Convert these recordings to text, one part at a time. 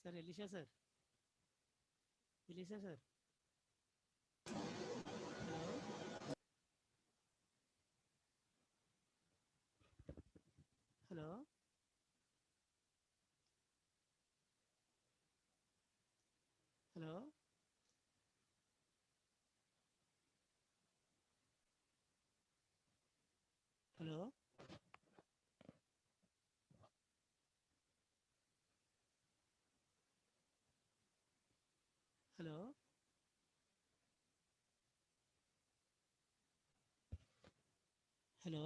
Sir Elisha sir Elisha sir hello hello hello hello hello hello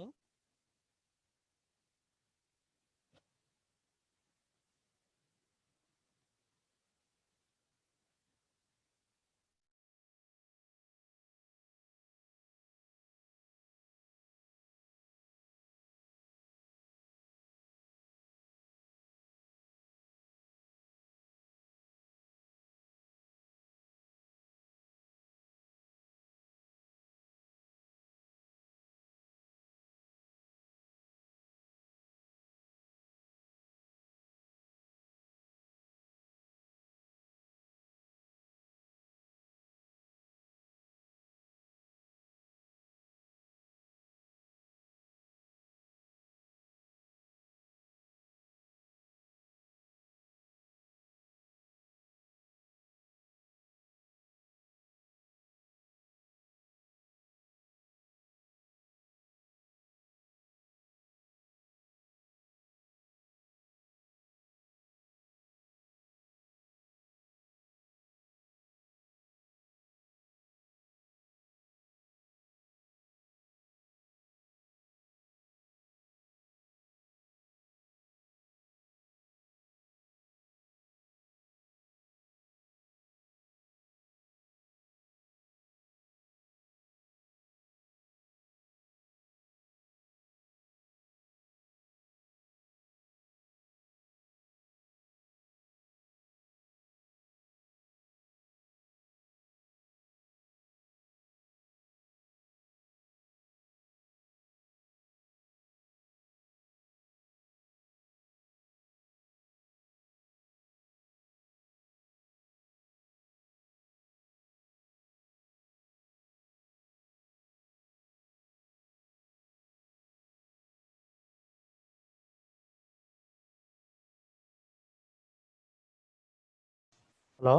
hello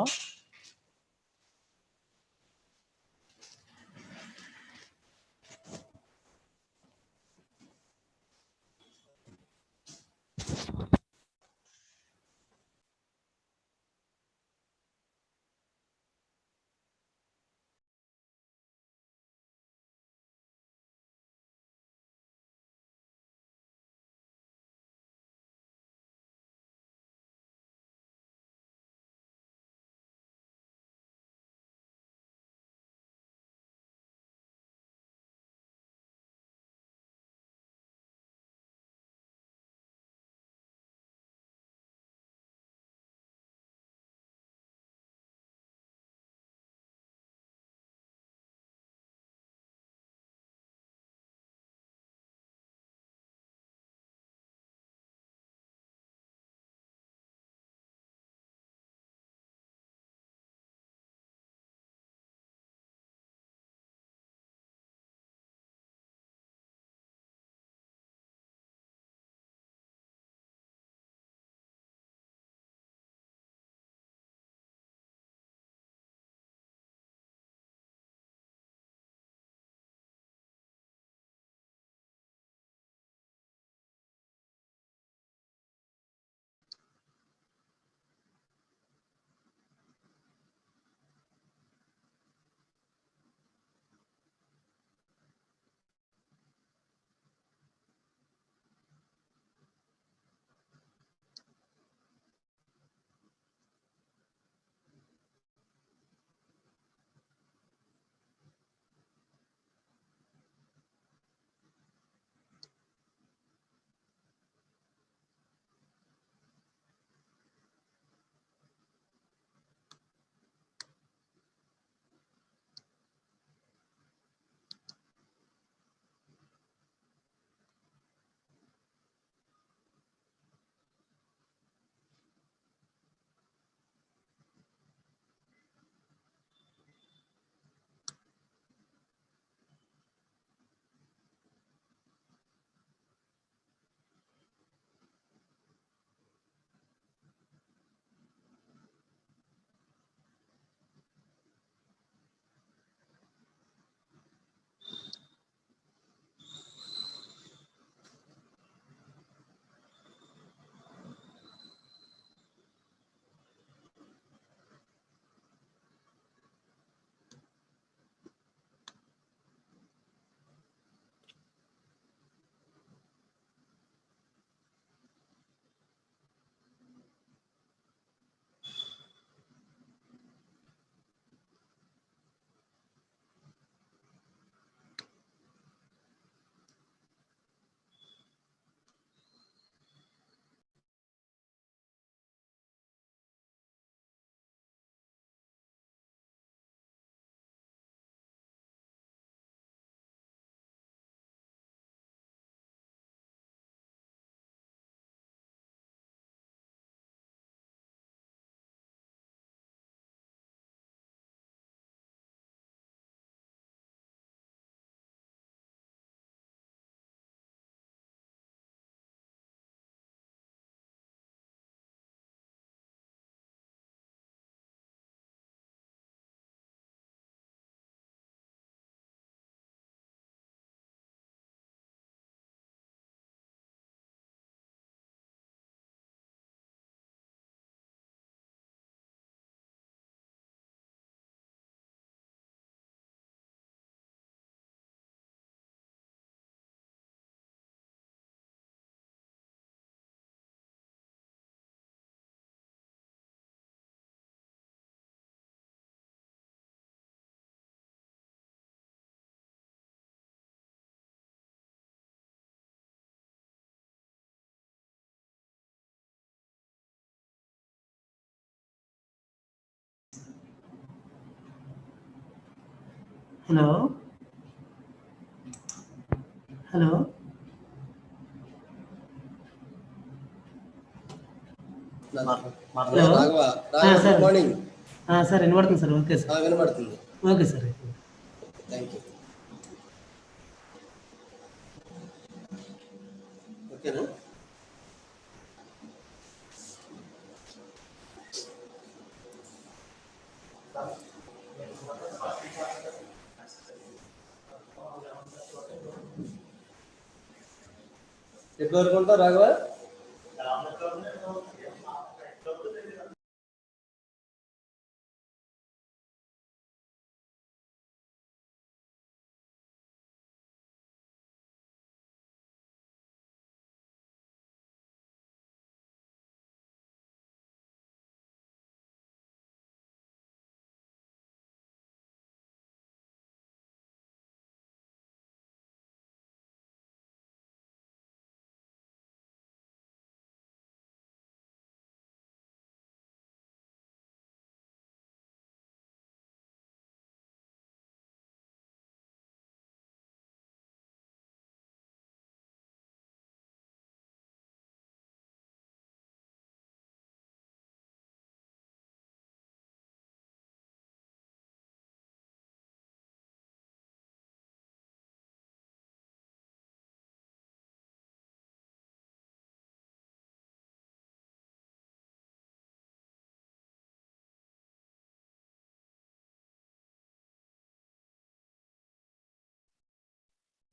Hello? Hello? Hello? Raghava good sir morning. Sir వినపడుతుంది sir. Okay sir. వినపడుతుంది. Okay sir. Thank you. ఓకేనా? ఎప్పటి వరకు ఉంటావు Raghava?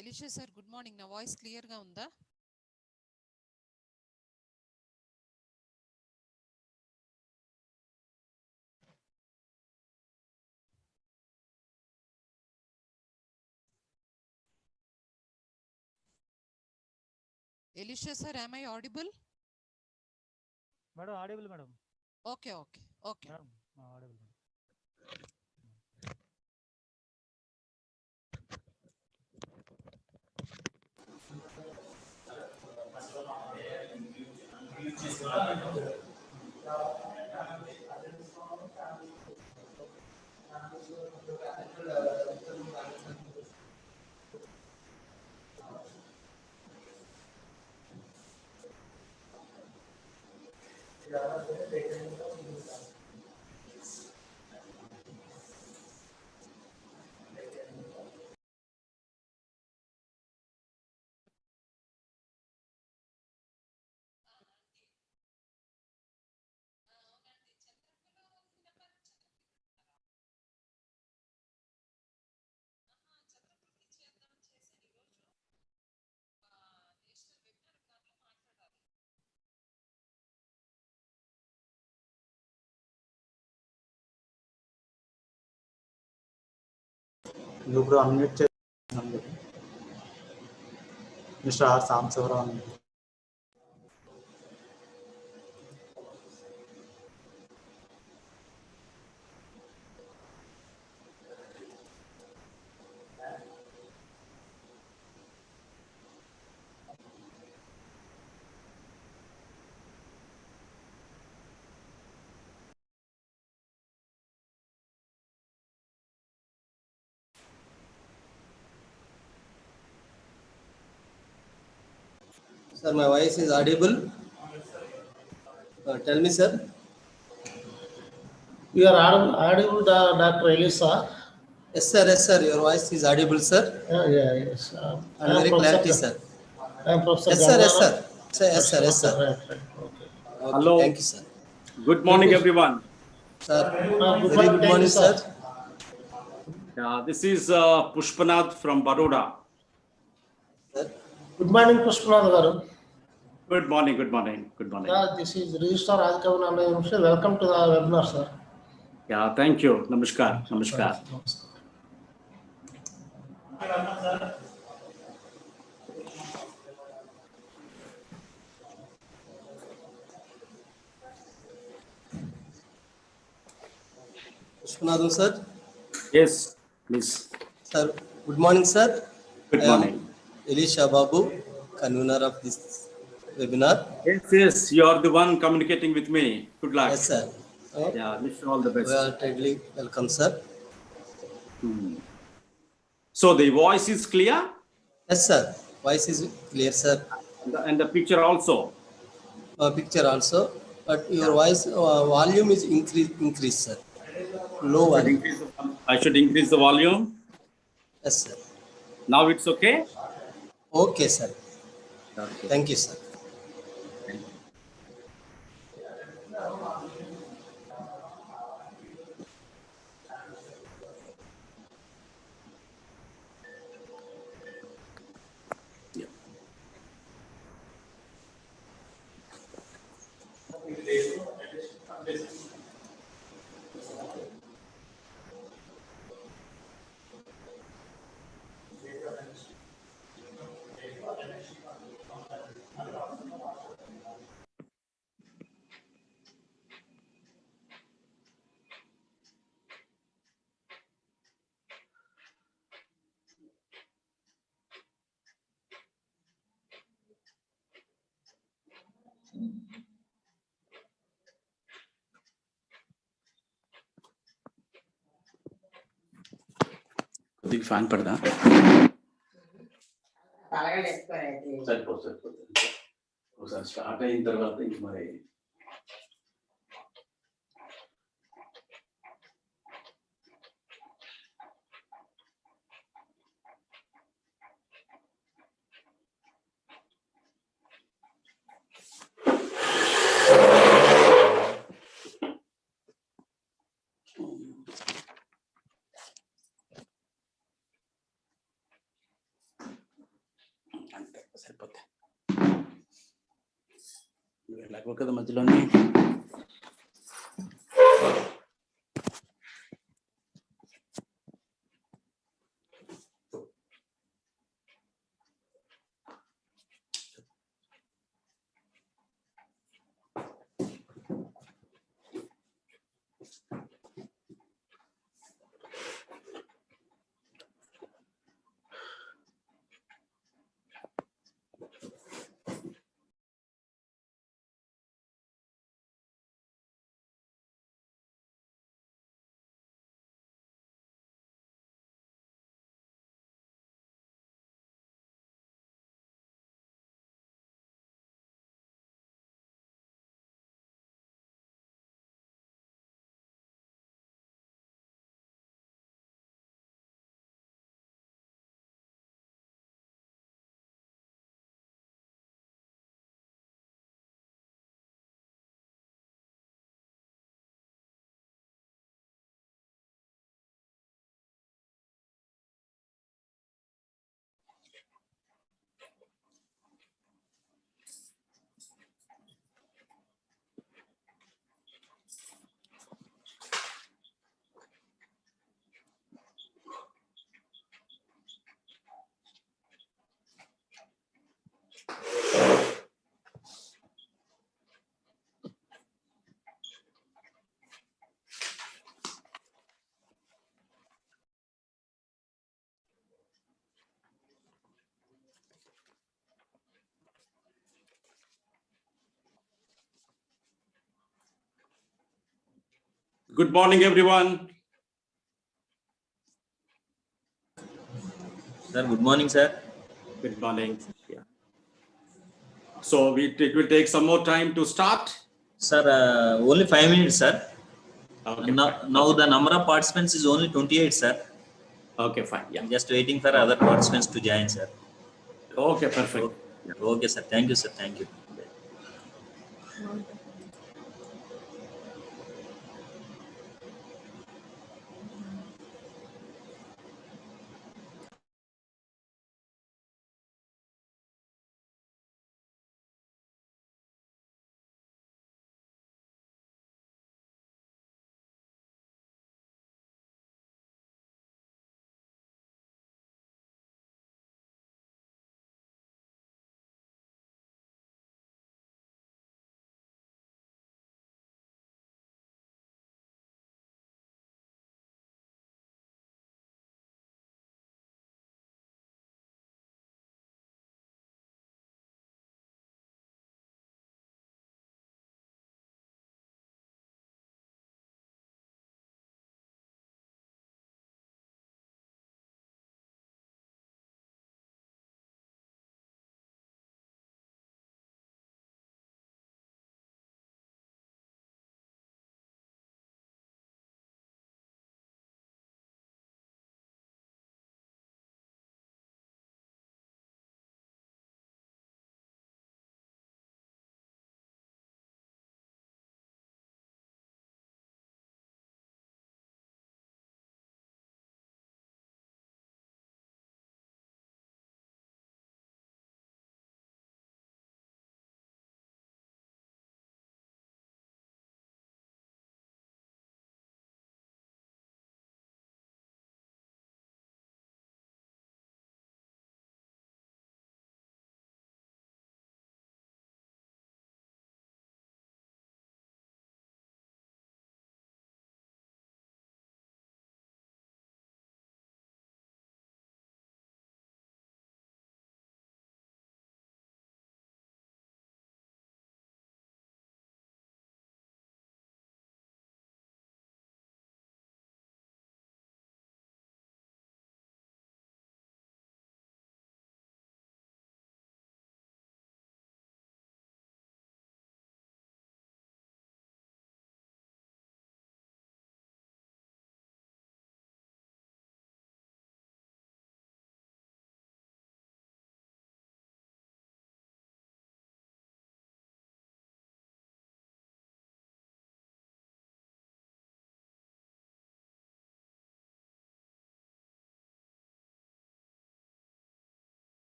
Elisha sir good morning. నా voice clear గా ఉందా? Elisha sir, am I audible? Madam, audible, madam. Okay. Madam, audible. ఇప్పుడు అన్మ్యూట్ చేస్తున్నాను. Mister R Sambasivarao. Sir, my voice is audible. Tell me, sir. You are audible, Dr. Elisa. Yes, sir. Your voice is audible, sir. Yes. And very clarity, sir. I am Professor. Yes, sir. Yes, sir. Right. Okay. Hello. Thank you, sir. Good morning, everyone. Sir, Good very good morning, sir. This is Pushpanath from Baroda. Sir, Good morning, Pushpanath garu. Good morning. This is Registrar Adhikavan Anna University. Welcome to the webinar, sir. Yeah, thank you. Namaskar. Pushpanathan, sir. Yes, please. Sir, good morning, sir. Good I am morning. Elisha Babu, convener of this webinar. Yes, you are the one communicating with me. Good luck. Yes, sir. Yeah, wish you all the best. We are totally welcome, sir. So the voice is clear Yes, sir. Voice is clear, sir. and the picture also. Picture also, but your voice volume is increase, sir. Low volume. I should increase the volume. Yes, sir. Now it's okay. Okay, sir. Okay. Thank you, sir. Yeah. కొద్దిగా fan పడదా సరిపోతుంది ఒకసారి start అయిన తర్వాత ఇంక మరి అంతే సరిపోతాయి ఎలాగో కదా మధ్యలోనే Good morning, everyone. Sir, good morning, sir. Good morning. Yeah. So it will take some more time to start. Sir, only 5 minutes, sir. Okay. Now the number of participants is only 28, sir. Okay, fine. Yeah. I'm just waiting for other participants to join, sir. Okay, perfect. Okay, sir. Thank you, sir. Thank you.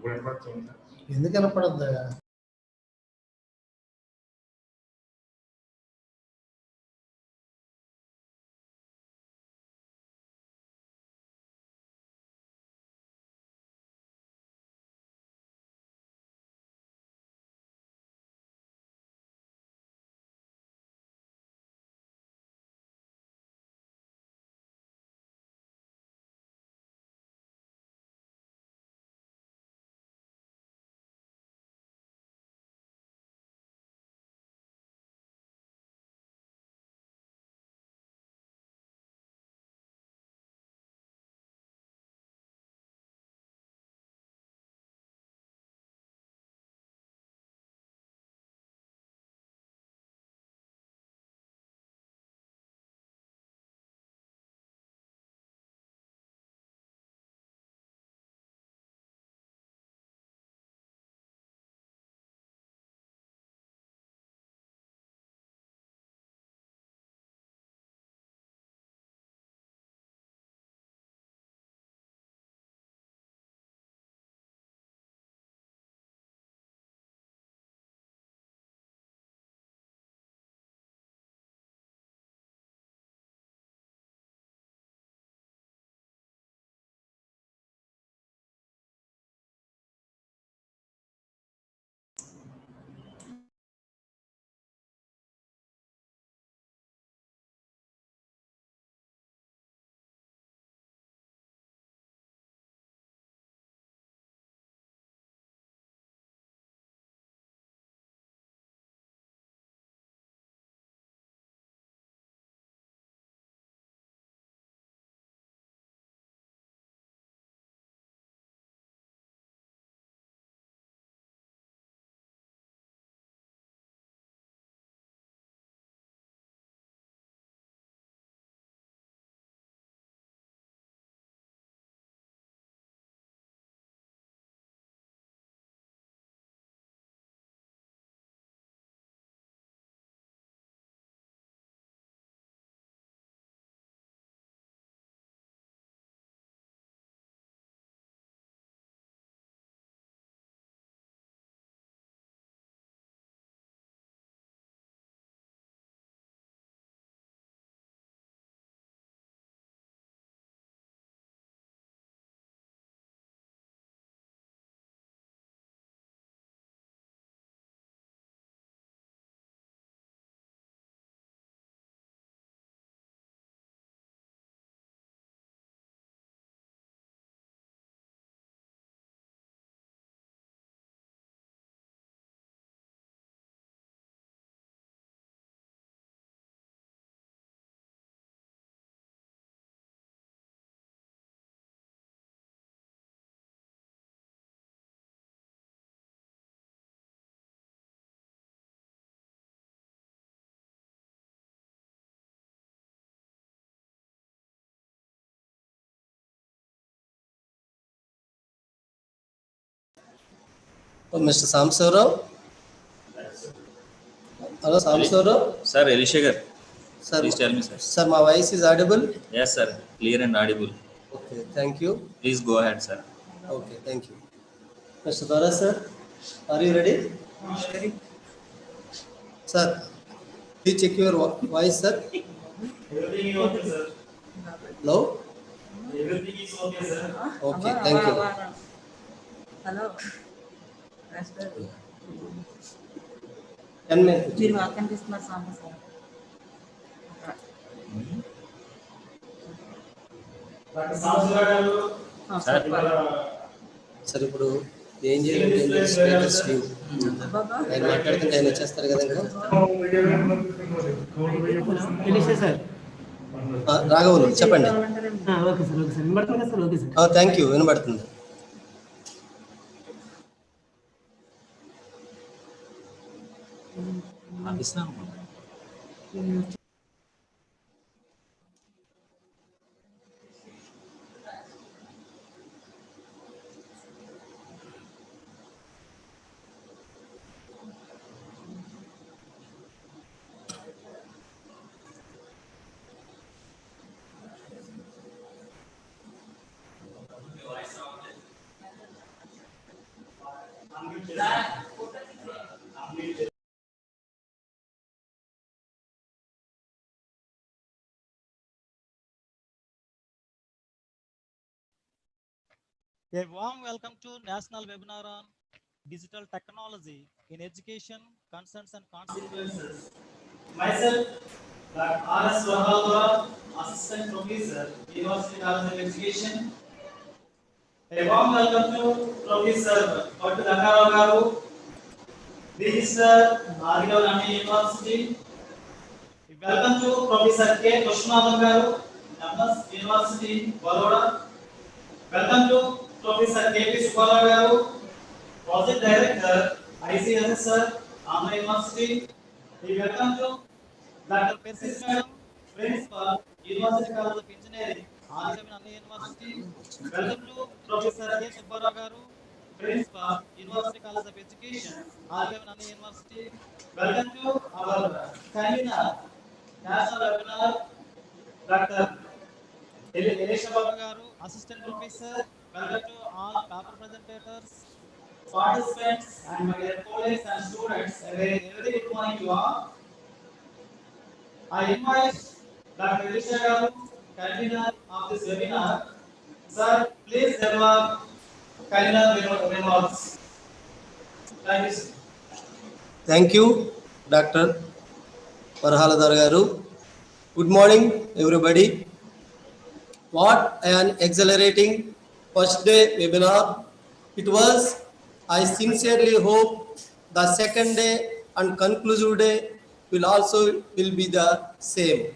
ఎందుకు వినపడద్దు? Mr. Samsarao? Hello, Samsarao? Sir, Elishagar, Sir, please tell me, sir. Sir, my voice is audible? Yes, sir. Clear and audible. Okay, thank you. Please go ahead, sir. Okay, thank you. Mr. Dora, sir, are you ready? Sir, please check your voice, sir. Everything is okay, sir. Low? Everything is okay, sir. Okay, thank you. Hello restaurant 10 minutes. మీరు మాకు కనిపిస్తున్నారు సాంబ sir Sir, సరే ఇప్పుడు ఏం చేయాలి status view ఆయన మాట్లాడుతుంటే ఆయన వచ్చేస్తారు కదా ఇంకా ఎలిషా సార్. రాఘవులు చెప్పండి. ఓకే సార్, ఓకే సార్, వినబడుతుంది sir. Okay sir. Thank you, వినబడుతుంది. A warm welcome to National Webinar on Digital Technology in Education, Concerns and Consequences. Myself, Dr. R.S. Rahaldwara, Assistant Professor, University College of Education. A warm welcome to Professor Dr. Gangarao Garu, Register, Adigaon Nandi University. Welcome to Professor K. Pushpanathan Garu, MS University, Baroda. Welcome to Professor K.P. Subbarao Garu, Project Director, ICSSR, Andhra University. We welcome to Dr. Persis Madam, Principal, University College of Engineering, Andhra University. Welcome to Professor K. Subbarao Garu, Principal, University College of Education, Andhra University. Welcome to our convener, National Webinar, Dr. Elisha Babu Garu, Assistant Professor. Welcome to all paper presentators, participants, and my dear colleagues and students. A very good morning to all. I invite Dr. Elisha Garu, convener of this webinar. Sir, please deliver convener remarks. Thank you, sir. Thank you, Dr. Parhaladar Garu. Good morning, everybody. What an exhilarating first day webinar it was. I sincerely hope the second day and conclusive day will be the same.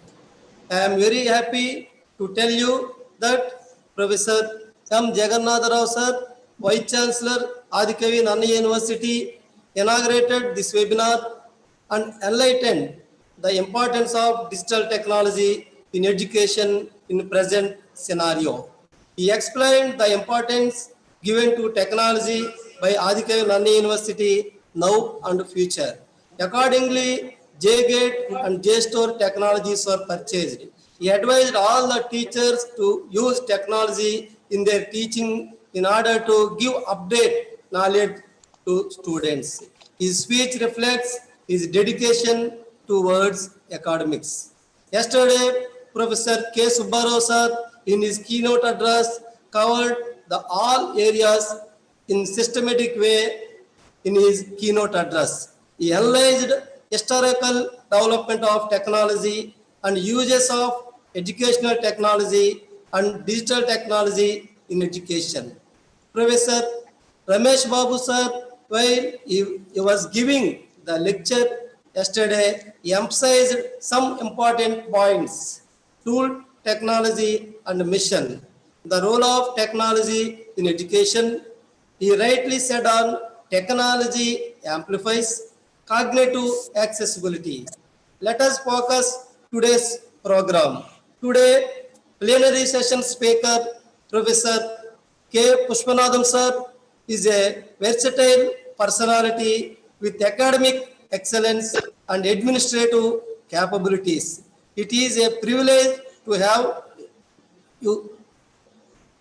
I am very happy to tell you that Professor M. Jagannatha Rao sir, Vice Chancellor, Adikavi Nandi University, inaugurated this webinar and enlightened the importance of digital technology in education in present scenario. He explained the importance given to technology by Adikavi Nandi University now and future. Accordingly, J-Gate and J-Store technologies were purchased. He advised all the teachers to use technology in their teaching in order to give update knowledge to students. His speech reflects his dedication towards academics. Yesterday, Professor K. Subbarao sir, in his keynote address, covered the all areas in systematic way in his keynote address. He analyzed historical development of technology and uses of educational technology and digital technology in education. Professor Ramesh Babu sir, while he was giving the lecture yesterday, he emphasized some important points: tool, technology, and mission. The role of technology in education, he rightly said on technology amplifies cognitive accessibility. Let us focus today's program. Today, plenary session speaker, Professor K. Pushpanathan sir, is a versatile personality with academic excellence and administrative capabilities. It is a privilege to have you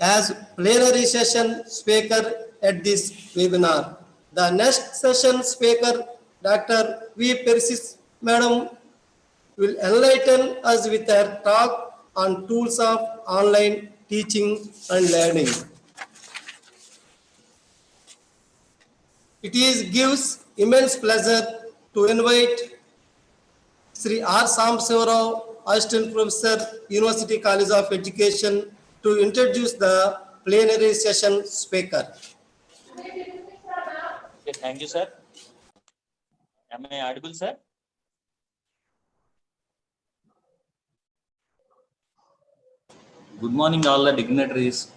as plenary session speaker at this webinar. The next session speaker, Dr. V. Persis Madam, will enlighten us with her talk on tools of online teaching and learning. It gives immense pleasure to invite Sri R. Samshavarao, Assistant Professor, University College of Education, to introduce the plenary session speaker. Okay, thank you, sir. Am I audible, sir? Good morning, all the dignitaries,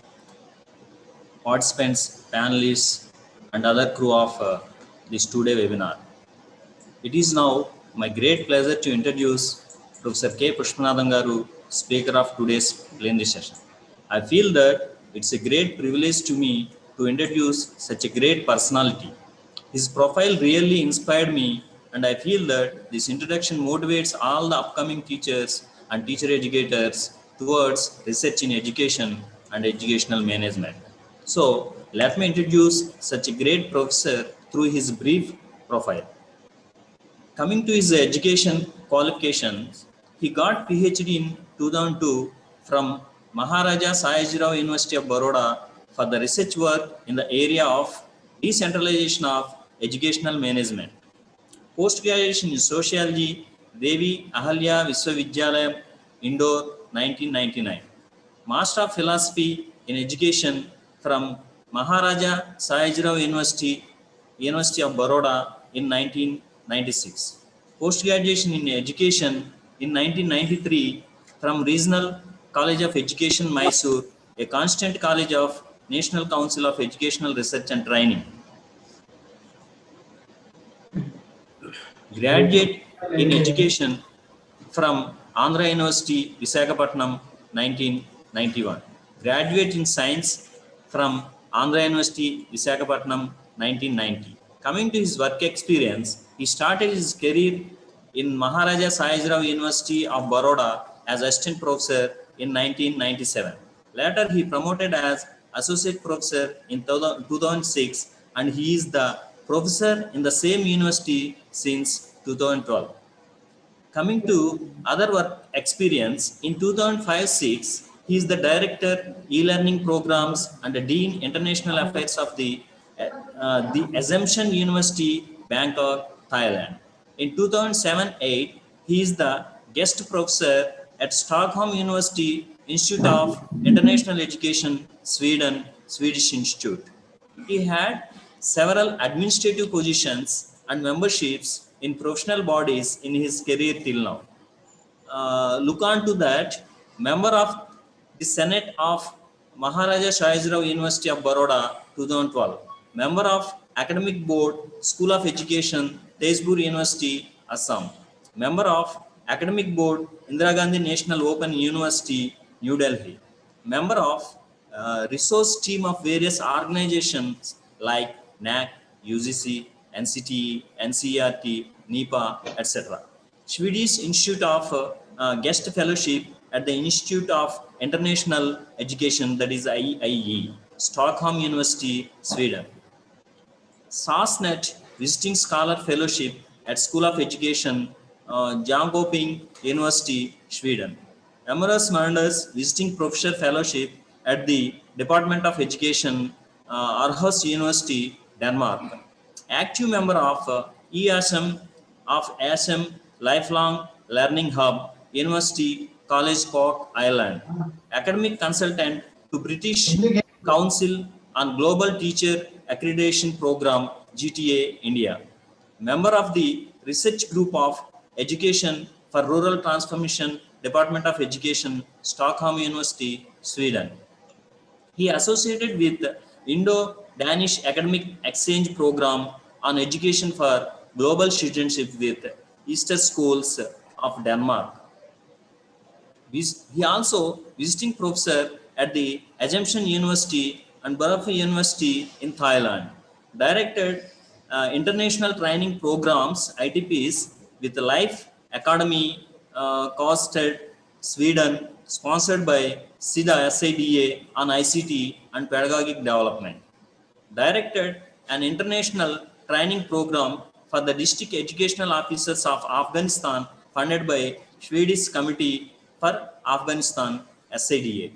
participants, panelists, and other crew of this today webinar. It is now my great pleasure to introduce Professor K. Pushpanathan Garu, speaker of today's plenary session. I feel that it's a great privilege to me to introduce such a great personality. His profile really inspired me, and I feel that this introduction motivates all the upcoming teachers and teacher educators towards research in education and educational management. So, let me introduce such a great professor through his brief profile. Coming to his education qualifications, he got PhD in 2002 from Maharaja Sayajirao University of Baroda for the research work in the area of decentralization of educational management. Post-graduation in Sociology, Devi Ahalya Viswavidyalaya, Indore, 1999. Master of Philosophy in Education from Maharaja Sayajirao University, University of Baroda in 1996. Post-graduation in Education in 1993 from Regional College of Education, Mysore, a constant college of National Council of Educational Research and Training. Graduate in Education from Andhra University, Visakhapatnam, 1991. Graduate in Science from Andhra University, Visakhapatnam, 1990. Coming to his work experience, he started his career in Maharaja Sayajirao University of Baroda as assistant professor in 1997. Later, he promoted as associate professor in 2006, and he is the professor in the same university since 2012. Coming to other work experience, in 2005-06, he is the director e-learning programs and the dean international affairs of the Assumption University, Bangkok, Thailand. In 2007-08, he is the guest professor at Stockholm University Institute of International Education, Sweden, Swedish Institute. He had several administrative positions and memberships in professional bodies in his career till now. Look on to that, member of the Senate of Maharaja Sayajirao University of Baroda, 2012. Member of Academic Board, School of Education, Tezpur University, Assam. Member of Academic Board, Indira Gandhi National Open University, New Delhi. Member of resource team of various organizations like NAC, UGC, NCTE, NCERT, NEPA, etc. Swedish Institute of Guest Fellowship at the Institute of International Education, that is IIE, Stockholm University, Sweden. SASNET Visiting Scholar Fellowship at School of Education, Jönköping University, Sweden. Emeritus Emeritus Visiting Professor Fellowship at the Department of Education, Aarhus University, Denmark. Active member of EASM of ASM Lifelong Learning Hub, University College Cork, Ireland. Academic consultant to British Council on Global Teacher Accreditation Program, GTA, India. Member of the Research Group of Education for Rural Transformation, Department of Education, Stockholm University, Sweden. He associated with Indo-Danish Academic Exchange Program on Education for Global Citizenship with Easter Schools of Denmark. He also visiting professor at the Assumption University and Barafu University in Thailand. Directed international training programs, ITPs, with Life Academy, Kosted, Sweden, sponsored by SIDA on ICT and pedagogic development. Directed an international training program for the district educational officers of Afghanistan, funded by Swedish Committee for Afghanistan, SIDA.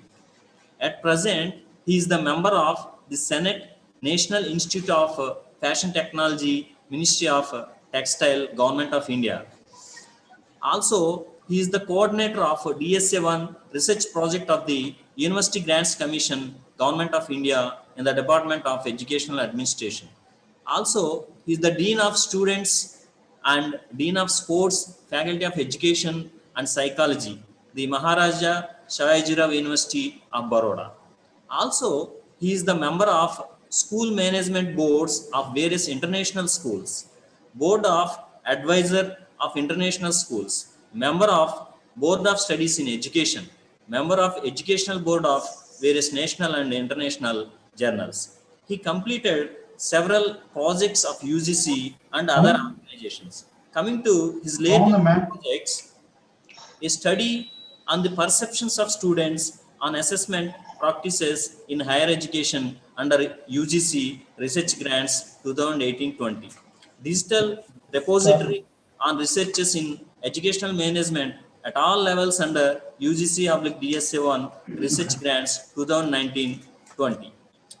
At present, he is the member of the Senate National Institute of Fashion Technology, Ministry of Textile, Government of India. Also, he is the coordinator of DSA-1 research project of the University Grants Commission, Government of India, in the Department of Educational Administration. Also, he is the Dean of Students and Dean of Sports, Faculty of Education and Psychology, the Maharaja Sayajirao University of Baroda. Also, he is the member of school management boards of various international schools, Board of Advisor of International Schools, member of Board of Studies in Education, member of Educational Board of various national and international journals. He completed several projects of UGC and other organizations. Coming to his latest projects, a study on the perceptions of students on assessment practices in higher education under UGC research grants 2018-20. Digital repository on researches in educational management at all levels under UGC/DSA-1 research grants 2019-20.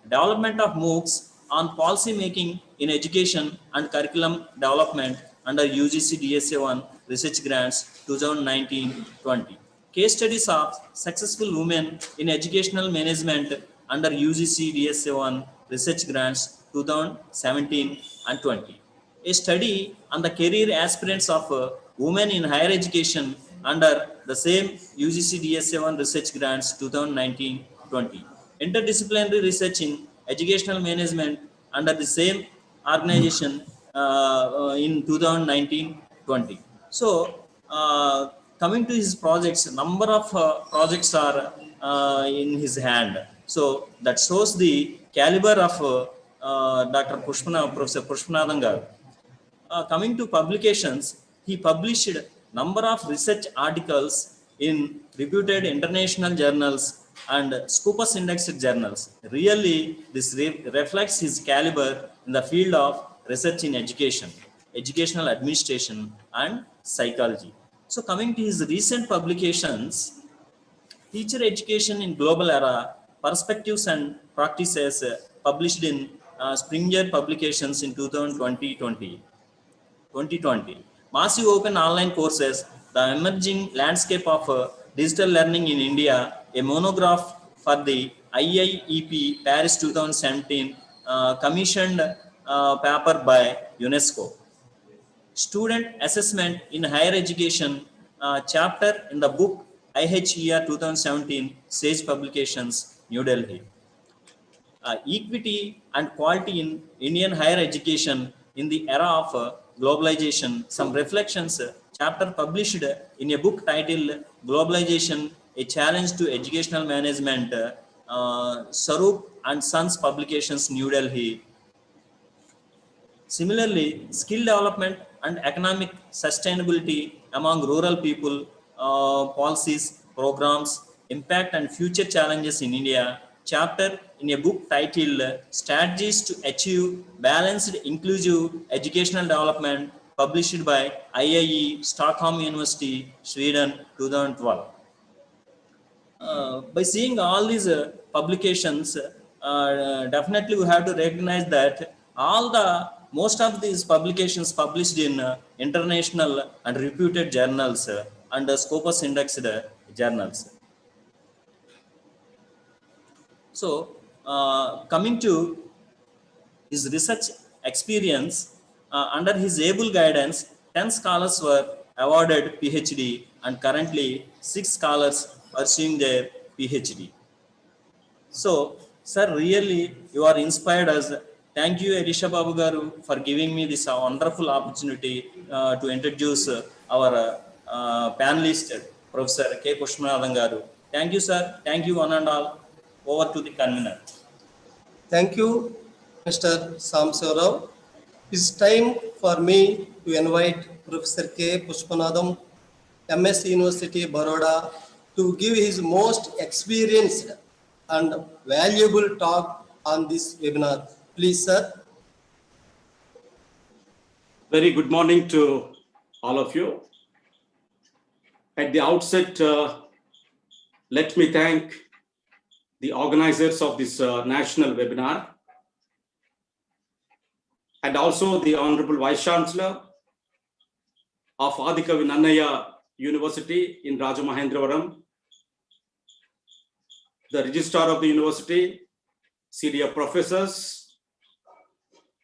development of MOOCs on policy making in education and curriculum development under UGC DSA-1 research grants 2019-20. Case studies of successful women in educational management under UGC DSA-1 research grants 2017 and 20. A study on the career aspirants of women in higher education under the same UGC DSA-1 research grants 2019-20. Interdisciplinary research in educational management under the same organization in 2019-20. So, coming to his projects, number of projects are in his hand. So that shows the caliber of Dr. Professor Pushpanathan garu. Coming to publications, he published number of research articles in reputed international journals and Scopus indexed journals. Really, this reflects his caliber in the field of research in education, educational administration, and psychology. So coming to his recent publications, Teacher Education in Global Era, Perspectives and Practices, published in Springer Publications in 2020. Massive Open Online Courses, The Emerging Landscape of Digital Learning in India, a monograph for the IIEP Paris 2017, commissioned paper by UNESCO. Student Assessment in Higher Education, chapter in the book IHER 2017, Sage Publications, New Delhi. Equity and Quality in Indian Higher Education in the Era of Globalization, some reflections, chapter published in a book titled Globalization, A Challenge to Educational Management, Sarup and Sons Publications, New Delhi. Similarly, skill development and economic sustainability among rural people, policies, programs, impact and future challenges in India, chapter in a book titled Strategies to Achieve Balanced Inclusive Educational Development, published by IIE, Stockholm University, Sweden, 2012. By seeing all these publications, definitely we have to recognize that most of these publications published in international and reputed journals and Scopus indexed journals. So, coming to his research experience, under his able guidance, 10 scholars were awarded PhD and currently 6 scholars pursuing their PhD. So, sir, really you are inspired us. Thank you, Elisha Babu garu, for giving me this wonderful opportunity to introduce our panelist, Professor K. Pushpanathan garu. Thank you, sir. Thank you, one and all. Over to the convener. Thank you, Mr. Samsarao. It's time for me to invite Professor K. Pushpanathan, MSc University, Baroda, to give his most experienced and valuable talk on this webinar. Please, sir. Very good morning to all of you. At the outset, let me thank the organizers of this national webinar, and also the Honorable Vice Chancellor of Adikavi Nannaya University in Rajamahendravaram, the Registrar of the University, senior professors,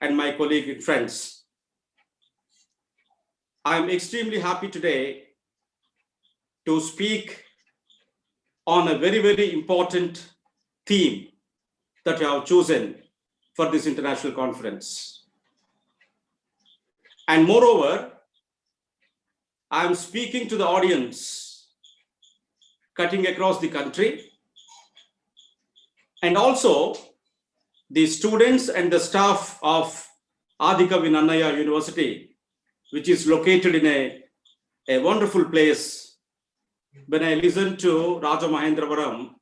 and my colleague and friends. I am extremely happy today to speak on a very, very important theme that I have chosen for this international conference. And moreover, I am speaking to the audience cutting across the country, and also the students and the staff of Adikavi Nannaya University, which is located in a wonderful place. When I listen to Rajamahendravaram,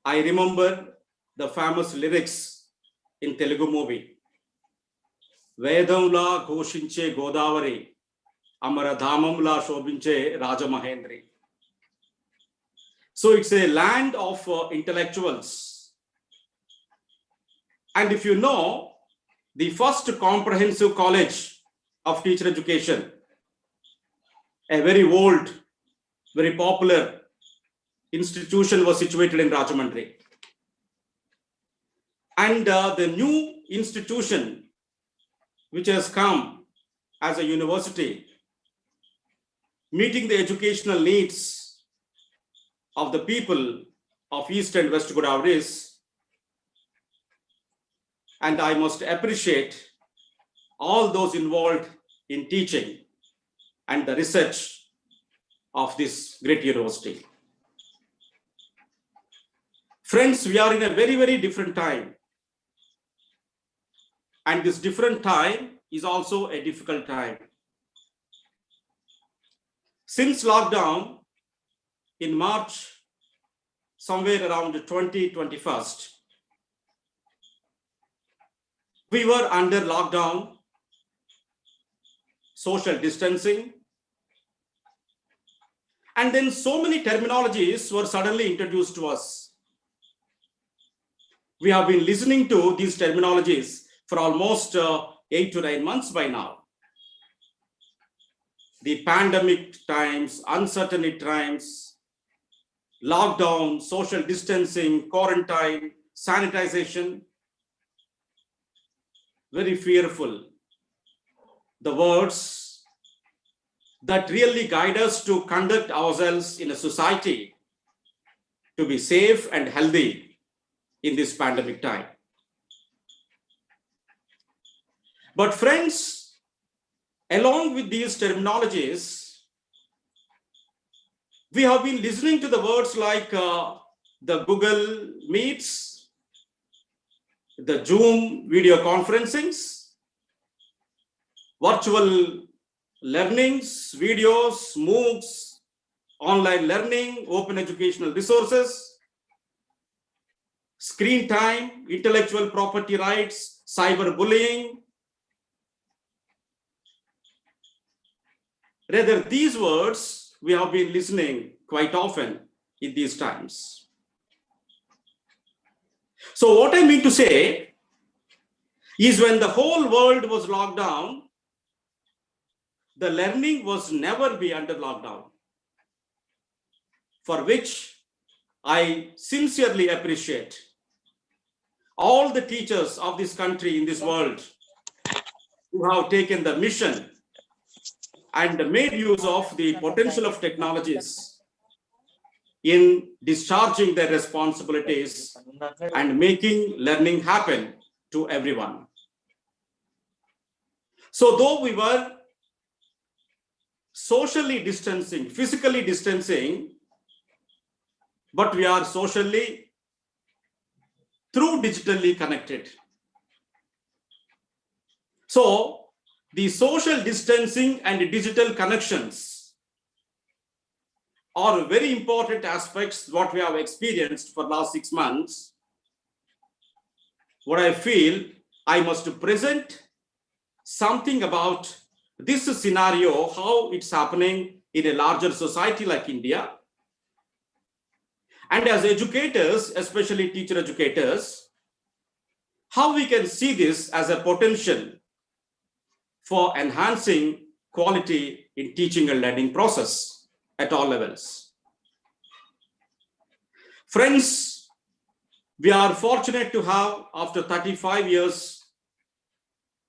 I remember the famous lyrics in Telugu movie. Vedamla ghoshinche Godavari, Amaradhamamla shobhinche Rajamahendri. So it's a land of intellectuals, And if you know, the first comprehensive college of teacher education, a very old, very popular institution, was situated in Rajahmundry. And the new institution which has come as a university, meeting the educational needs of the people of East and West Godavari, and I must appreciate all those involved in teaching and the research of this great university. Friends, we are in a very, very different time. And this different time is also a difficult time. Since lockdown in March, somewhere around 2021, we were under lockdown, social distancing, and then so many terminologies were suddenly introduced to us. We have been listening to these terminologies for almost 8 to 9 months by now. The pandemic times, uncertainty times, lockdown, social distancing, quarantine, sanitization. Very fearful. The words that really guide us to conduct ourselves in a society to be safe and healthy in this pandemic time. But friends, along with these terminologies, we have been listening to the words like the Google Meets, the Zoom video conferencings, virtual learnings, videos, MOOCs, online learning, open educational resources, screen time, intellectual property rights, cyberbullying. Rather, these words we have been listening quite often in these times. So what I mean to say is, when the whole world was locked down, the learning was never be under lockdown, for which I sincerely appreciate all the teachers of this country, in this world, who have taken the mission and made use of the potential of technologies in discharging their responsibilities and making learning happen to everyone. So though we were socially distancing, physically distancing, but we are socially through digitally connected. So the social distancing and digital connections are very important aspects what we have experienced for last 6 months. What I feel, I must present something about this scenario, how it's happening in a larger society like India. And as educators, especially teacher educators, how we can see this as a potential for enhancing quality in teaching and learning process at all levels. Friends, we are fortunate to have, after 35 years,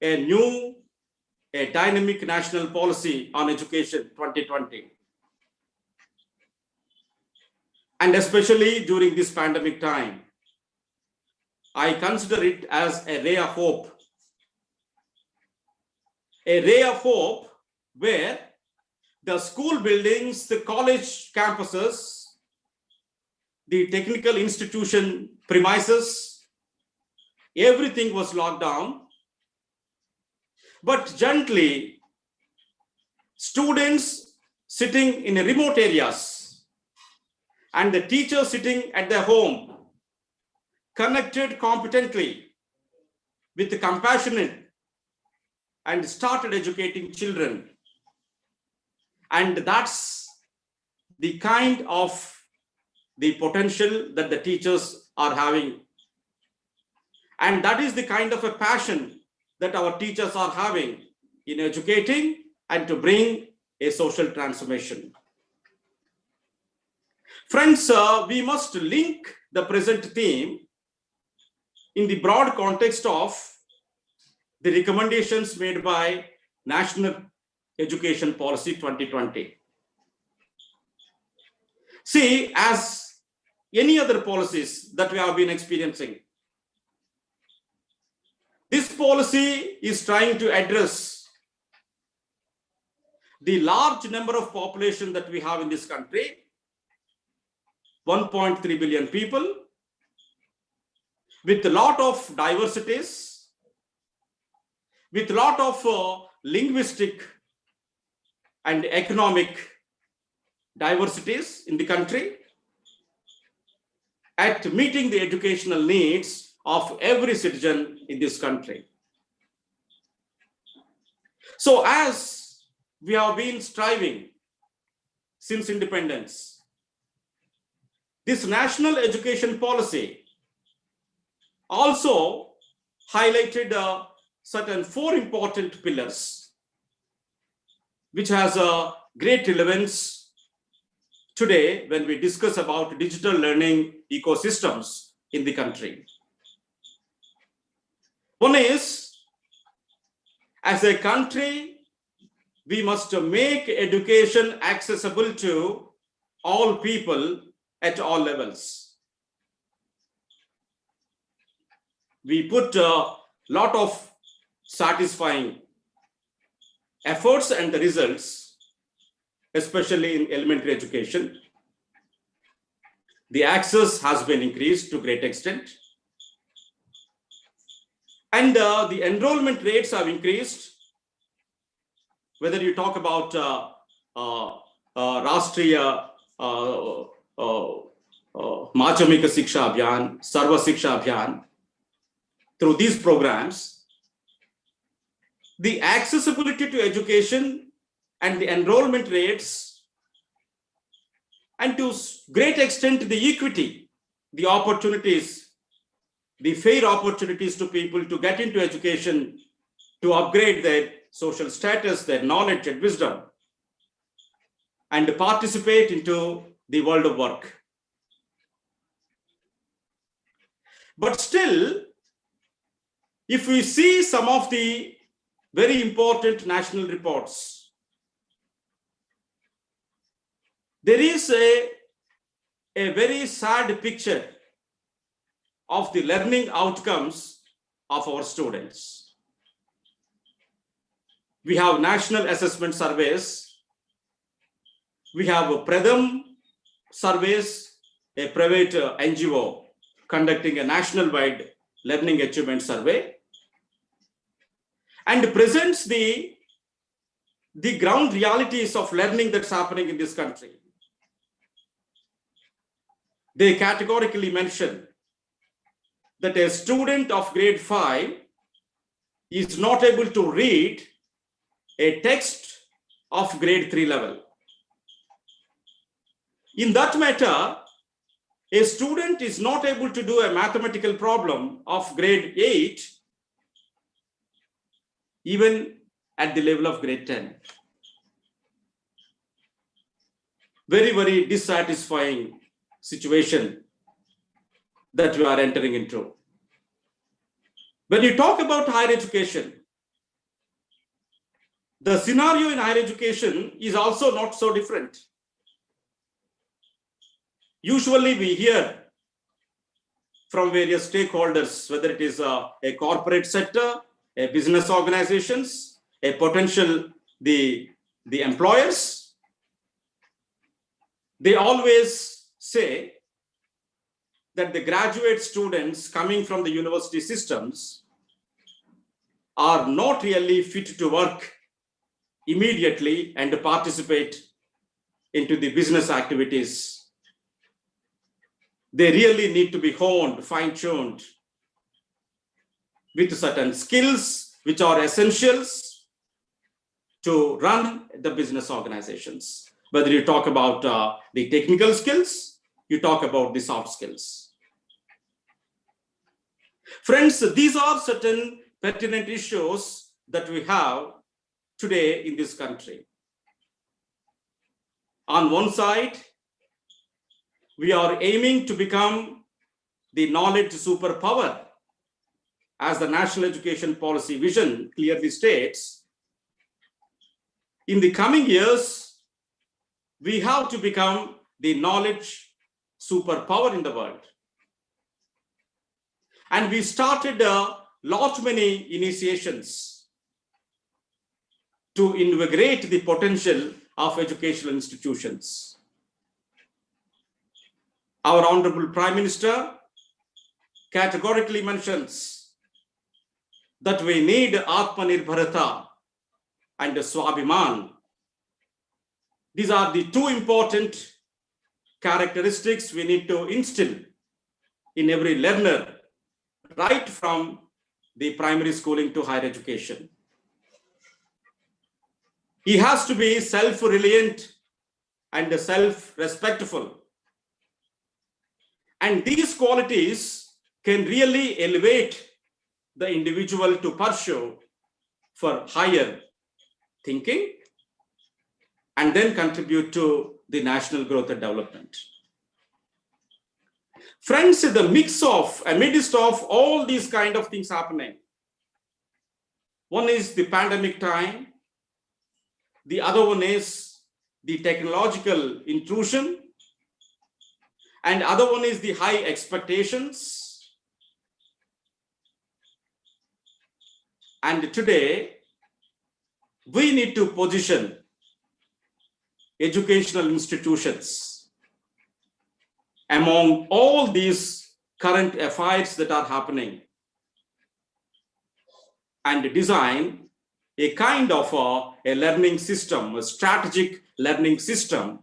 a dynamic national policy on education 2020. And especially during this pandemic time, I consider it as a ray of hope. A ray of hope where the school buildings, the college campuses, the technical institution premises, everything was locked down. But gently, students sitting in remote areas and the teachers sitting at their home, connected competently with the compassionate, and started educating children. And that's the kind of the potential that the teachers are having. And that is the kind of a passion that our teachers are having in educating and to bring a social transformation. Friends, we must link the present theme in the broad context of the recommendations made by National Education Policy 2020. See, as any other policies that we have been experiencing, this policy is trying to address the large number of population that we have in this country, 1.3 billion people, with a lot of diversities, with a lot of linguistic and economic diversities in the country, at meeting the educational needs of every citizen in this country. So as we have been striving since independence, this national education policy also highlighted certain 4 important pillars, which has a great relevance today when we discuss about digital learning ecosystems in the country. One is, as a country, we must make education accessible to all people at all levels. We put a lot of satisfying efforts and the results, especially in elementary education. The access has been increased to a great extent. And the enrollment rates have increased. Whether you talk about Rashtriya Madhyamika Shiksha Abhiyan, Sarva Shiksha Abhiyan, through these programs, the accessibility to education and the enrollment rates, and to great extent the equity, the opportunities, the fair opportunities to people to get into education, to upgrade their social status, their knowledge and wisdom, and to participate into the world of work. But still, if we see some of the very important national reports, there is a very sad picture of the learning outcomes of our students. We have national assessment surveys. We have a Pradham surveys, a private NGO conducting a national-wide learning achievement survey, and presents the ground realities of learning that's happening in this country. They categorically mention that a student of grade 5 is not able to read a text of grade 3 level. In that matter, a student is not able to do a mathematical problem of grade 8, even at the level of grade 10. Very, very dissatisfying situation that we are entering into. When you talk about higher education, the scenario in higher education is also not so different. Usually we hear from various stakeholders, whether it is a corporate sector, a business organizations, a potential, the employers, they always say that the graduate students coming from the university systems are not really fit to work immediately and to participate into the business activities. They really need to be honed, fine-tuned with certain skills which are essentials to run the business organizations. Whether you talk about the technical skills, you talk about the soft skills. Friends, these are certain pertinent issues that we have today in this country. On one side, we are aiming to become the knowledge superpower, as the National Education Policy Vision clearly states. In the coming years, we have to become the knowledge superpower in the world. And we started a lot many initiations to invigorate the potential of educational institutions. Our Honorable Prime Minister categorically mentions that we need Atmanirbharata and Swabhiman. These are the two important characteristics we need to instill in every learner, right from the primary schooling to higher education. He has to be self-reliant and self-respectful. And these qualities can really elevate the individual to pursue for higher thinking and then contribute to the national growth and development. Friends, amidst of all these kind of things happening, one is the pandemic time, the other one is the technological intrusion, and other one is the high expectations. And today, we need to position educational institutions among all these current affairs that are happening and design a kind of a learning system, a strategic learning system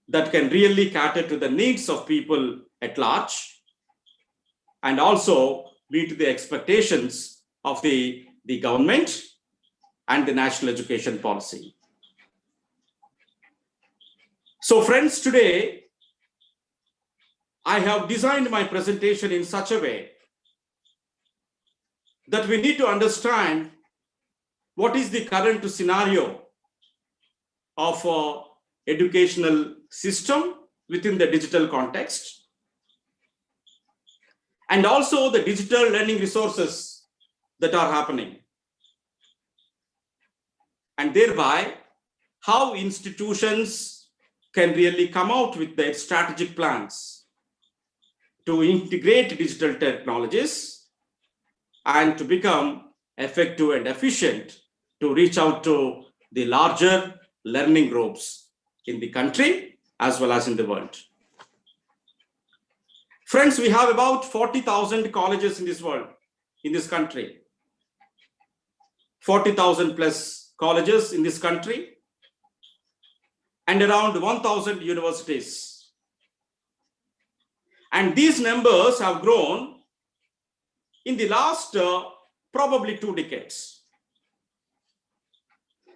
that can really cater to the needs of people at large and also meet the expectations of the government and the national education policy. So friends, today I have designed my presentation in such a way that we need to understand what is the current scenario of educational system within the digital context, and also the digital learning resources that are happening, and thereby how institutions can really come out with their strategic plans to integrate digital technologies and to become effective and efficient to reach out to the larger learning groups in the country as well as in the world. Friends, we have about 40,000 colleges in this world, in this country. 40,000 plus colleges in this country and around 1,000 universities. And these numbers have grown in the last probably 2 decades.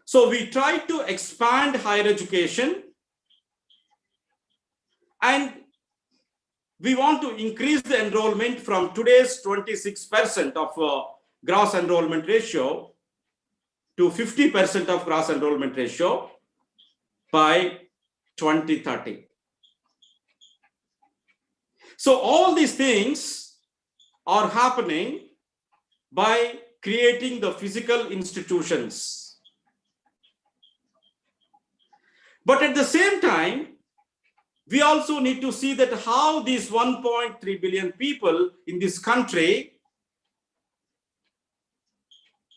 So we try to expand higher education and we want to increase the enrollment from today's 26% of gross enrollment ratio to 50% of gross enrollment ratio by 2030. So all these things are happening by creating the physical institutions. But at the same time, we also need to see that how these 1.3 billion people in this country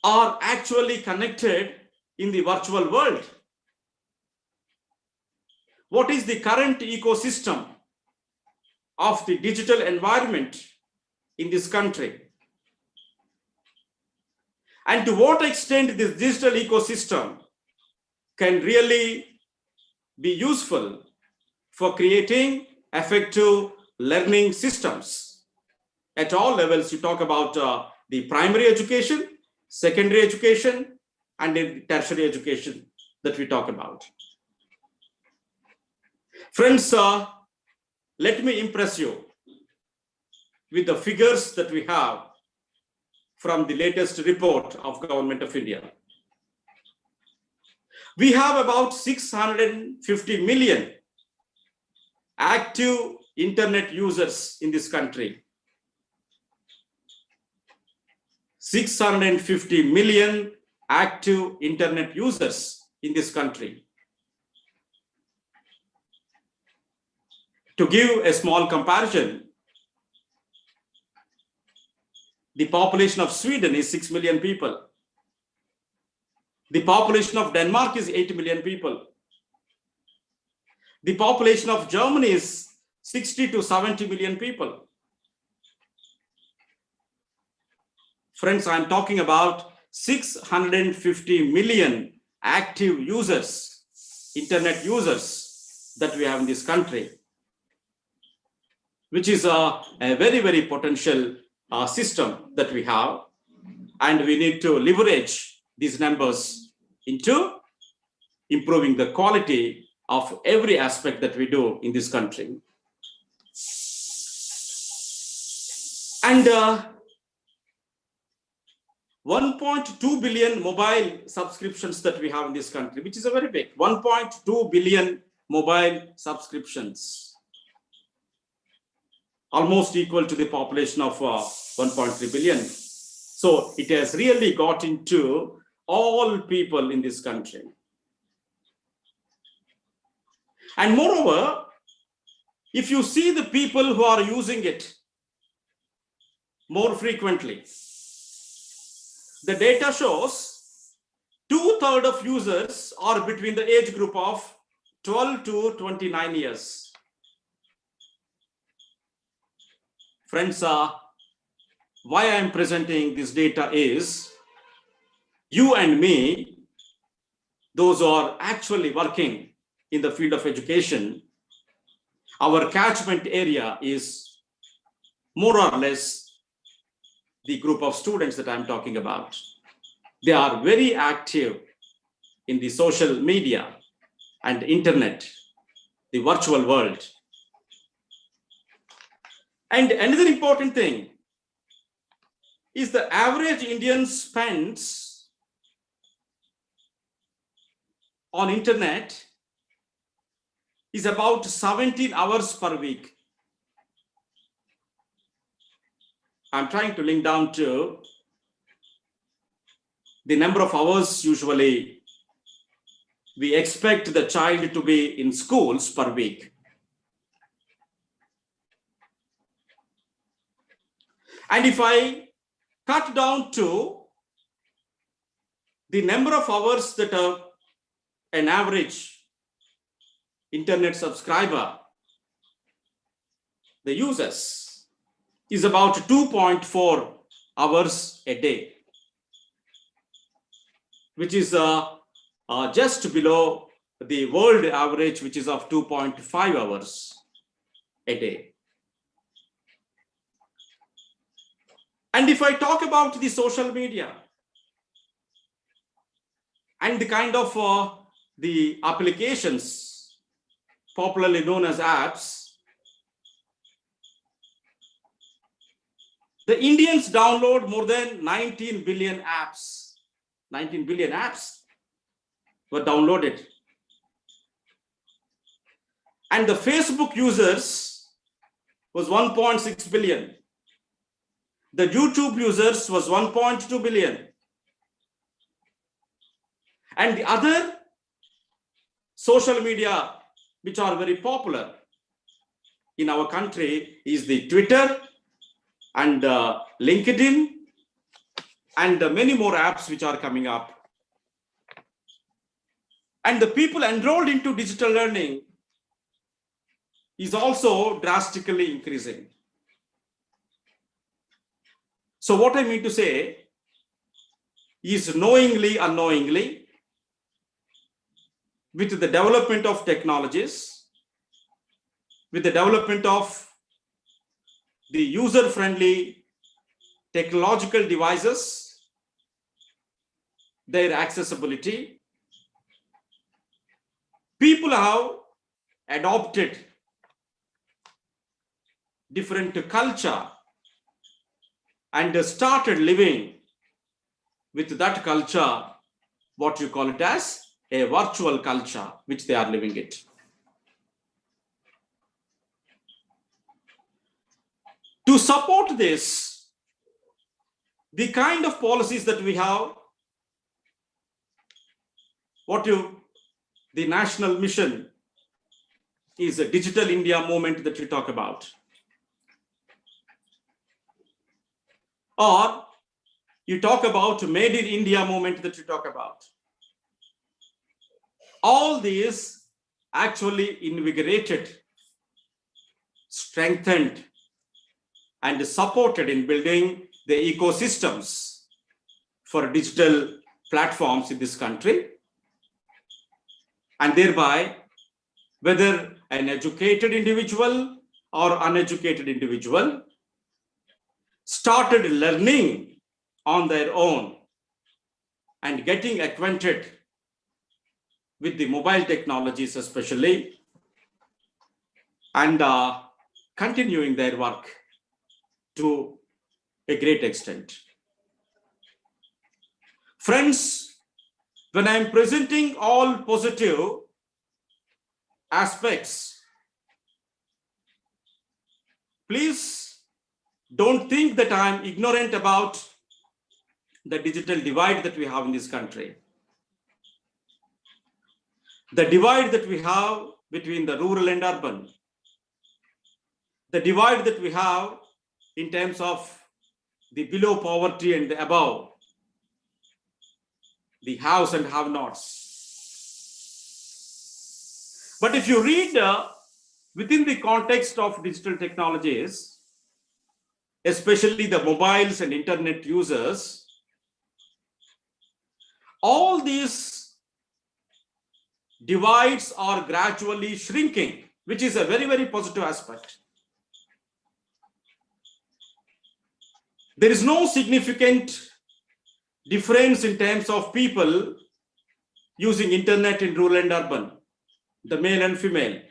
are actually connected in the virtual world. What is the current ecosystem of the digital environment in this country? And to what extent this digital ecosystem can really be useful for creating effective learning systems at all levels. You talk about the primary education, secondary education, and the tertiary education that we talk about. Friends, let me impress you with the figures that we have from the latest report of Government of India. We have about 650 million active internet users in this country. 650 million active internet users in this country. To give a small comparison, the population of Sweden is 6 million people. The population of Denmark is 8 million people. The population of Germany is 60 to 70 million people. Friends, I'm talking about 650 million active users, internet users that we have in this country, which is a very, very potential system that we have. And we need to leverage these numbers into improving the quality of every aspect that we do in this country. And 1.2 billion mobile subscriptions that we have in this country, which is a very big, 1.2 billion mobile subscriptions, almost equal to the population of 1.3 billion. So it has really got into all people in this country. And moreover, if you see the people who are using it more frequently, the data shows 2/3 of users are between the age group of 12 to 29 years. Friends, why I am presenting this data is you and me, those who are actually working in the field of education, our catchment area is more or less the group of students that I'm talking about. They are very active in the social media and internet, the virtual world. And another important thing is the average Indian spends on internet is about 17 hours per week. I'm trying to link down to the number of hours usually we expect the child to be in schools per week. And if I cut down to the number of hours that an average internet subscriber, the users, is about 2.4 hours a day, which is just below the world average, which is of 2.5 hours a day. And if I talk about the social media and the kind of the applications popularly known as apps, the Indians download more than 19 billion apps. 19 billion apps were downloaded. And the Facebook users was 1.6 billion. The YouTube users was 1.2 billion. And the other social media which are very popular in our country is the Twitter and LinkedIn and many more apps which are coming up. And the people enrolled into digital learning is also drastically increasing. So what I mean to say is knowingly, unknowingly, with the development of technologies, with the development of the user-friendly technological devices, their accessibility, people have adopted different culture and started living with that culture, what you call it as a virtual culture, which they are living it. To support this, the kind of policies that we have, the national mission is a digital India movement that you talk about. Or you talk about Made in India movement that you talk about. All these actually invigorated, strengthened, and supported in building the ecosystems for digital platforms in this country. And thereby, whether an educated individual or uneducated individual started learning on their own and getting acquainted with the mobile technologies especially, and continuing their work to a great extent. Friends, when I am presenting all positive aspects, please don't think that I am ignorant about the digital divide that we have in this country. The divide that we have between the rural and urban. The divide that we have in terms of the below poverty and the above. The haves and have-nots. But if you read within the context of digital technologies, especially the mobiles and internet users, all these divides are gradually shrinking, which is a very, very positive aspect. There is no significant difference in terms of people using internet in rural and urban, the male and female.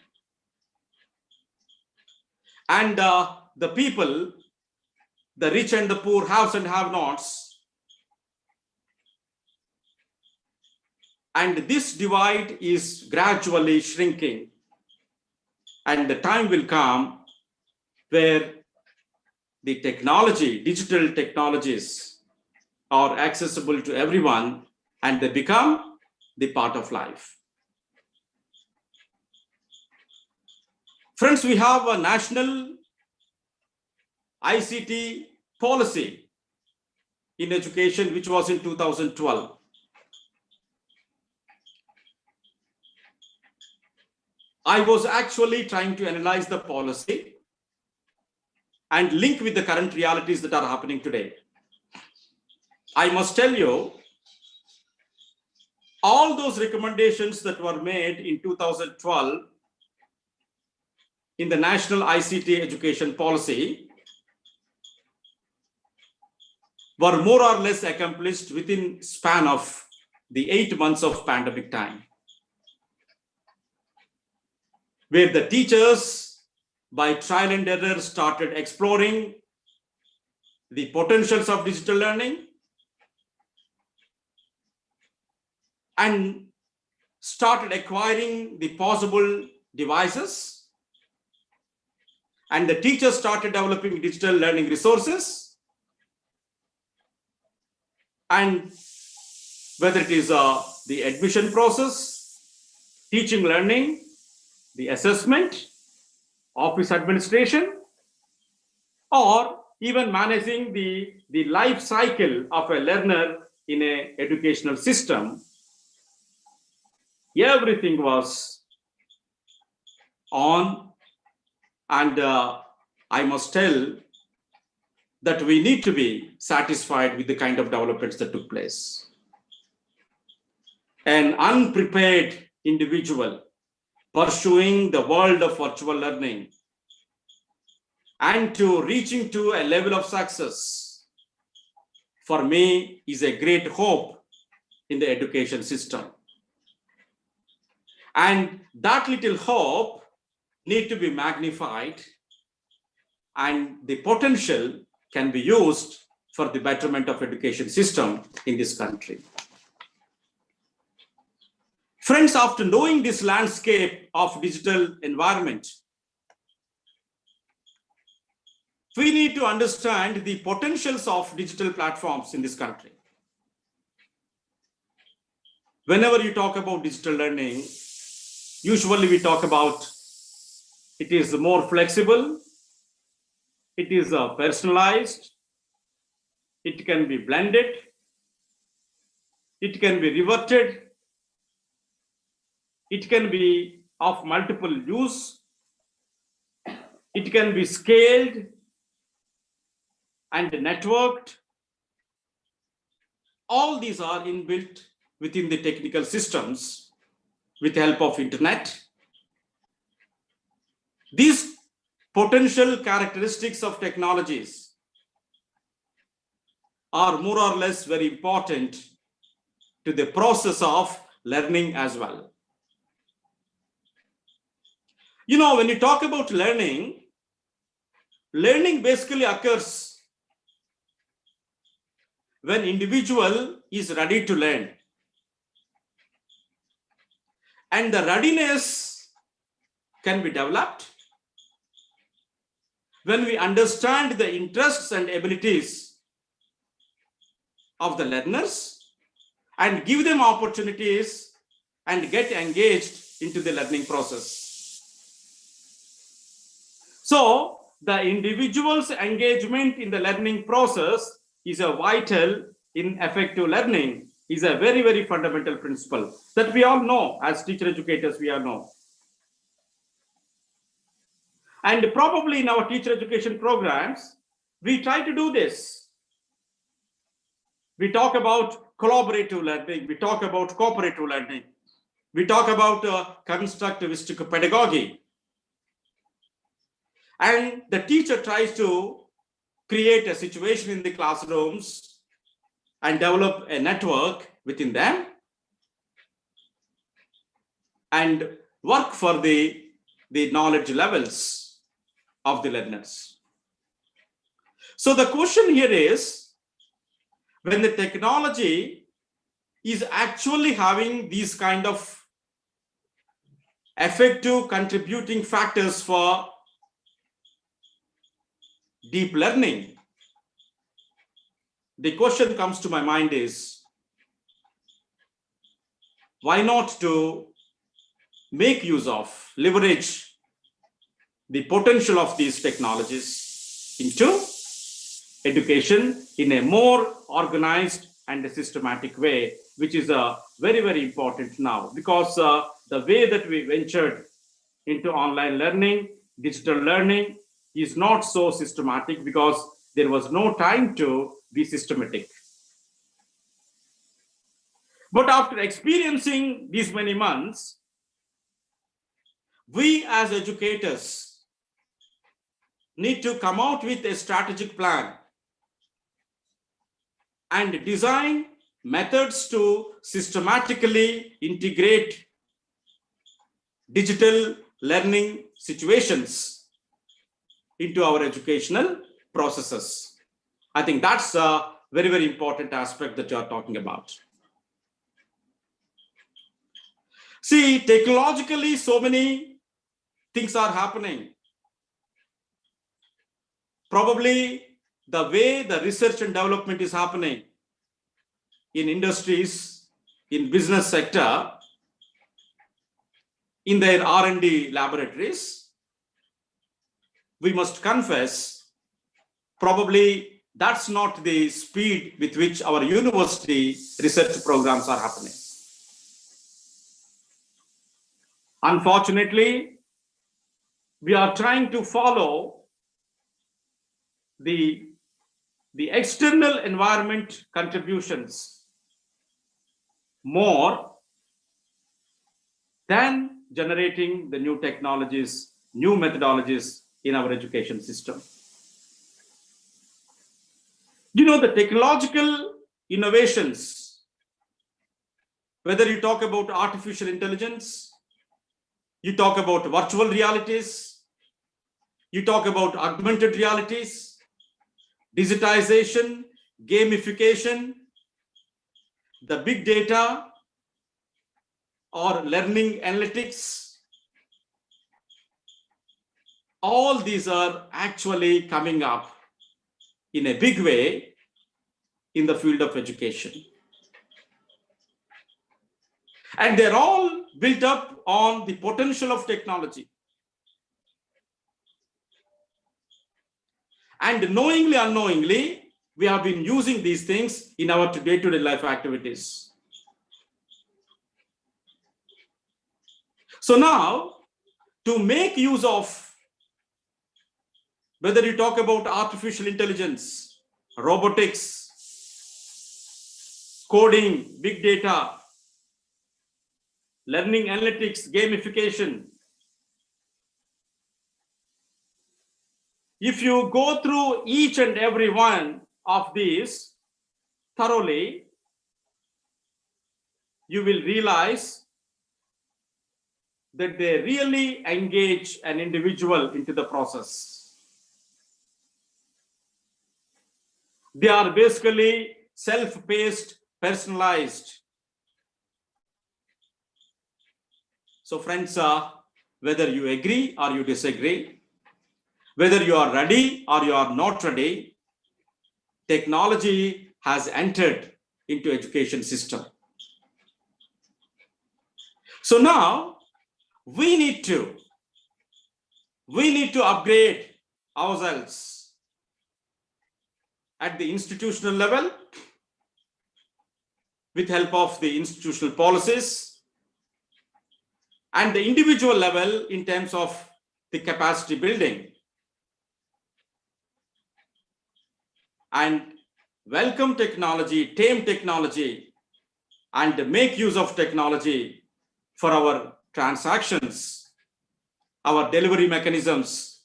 And the people, the rich and the poor, haves and have-nots. And this divide is gradually shrinking. And the time will come where the technology, digital technologies, are accessible to everyone and they become the part of life. Friends, we have a national ICT policy in education, which was in 2012. I was actually trying to analyze the policy and link with the current realities that are happening today. I must tell you, all those recommendations that were made in 2012 in the National ICT Education Policy were more or less accomplished within span of the 8 months of pandemic time, where the teachers by trial and error started exploring the potentials of digital learning and started acquiring the possible devices, and the teachers started developing digital learning resources, and whether it is the admission process, teaching learning, the assessment, office administration, or even managing the life cycle of a learner in an educational system, everything was on. And I must tell that we need to be satisfied with the kind of developments that took place. An unprepared individual pursuing the world of virtual learning and to reaching to a level of success, for me, is a great hope in the education system. And that little hope need to be magnified, and the potential can be used for the betterment of education system in this country. Friends, after knowing this landscape of digital environment, we need to understand the potentials of digital platforms in this country. Whenever you talk about digital learning, usually we talk about it is more flexible, it is personalized, it can be blended, it can be reverted, it can be of multiple use, it can be scaled and networked. All these are inbuilt within the technical systems with the help of internet. These potential characteristics of technologies are more or less very important to the process of learning as well. You know, when you talk about learning, learning basically occurs when individual is ready to learn. And the readiness can be developed when we understand the interests and abilities of the learners and give them opportunities and get engaged into the learning process. So the individual's engagement in the learning process is a vital in effective learning, is a very, very fundamental principle that we all know as teacher educators, we all know. And probably in our teacher education programs, we try to do this. We talk about collaborative learning, we talk about cooperative learning, we talk about constructivistic pedagogy. And the teacher tries to create a situation in the classrooms and develop a network within them and work for the knowledge levels of the learners. So the question here is, when the technology is actually having these kind of effective contributing factors for deep learning, the question comes to my mind is, why not to make use of, leverage the potential of these technologies into education in a more organized and systematic way, which is very, very important now, because the way that we ventured into online learning, digital learning, is not so systematic because there was no time to be systematic. But after experiencing these many months, we as educators need to come out with a strategic plan and design methods to systematically integrate digital learning situations into our educational processes. I think that's a very, very important aspect that you are talking about. See, technologically, so many things are happening. Probably the way the research and development is happening in industries, in business sector, in their R&D laboratories, we must confess, probably that's not the speed with which our university research programs are happening. Unfortunately, we are trying to follow the external environment contributions more than generating the new technologies, new methodologies in our education system. You know, the technological innovations, whether you talk about artificial intelligence, you talk about virtual realities, you talk about augmented realities, digitization, gamification, the big data, or learning analytics. All these are actually coming up in a big way in the field of education. And they're all built up on the potential of technology. And knowingly, unknowingly, we have been using these things in our day-to-day life activities. So now, to make use of, whether you talk about artificial intelligence, robotics, coding, big data, learning analytics, gamification, if you go through each and every one of these thoroughly, you will realize that they really engage an individual into the process. They are basically self-paced, personalized. So friends, whether you agree or you disagree, whether you are ready or you are not ready, technology has entered into education system. So now we need to upgrade ourselves at the institutional level with help of the institutional policies, and the individual level in terms of the capacity building. And welcome technology, tame technology, and make use of technology for our transactions, our delivery mechanisms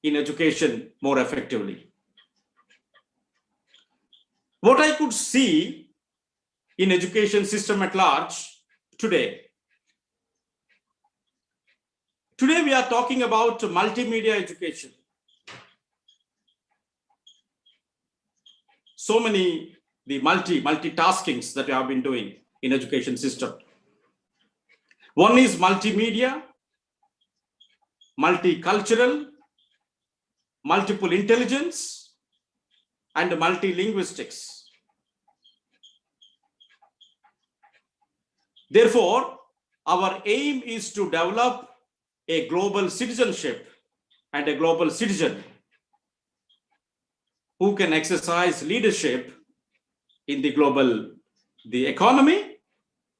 in education more effectively. What I could see in education system at large today we are talking about multimedia education. So many the multitaskings that we have been doing in education system. One is multimedia, multicultural, multiple intelligence, and multilinguistics. Therefore, our aim is to develop a global citizenship and a global citizen who can exercise leadership in the economy,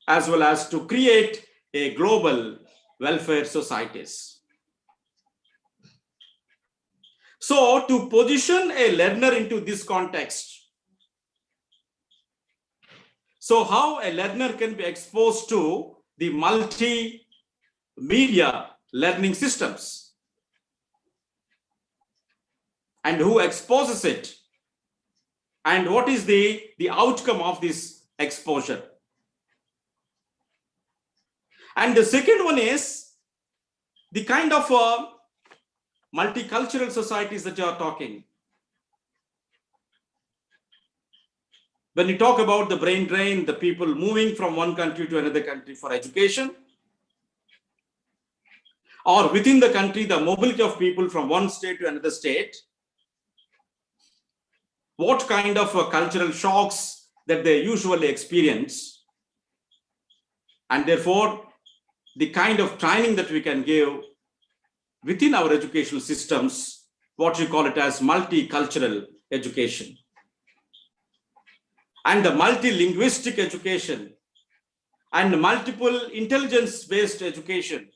as well as to create a global welfare societies. So to position a learner into this context, so how a learner can be exposed to the multimedia learning systems, and who exposes it, and what is the outcome of this exposure. And the second one is the kind of multicultural societies that you are talking. When you talk about the brain drain, the people moving from one country to another country for education, or within the country, the mobility of people from one state to another state, what kind of cultural shocks that they usually experience, and therefore the kind of training that we can give within our educational systems, what we call it as multicultural education, and the multilinguistic education, and multiple intelligence-based education.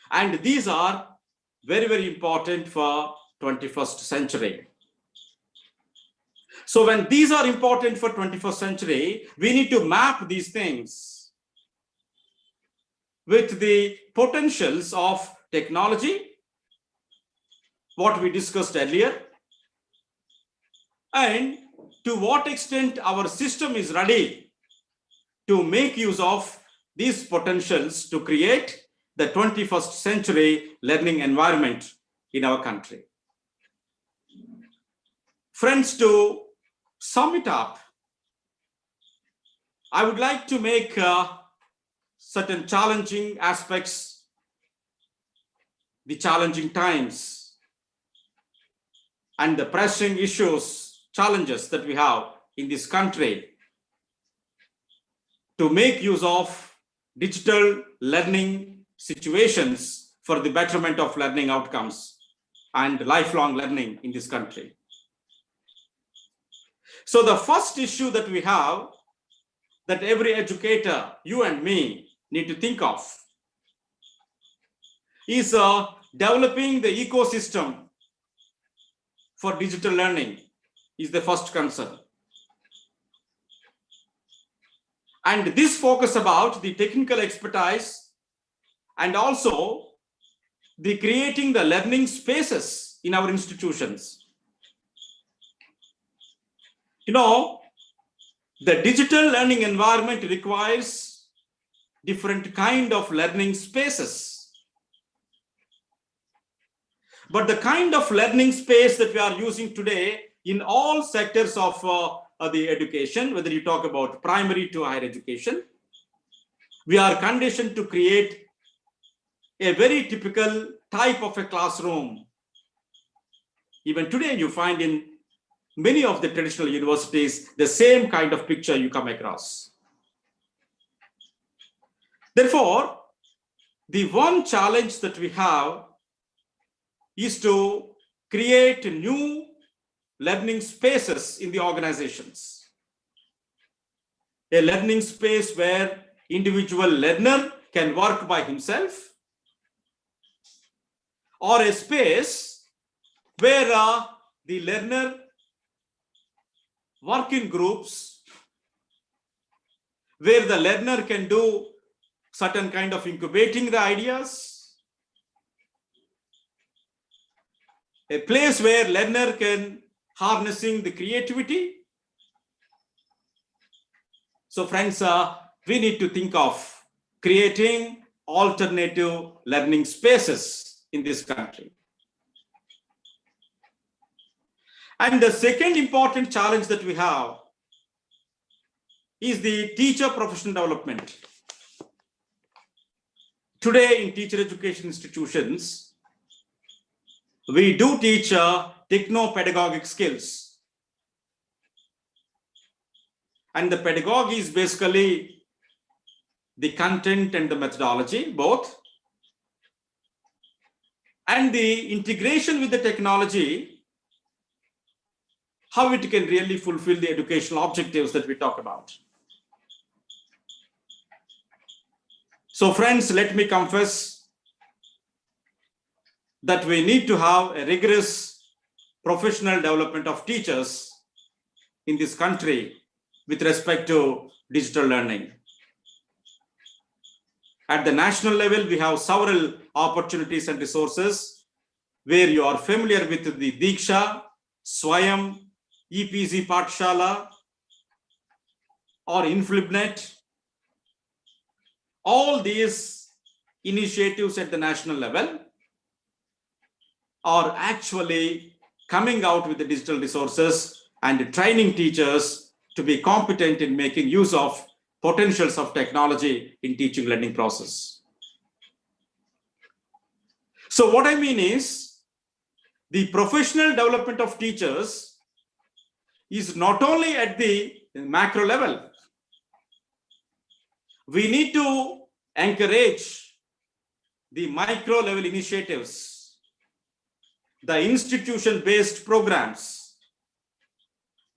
And these are very, very important for 21st century. So when these are important for 21st century, we need to map these things with the potentials of technology, what we discussed earlier, and to what extent our system is ready to make use of these potentials to create the 21st century learning environment in our country. Friends, to sum it up, I would like to make certain challenging aspects, the challenging times, and the pressing issues, challenges that we have in this country to make use of digital learning situations for the betterment of learning outcomes and lifelong learning in this country. So the first issue that we have, that every educator, you and me, need to think of is developing the ecosystem for digital learning is the first concern. And this focus about the technical expertise and also the creating the learning spaces in our institutions. You know, the digital learning environment requires different kind of learning spaces. But the kind of learning space that we are using today in all sectors of the education, whether you talk about primary to higher education, we are conditioned to create a very typical type of a classroom. Even today, you find in many of the traditional universities, the same kind of picture you come across. Therefore, the one challenge that we have is to create new learning spaces in the organizations. A learning space where individual learner can work by himself, or a space where the learner work in groups, where the learner can do certain kind of incubating the ideas, a place where learner can harnessing the creativity. So friends, we need to think of creating alternative learning spaces in this country. And the second important challenge that we have is the teacher professional development. Today in teacher education institutions, we do teach techno-pedagogic skills. And the pedagogy is basically the content and the methodology, both. And the integration with the technology, how it can really fulfill the educational objectives that we talk about. So friends, let me confess that we need to have a rigorous professional development of teachers in this country with respect to digital learning. At the national level, we have several opportunities and resources where you are familiar with the Diksha, Swayam, EPZ Pathshala, or InflipNet. All these initiatives at the national level are actually coming out with the digital resources and training teachers to be competent in making use of potentials of technology in teaching learning process. So what I mean is the professional development of teachers is not only at the macro level. We need to encourage the micro level initiatives, the institution-based programs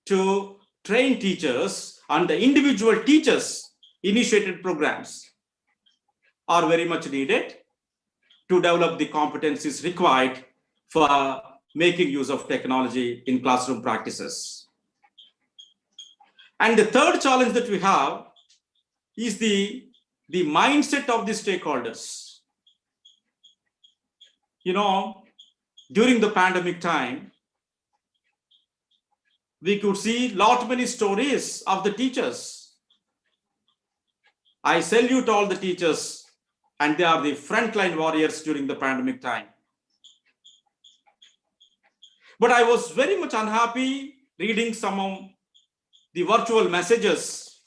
to train teachers, and the individual teachers initiated programs are very much needed to develop the competencies required for making use of technology in classroom practices. And the third challenge that we have is the mindset of the stakeholders. You know, during the pandemic time, we could see many stories of the teachers. I salute all the teachers, and they are the frontline warriors during the pandemic time. But I was very much unhappy reading some of the virtual messages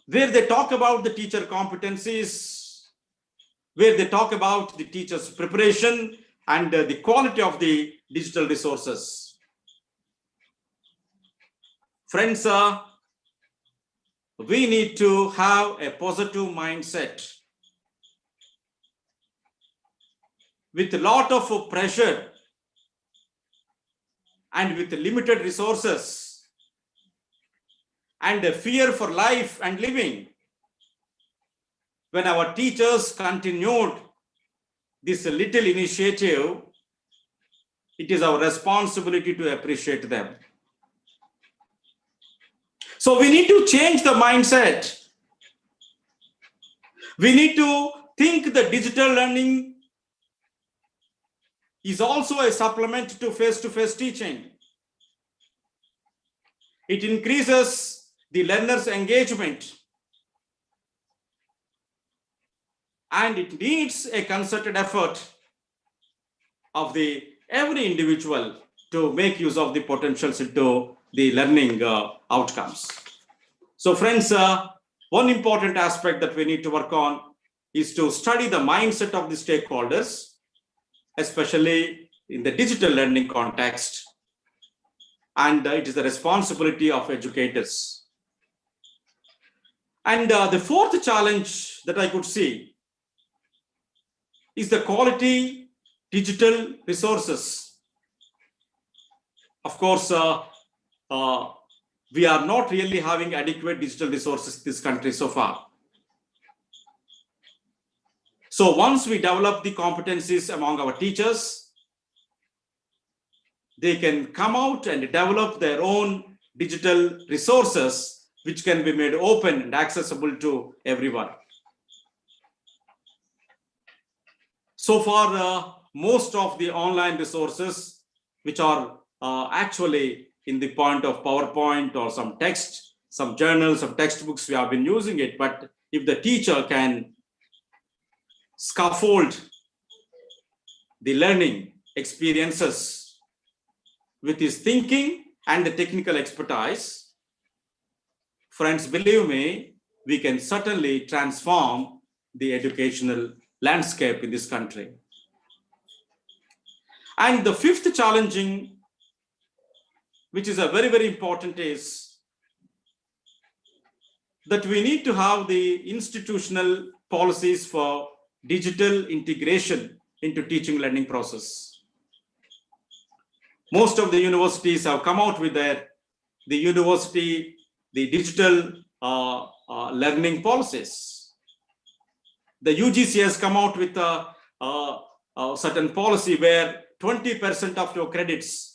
where they talk about the teacher competencies, where they talk about the teacher's preparation and the quality of the digital resources. Friends, we need to have a positive mindset. With a lot of pressure and with limited resources and a fear for life and living, when our teachers continued this little initiative, it is our responsibility to appreciate them. So we need to change the mindset. We need to think that digital learning is also a supplement to face-to-face teaching. It increases the learner's engagement, and it needs a concerted effort of every individual to make use of the potentials into the learning outcomes. So friends, one important aspect that we need to work on is to study the mindset of the stakeholders, especially in the digital learning context, and it is the responsibility of educators. And the fourth challenge that I could see is the quality digital resources. Of course, we are not really having adequate digital resources in this country so far. So once we develop the competencies among our teachers, they can come out and develop their own digital resources, which can be made open and accessible to everyone. So far, most of the online resources, which are actually in the point of PowerPoint or some text, some journals, some textbooks, we have been using it. But if the teacher can scaffold the learning experiences with his thinking and the technical expertise, friends, believe me, we can certainly transform the educational landscape in this country. And the fifth challenging, which is a very, very important, is that we need to have the institutional policies for digital integration into teaching learning process. Most of the universities have come out with the digital learning policies. The UGC has come out with a certain policy where 20% of your credits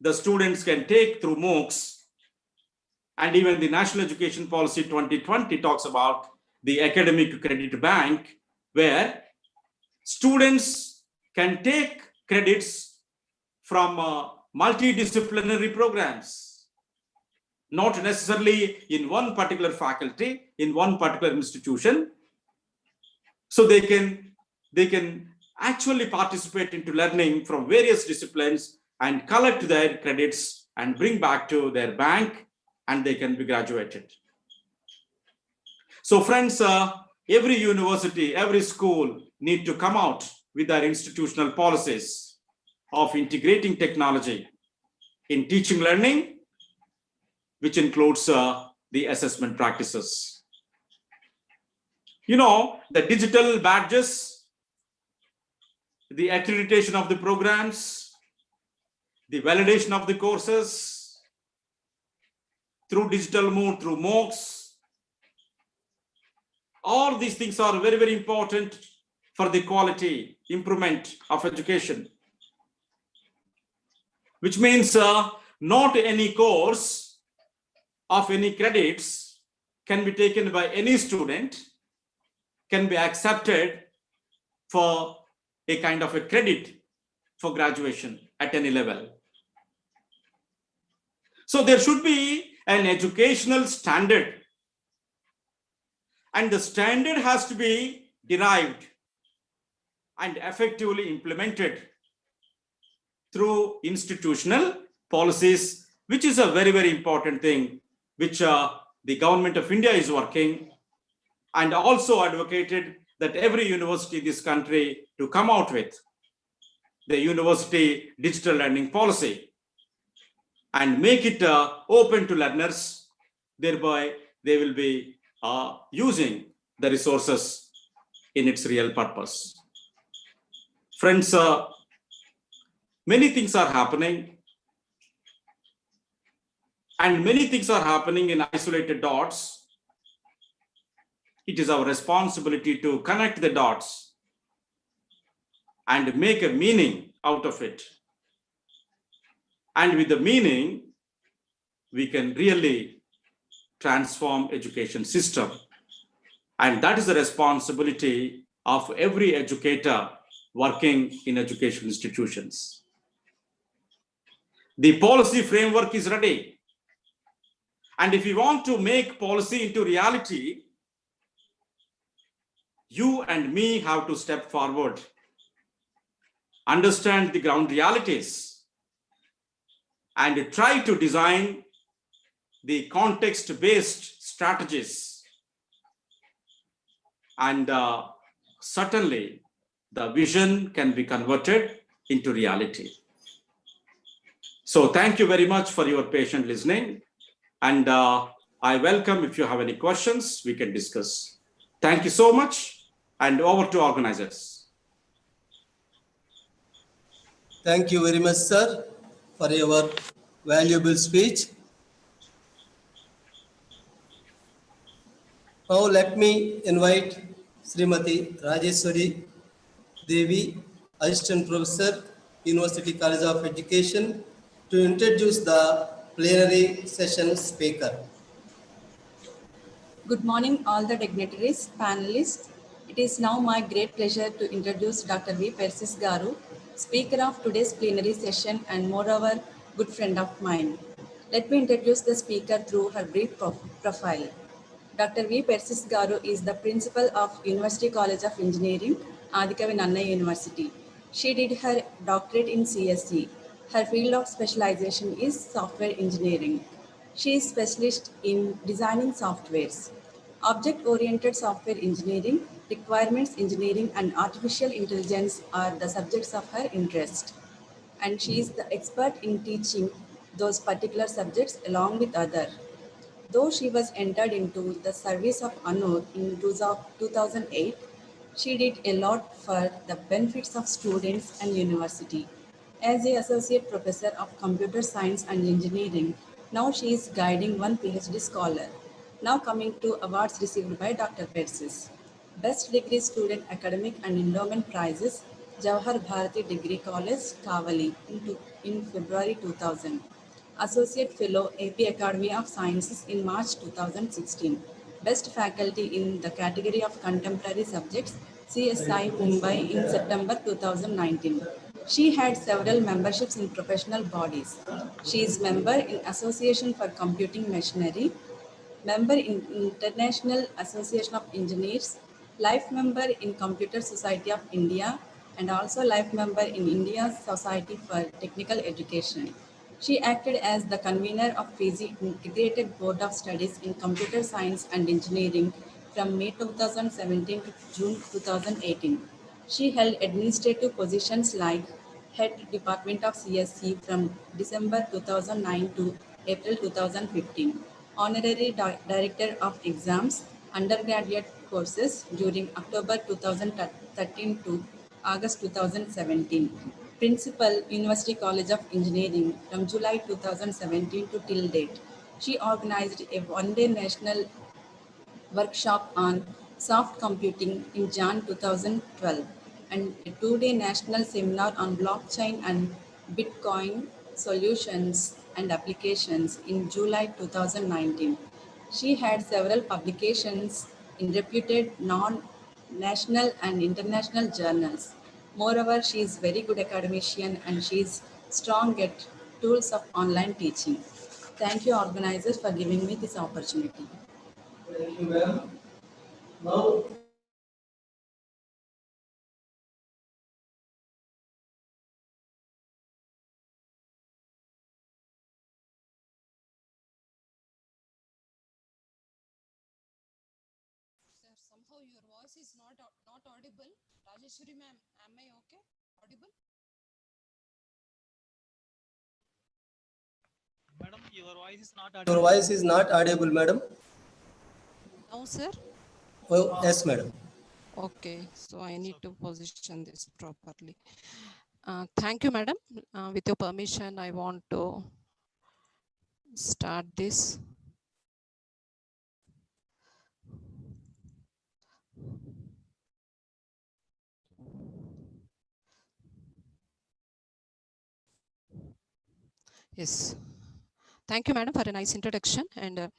the students can take through MOOCs, and even the National Education Policy 2020 talks about the academic credit bank, where students can take credits from multidisciplinary programs, not necessarily in one particular faculty, in one particular institution. So they can actually participate into learning from various disciplines and collect their credits and bring back to their bank, and they can be graduated. So friends, every university, every school need to come out with their institutional policies of integrating technology in teaching learning, which includes the assessment practices. You know, the digital badges, the accreditation of the programs, the validation of the courses through digital mode, through MOOCs. All these things are very, very important for the quality improvement of education, which means not any course of any credits can be taken by any student, can be accepted for a kind of a credit for graduation at any level. So there should be an educational standard, and the standard has to be derived and effectively implemented through institutional policies, which is a very, very important thing, which the government of India is working, and also advocated that every university in this country to come out with the university digital learning policy and make it open to learners. Thereby, they will be using the resources in its real purpose. Friends, many things are happening, and many things are happening in isolated dots. It is our responsibility to connect the dots and make a meaning out of it. And with the meaning, we can really transform education system. And that is the responsibility of every educator working in education institutions. The policy framework is ready. And if we want to make policy into reality, you and me have to step forward, understand the ground realities, and try to design the context-based strategies. And certainly, the vision can be converted into reality. So thank you very much for your patient listening. And I welcome if you have any questions, we can discuss. Thank you so much, and over to organizers. Thank you very much, sir, for your valuable speech. Now let me invite Srimati Rajeshwari Devi, Assistant Professor, University College of Education, to introduce the plenary session speaker. Good morning, all the dignitaries, panelists. It is now my great pleasure to introduce Dr. V. Persis Garu, speaker of today's plenary session and moreover, good friend of mine. Let me introduce the speaker through her brief profile. Dr. V. Persis Garu is the principal of University College of Engineering, Adikavi Nannaya University. She did her doctorate in CSE. Her field of specialization is software engineering. She is specialist in designing softwares. Object-oriented software engineering, requirements engineering, and artificial intelligence are the subjects of her interest. And she is the expert in teaching those particular subjects along with others. Though she was entered into the service of ANUR in 2008, she did a lot for the benefits of students and university. As the Associate Professor of Computer Science and Engineering, now she is guiding one PhD scholar. Now coming to awards received by Dr. Persis. Best Degree Student Academic and Endowment Prizes, Jawahar Bharati Degree College, Kavali in February 2000. Associate Fellow, AP Academy of Sciences in March 2016. Best Faculty in the category of Contemporary Subjects, CSI Mumbai in September 2019. She had several memberships in professional bodies. She is member in Association for Computing Machinery, member in International Association of Engineers, life member in Computer Society of India, and also life member in India's Society for Technical Education. She acted as the convener of FISI Integrated Board of Studies in Computer Science and Engineering from May 2017 to June 2018. She held administrative positions like Head Department of CSE from December 2009 to April 2015, Honorary Director of Exams, Undergraduate Courses during October 2013 to August 2017. Principal, University College of Engineering from July 2017 to till date. She organized a one-day national workshop on soft computing in Jan 2012 and a two-day national seminar on blockchain and Bitcoin solutions and applications in July 2019. She had several publications in reputed non-national and international journals. Moreover, she is very good academician and she is strong at tools of online teaching. Thank you organizers for giving me this opportunity. Thank you, ma'am. Now somehow your voice is not audible. Rajeshwari ma'am, am I okay? Audible? Madam, your voice is not Your audible. voice is not audible, madam. No, sir. Oh, yes, madam. Okay, so I need to position this properly. Thank you, madam. With your permission, I want to start this. Yes. Thank you, madam, for a nice introduction. And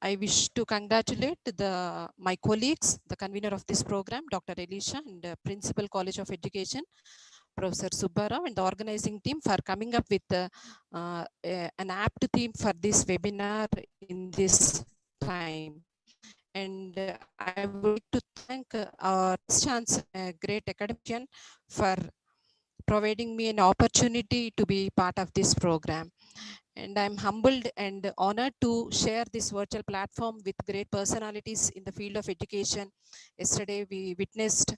I wish to congratulate my colleagues, the convener of this program, Dr. Elisha, and Principal College of Education, Professor Subbarao, and the organizing team for coming up with an apt theme for this webinar in this time. And I would like to thank our Chancellor, a great academician, for providing me an opportunity to be part of this program. And I'm humbled and honored to share this virtual platform with great personalities in the field of education. Yesterday, we witnessed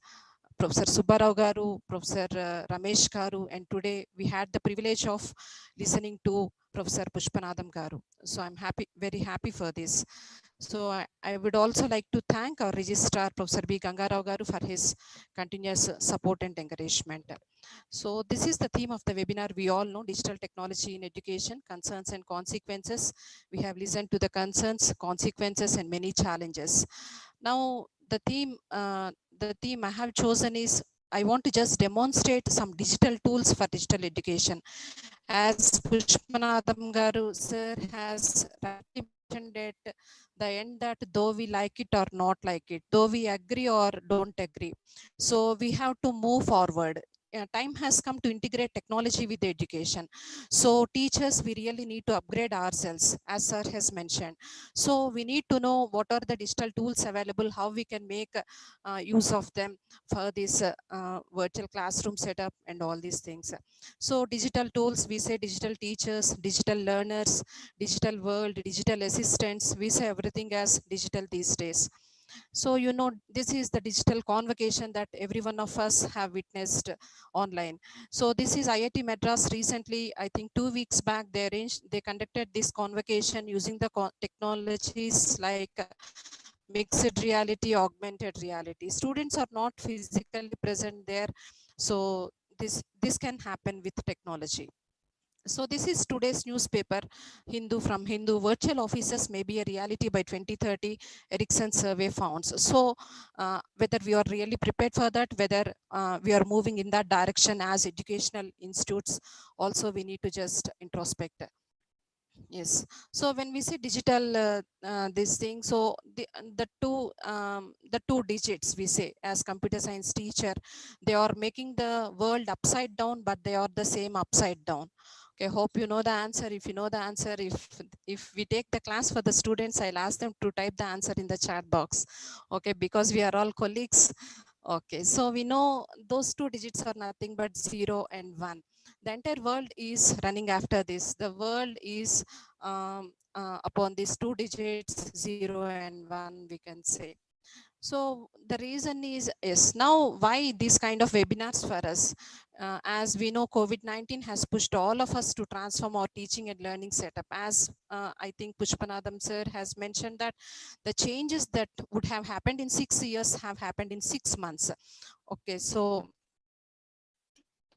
Professor Subbarao Garu, Professor Ramesh Garu, and today we had the privilege of listening to Professor Pushpanadam Garu. So I'm very happy for this. So I would also like to thank our registrar, Professor B. Gangarao Garu, for his continuous support and encouragement. So this is the theme of the webinar. We all know digital technology in education, concerns and consequences. We have listened to the concerns, consequences, and many challenges. Now the theme I have chosen is I want to just demonstrate some digital tools for digital education. As Pushpanadam Garu sir has mentioned at the end that though we like it or not like it, though we agree or don't agree, so we have to move forward. Time has come to integrate technology with education. So teachers, we really need to upgrade ourselves, as sir has mentioned. So we need to know what are the digital tools available, how we can make use of them for this virtual classroom setup and all these things. So digital tools, we say digital teachers, digital learners, digital world, digital assistants, we say everything as digital these days. So, you know, this is the digital convocation that every one of us have witnessed online. So this is IIT Madras recently, I think 2 weeks back, they conducted this convocation using the technologies like mixed reality, augmented reality. Students are not physically present there. So this can happen with technology. So this is today's newspaper, Hindu from Hindu. Virtual offices may be a reality by 2030, Ericsson survey found. So whether we are really prepared for that, whether we are moving in that direction as educational institutes, also we need to just introspect. Yes. So when we say digital, this thing, so the two digits we say as computer science teacher, they are making the world upside down, but they are the same upside down. Okay, hope you know the answer. If you know the answer, if we take the class for the students, I'll ask them to type the answer in the chat box. Okay, because we are all colleagues. Okay, so we know those two digits are nothing but 0 and 1. The entire world is running after this. The world is upon these two digits, 0 and 1, we can say. So the reason is, yes, now why these kind of webinars for us? As we know, COVID-19 has pushed all of us to transform our teaching and learning setup. As I think Pushpanadam sir has mentioned that the changes that would have happened in 6 years have happened in 6 months. Okay, so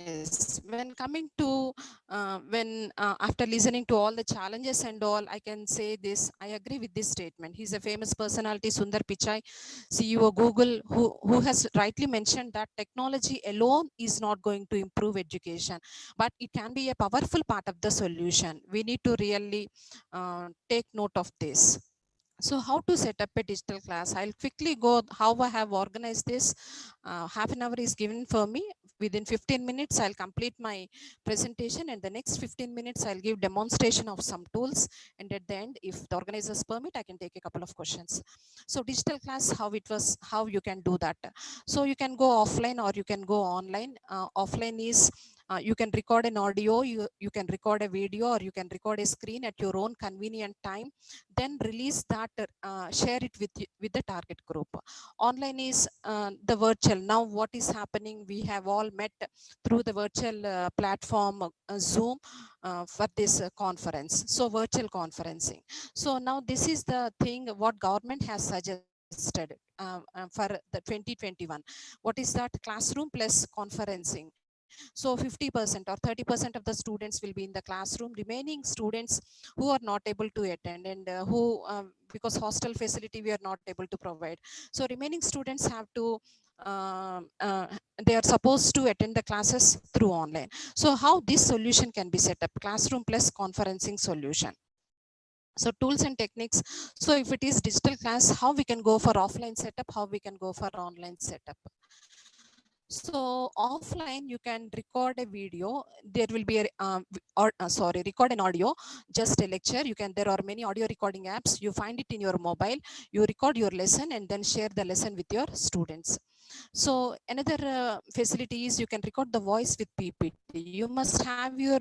yes, when coming to after listening to all the challenges and all, I can say this, I agree with this statement. He's a famous personality, Sundar Pichai, CEO Google, who has rightly mentioned that technology alone is not going to improve education, but it can be a powerful part of the solution. We need to really take note of this. So how to set up a digital class? I'll quickly go how I have organized this. half an hour is given for me. Within 15 minutes, I'll complete my presentation, and the next 15 minutes, I'll give demonstration of some tools. And at the end, if the organizers permit, I can take a couple of questions. So digital class, how you can do that. So you can go offline or you can go online. Offline is you can record an audio, you can record a video, or you can record a screen at your own convenient time, then release that, share it with the target group. Online is the virtual. Now what is happening, we have all met through the virtual platform Zoom for this conference. So virtual conferencing. So now this is the thing what government has suggested for the 2021. What is that? Classroom plus conferencing. So 50% or 30% of the students will be in the classroom. Remaining students who are not able to attend, and who, because hostel facility we are not able to provide. So remaining students have to, they are supposed to attend the classes through online. So how this solution can be set up? Classroom plus conferencing solution. So tools and techniques. So if it is digital class, how we can go for offline setup, how we can go for online setup. So offline, you can record a video. There will be a, record an audio, just a lecture. There are many audio recording apps. You find it in your mobile. You record your lesson and then share the lesson with your students. So another facility is you can record the voice with PPT. You must have your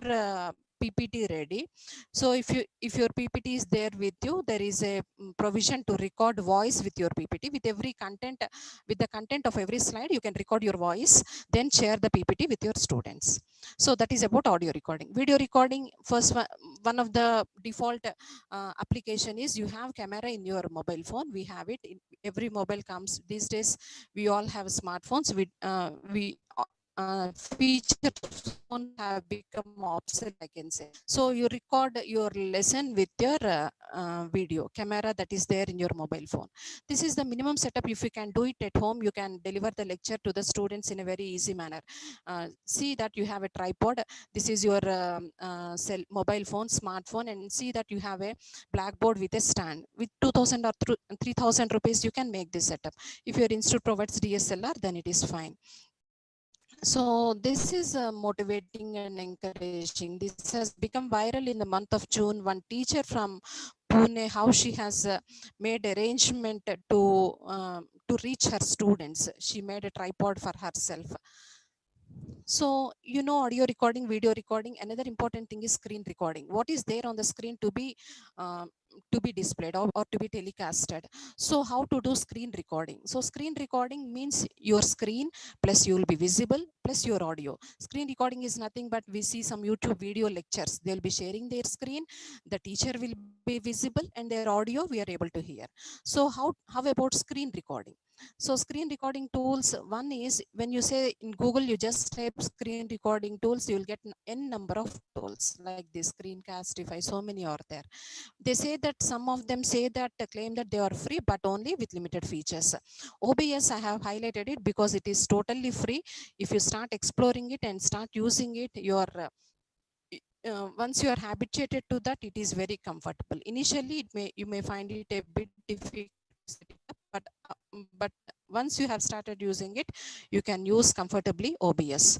PPT ready. So if your PPT is there with you, there is a provision to record voice with your PPT. With every content, with the content of every slide, you can record your voice, then share the PPT with your students. So that is about audio recording. Video recording, first one of the default application is you have camera in your mobile phone. We have it in every mobile comes these days. We all have smartphones. Features have become obsolete, I can say. So you record your lesson with your video camera that is there in your mobile phone. This is the minimum setup. If you can do it at home, you can deliver the lecture to the students in a very easy manner. See that you have a tripod. This is your mobile phone, smartphone, and see that you have a blackboard with a stand. With 2,000 or 3,000 rupees, you can make this setup. If your institute provides DSLR, then it is fine. So this is motivating and encouraging. This has become viral in the month of June. One teacher from Pune, how she has made arrangement to reach her students. She made a tripod for herself. So, audio recording, video recording. Another important thing is screen recording. What is there on the screen to be displayed or to be telecasted. So how to do screen recording? So screen recording means your screen plus you will be visible plus your audio. Screen recording is nothing but we see some YouTube video lectures. They'll be sharing their screen. The teacher will be visible and their audio we are able to hear. So how about screen recording? So screen recording tools, one is when you say in Google, you just type screen recording tools, you will get n number of tools like this, Screencastify, so many are there. They say that some of them say that claim that they are free, but only with limited features. OBS, I have highlighted it because it is totally free. If you start exploring it and start using it, once you are habituated to that, it is very comfortable. Initially, you may find it a bit difficult, but once you have started using it, you can use comfortably OBS.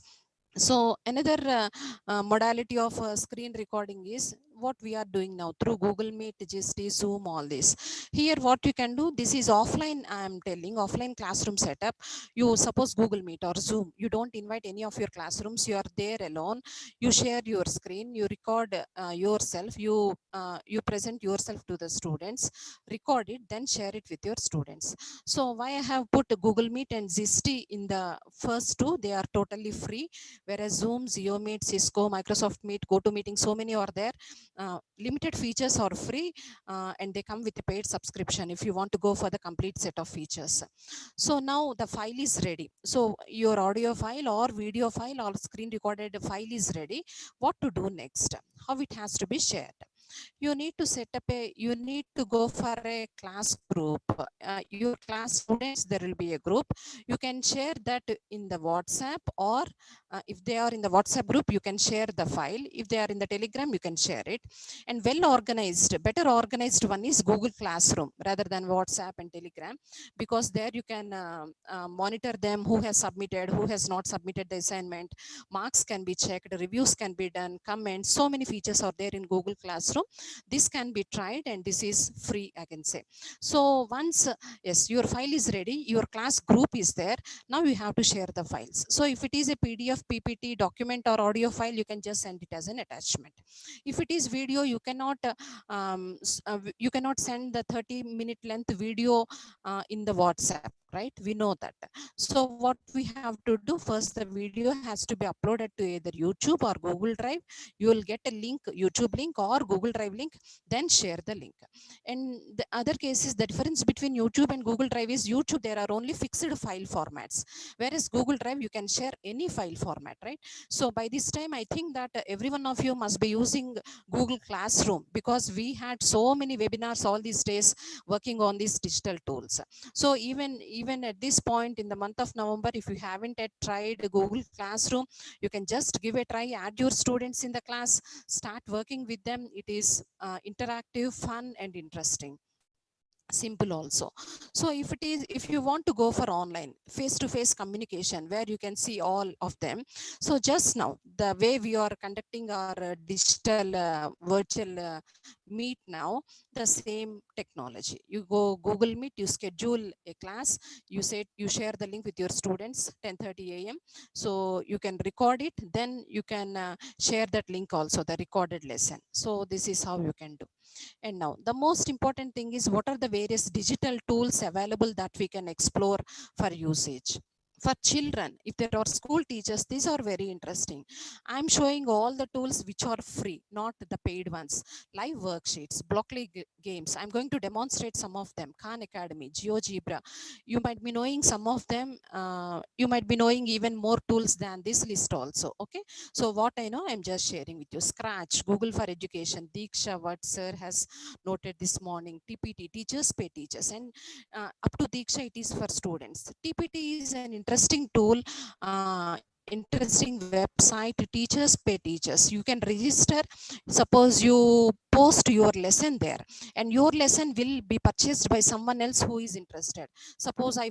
So another modality of screen recording is what we are doing now through Google Meet, GST, Zoom, all this. Here what you can do, this is offline, I am telling, offline classroom setup. You suppose Google Meet or Zoom, you don't invite any of your classrooms, you are there alone, you share your screen, you record yourself, you present yourself to the students, record it, then share it with your students. So why I have put Google Meet and GST in the first two, they are totally free, whereas Zoom, ZioMeet, Cisco, Microsoft Meet, GoToMeeting, so many are there. Limited features are free and they come with a paid subscription if you want to go for the complete set of features. So now the file is ready. So your audio file or video file or screen recorded file is ready. What to do next? How it has to be shared? You need to set up you need to go for a class group. Your class students, there will be a group. You can share that in the WhatsApp, or if they are in the WhatsApp group, you can share the file. If they are in the Telegram, you can share it. And well organized, better organized one is Google Classroom rather than WhatsApp and Telegram, because there you can monitor them, who has submitted, who has not submitted the assignment, marks can be checked, reviews can be done, comments, so many features are there in Google Classroom. This can be tried, and this is free, I can say. So once yes, your file is ready, your class group is there, now you have to share the files. So if it is a PDF, PPT, document or audio file, you can just send it as an attachment. If it is video, you cannot send the 30-minute length video in the WhatsApp, right? We know that. So what we have to do, first the video has to be uploaded to either YouTube or Google Drive. You will get a link, YouTube link or Google Drive link, then share the link. And the other case is, the difference between YouTube and Google Drive is, YouTube there are only fixed file formats, whereas Google Drive you can share any file format, right? So by this time, I think that every one of you must be using Google Classroom, because we had so many webinars all these days working on these digital tools. So even at this point in the month of November, if you haven't yet tried Google Classroom, you can just give a try, add your students in the class, start working with them. It is interactive, fun and interesting, simple also. So if you want to go for online face-to-face communication where you can see all of them, so just now the way we are conducting our digital virtual meet now, the same technology. You go Google Meet, you schedule a class, you share the link with your students 10:30 a.m. so you can record it, then you can share that link also, the recorded lesson. So this is how you can do. And now the most important thing is, what are the various digital tools available that we can explore for usage? For children, if there are school teachers, these are very interesting. I'm showing all the tools which are free, not the paid ones. Live worksheets, Blockly games. I'm going to demonstrate some of them. Khan Academy, GeoGebra. You might be knowing some of them. You might be knowing even more tools than this list also. Okay. So what I know, I'm just sharing with you. Scratch, Google for Education, Diksha, what sir has noted this morning, TPT, Teachers Pay Teachers, and up to Diksha, it is for students. TPT is an interesting tool, interesting website, Teachers Pay Teachers. You can register, suppose you post your lesson there, and your lesson will be purchased by someone else who is interested. Suppose I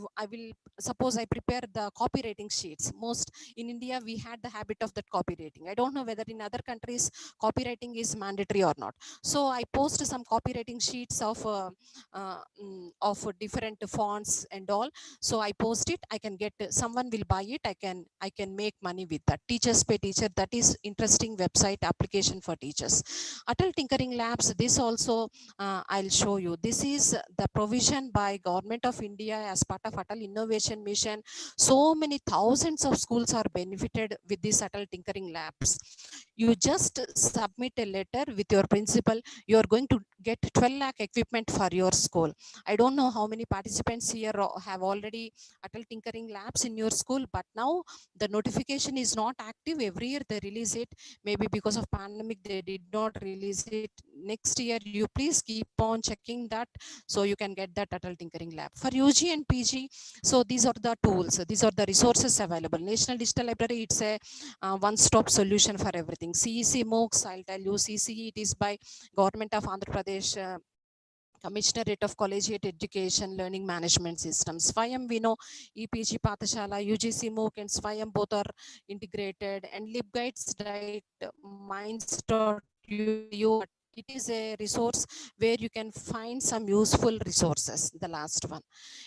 prepare the copywriting sheets. Most in India, we had the habit of that copywriting. I don't know whether in other countries copywriting is mandatory or not. So I post some copywriting sheets of different fonts and all. So I post it, I can get, someone will buy it, I can make money with that. Teachers Pay Teacher, that is interesting website application for teachers. Atal Tinkering Labs, this also I'll show you. This is the provision by Government of India as part of Atal Innovation Mission. So many thousands of schools are benefited with this Atal Tinkering Labs. You just submit a letter with your principal, you are going to get 12 lakh equipment for your school. I don't know how many participants here have already Atal Tinkering Labs in your school, but now the notification is not active. Every year they release it. Maybe because of pandemic they did not release it. Next year you please keep on checking that, so you can get that Atal Tinkering Lab. For UG and PG, so these are the tools, these are the resources available. National Digital Library, it's a one-stop solution for everything. CEC MOOCs, I'll tell you, CCE, it is by Government of Andhra Pradesh, Commissionerate of Collegiate Education Learning Management Systems. Swayam, we know EPG Pathashala, UGC MOOC and Swayam both are integrated, and LibGuides, right, minds.edu. It is a resource where you can find some useful resources, the last one.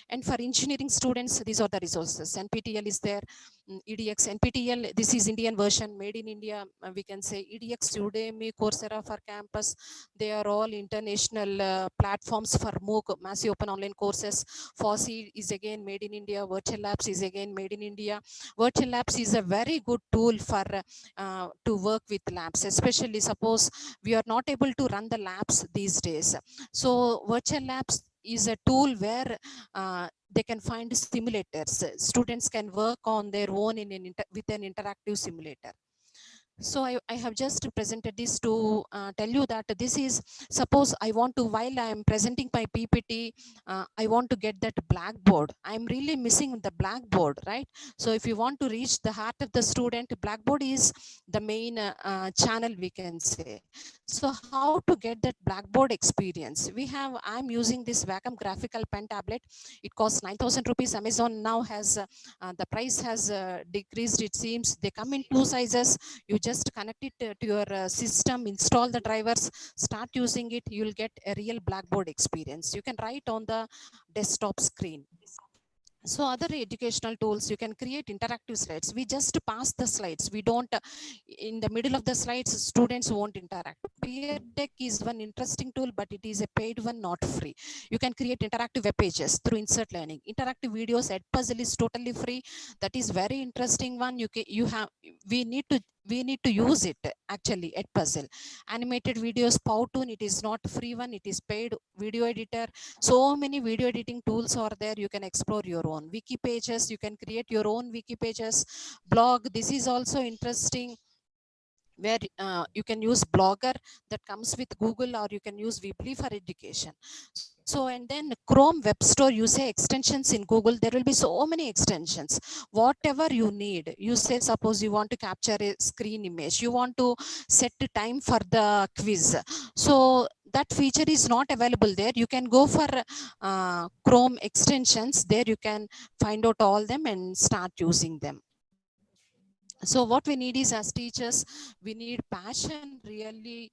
And for engineering students, these are the resources. NPTEL is there, EDX, NPTEL, this is Indian version, made in India, we can say. EDX, Udemy, Coursera for campus, they are all international platforms for MOOC, massive open online courses. FOSSEE is again made in India, Virtual Labs is again made in India. Virtual Labs is a very good tool for to work with labs, especially suppose we are not able to run the labs these days. So Virtual Labs is a tool where they can find simulators. Students can work on their own with an interactive simulator. So I have just presented this to tell you that this is, suppose I want to, while I am presenting my PPT, I want to get that blackboard. I'm really missing the blackboard, right? So if you want to reach the heart of the student, blackboard is the main channel, we can say. So how to get that blackboard experience? I'm using this Wacom graphical pen tablet. It costs 9,000 rupees. Amazon now has, the price has decreased, it seems. They come in two sizes. You just connect it to your system, install the drivers, start using it. You'll get a real blackboard experience. You can write on the desktop screen. So other educational tools, you can create interactive slides. We just pass the slides. We don't, in the middle of the slides, students won't interact. Peer Deck is one interesting tool, but it is a paid one, not free. You can create interactive web pages through Insert Learning. Interactive videos, Edpuzzle is totally free. That is very interesting one. We need to use it actually, Edpuzzle. Animated videos, Powtoon, it is not free one, it is paid. Video editor, so many video editing tools are there. You can explore your own. Wiki pages, you can create your own wiki pages. Blog, this is also interesting, where you can use Blogger that comes with Google, or you can use Weebly for education. So, and then Chrome Web Store, you say extensions in Google, there will be so many extensions. Whatever you need, you say, suppose you want to capture a screen image, you want to set the time for the quiz. So that feature is not available there. You can go for Chrome extensions. There you can find out all them and start using them. So what we need is, as teachers, we need passion really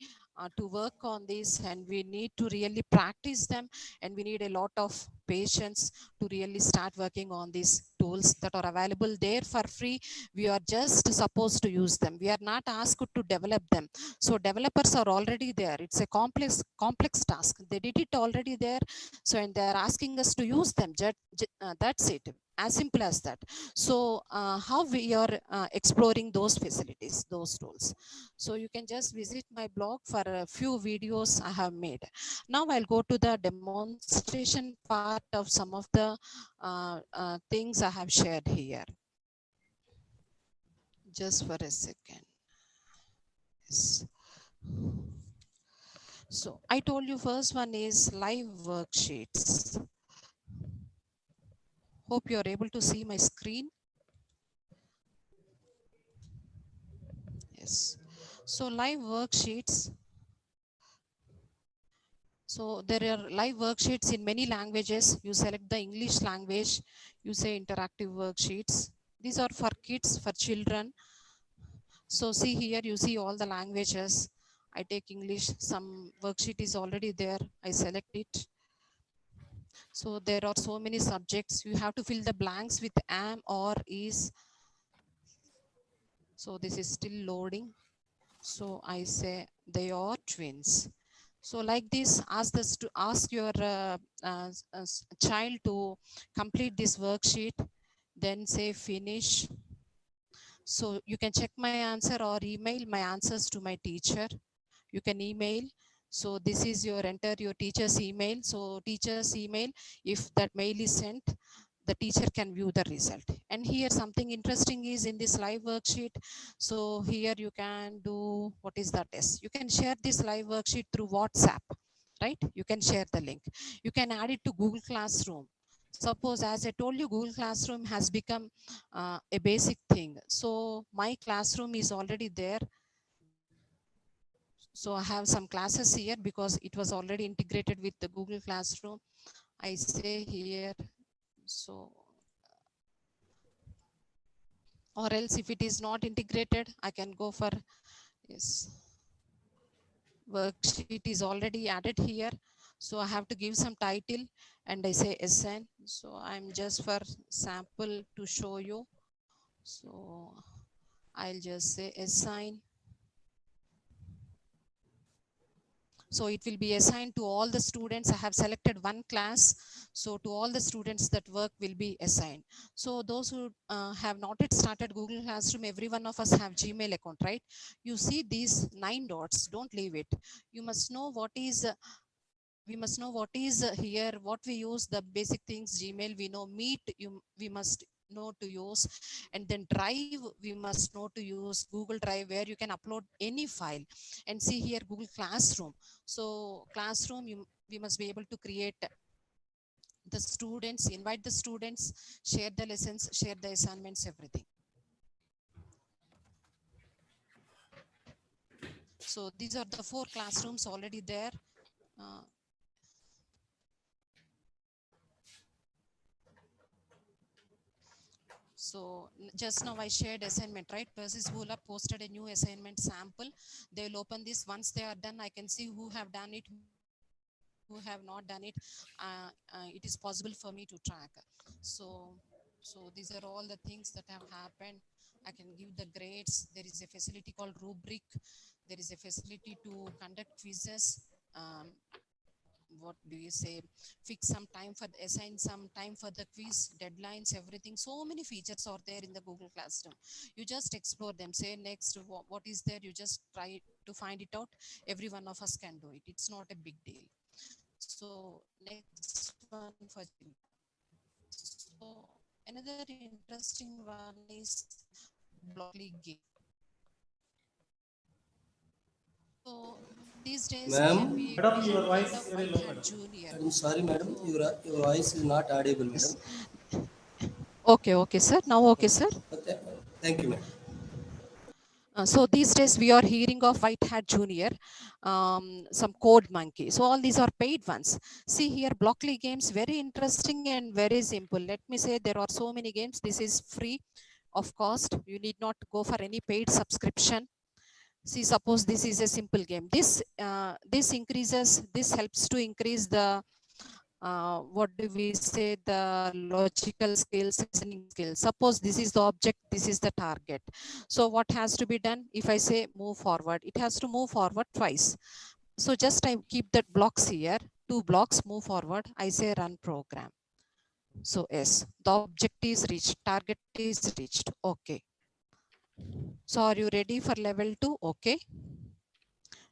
to work on this, and we need to really practice them, and we need a lot of patience to really start working on these tools that are available there for free. We are just supposed to use them. We are not asked to develop them. So developers are already there. It's a complex task. They did it already there. So, and they are asking us to use them. That's it. As simple as that. So how we are exploring those facilities, those tools. So you can just visit my blog for a few videos I have made. Now I'll go to the demonstration part of some of the things I have shared here. Just for a second. Yes. So I told you first one is live worksheets. Hope you are able to see my screen. Yes. So live worksheets. So there are live worksheets in many languages. You select the English language, you say interactive worksheets. These are for kids, for children. So see here, you see all the languages. I take English, some worksheet is already there. I select it. So there are so many subjects. You have to fill the blanks with am, or, is. So this is still loading. So I say they are twins. So like this, ask your child to complete this worksheet, then say finish. So you can check my answer or email my answers to my teacher. You can email. So this is enter your teacher's email. So teacher's email, if that mail is sent, the teacher can view the result. And here something interesting is in this live worksheet. So here you can do, what is that test? You can share this live worksheet through WhatsApp, right? You can share the link. You can add it to Google Classroom. Suppose, as I told you, Google Classroom has become a basic thing. So my classroom is already there. So I have some classes here because it was already integrated with the Google Classroom. I say here, so, or else if it is not integrated, I can go for, yes, worksheet is already added here. So I have to give some title and I say assign. So I'm just for sample to show you. So I'll just say assign. So it will be assigned to all the students. I have selected one class. So to all the students, that work will be assigned. So those who have not yet started Google Classroom, every one of us have Gmail account, right? You see these 9 dots, don't leave it. You must know what is, we must know what is here, what we use, the basic things. Gmail, we know. Meet, we must know to use. And then Drive, we must know to use Google Drive, where you can upload any file. And see here Google Classroom. So Classroom, we must be able to create the students, invite the students, share the lessons, share the assignments, everything. So these are the 4 classrooms already there. So just now I shared assignment, right? Persis Bhula posted a new assignment sample. They will open this. Once they are done, I can see who have done it, who have not done it. It is possible for me to track. So these are all the things that have happened. I can give the grades. There is a facility called Rubric. There is a facility to conduct quizzes. What do you say, fix some time for, assign some time for the quiz, deadlines, everything. So many features are there in the Google Classroom. You just explore them, say next what is there, you just try to find it out. Every one of us can do it. It's not a big deal. So next one for children. So another interesting one is Blockly game. So these days Ma'am? we Madam, have your heard voice of is very White low, Hat madam. Junior. I'm sorry, madam. Your voice is not audible, madam. Okay, sir. Now, okay, sir. Okay. Thank you, madam. So these days we are hearing of White Hat Junior, some Code Monkey. So all these are paid ones. See here, Blockly games, very interesting and very simple. Let me say there are so many games. This is free of cost. You need not go for any paid subscription. See, suppose this is a simple game. This helps to increase the what do we say, the logical skills, listening skills. Suppose this is the object, this is the target. So what has to be done? If I say move forward, it has to move forward twice. So just I keep that blocks here, 2 blocks, move forward. I say run program. So yes, the object is reached, target is reached. Okay. So are you ready for level 2? Okay.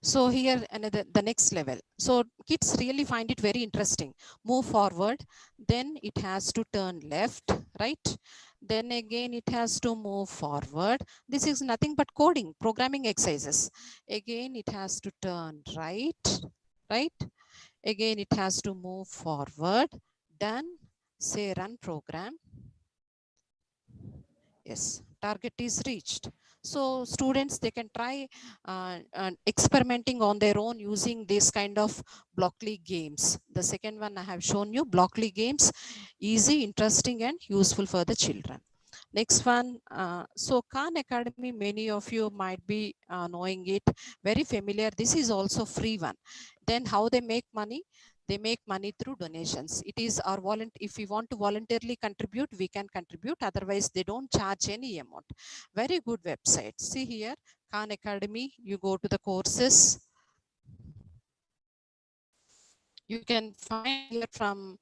So here another, the next level. So kids really find it very interesting. Move forward, then it has to turn left, right? Then again it has to move forward. This is nothing but coding, programming exercises. Again it has to turn right, right? Again it has to move forward. Done. Say run program. Yes, target is reached. So students, they can try experimenting on their own using this kind of Blockly games. The second one I have shown you, Blockly games, easy, interesting and useful for the children. Next one, so Khan Academy, many of you might be knowing it, very familiar. This is also free one. Then how they make money? They make money through donations. It is our if we want to voluntarily contribute, we can contribute. Otherwise, they don't charge any amount. Very good website. See here, Khan Academy, you go to the courses. You can find here from,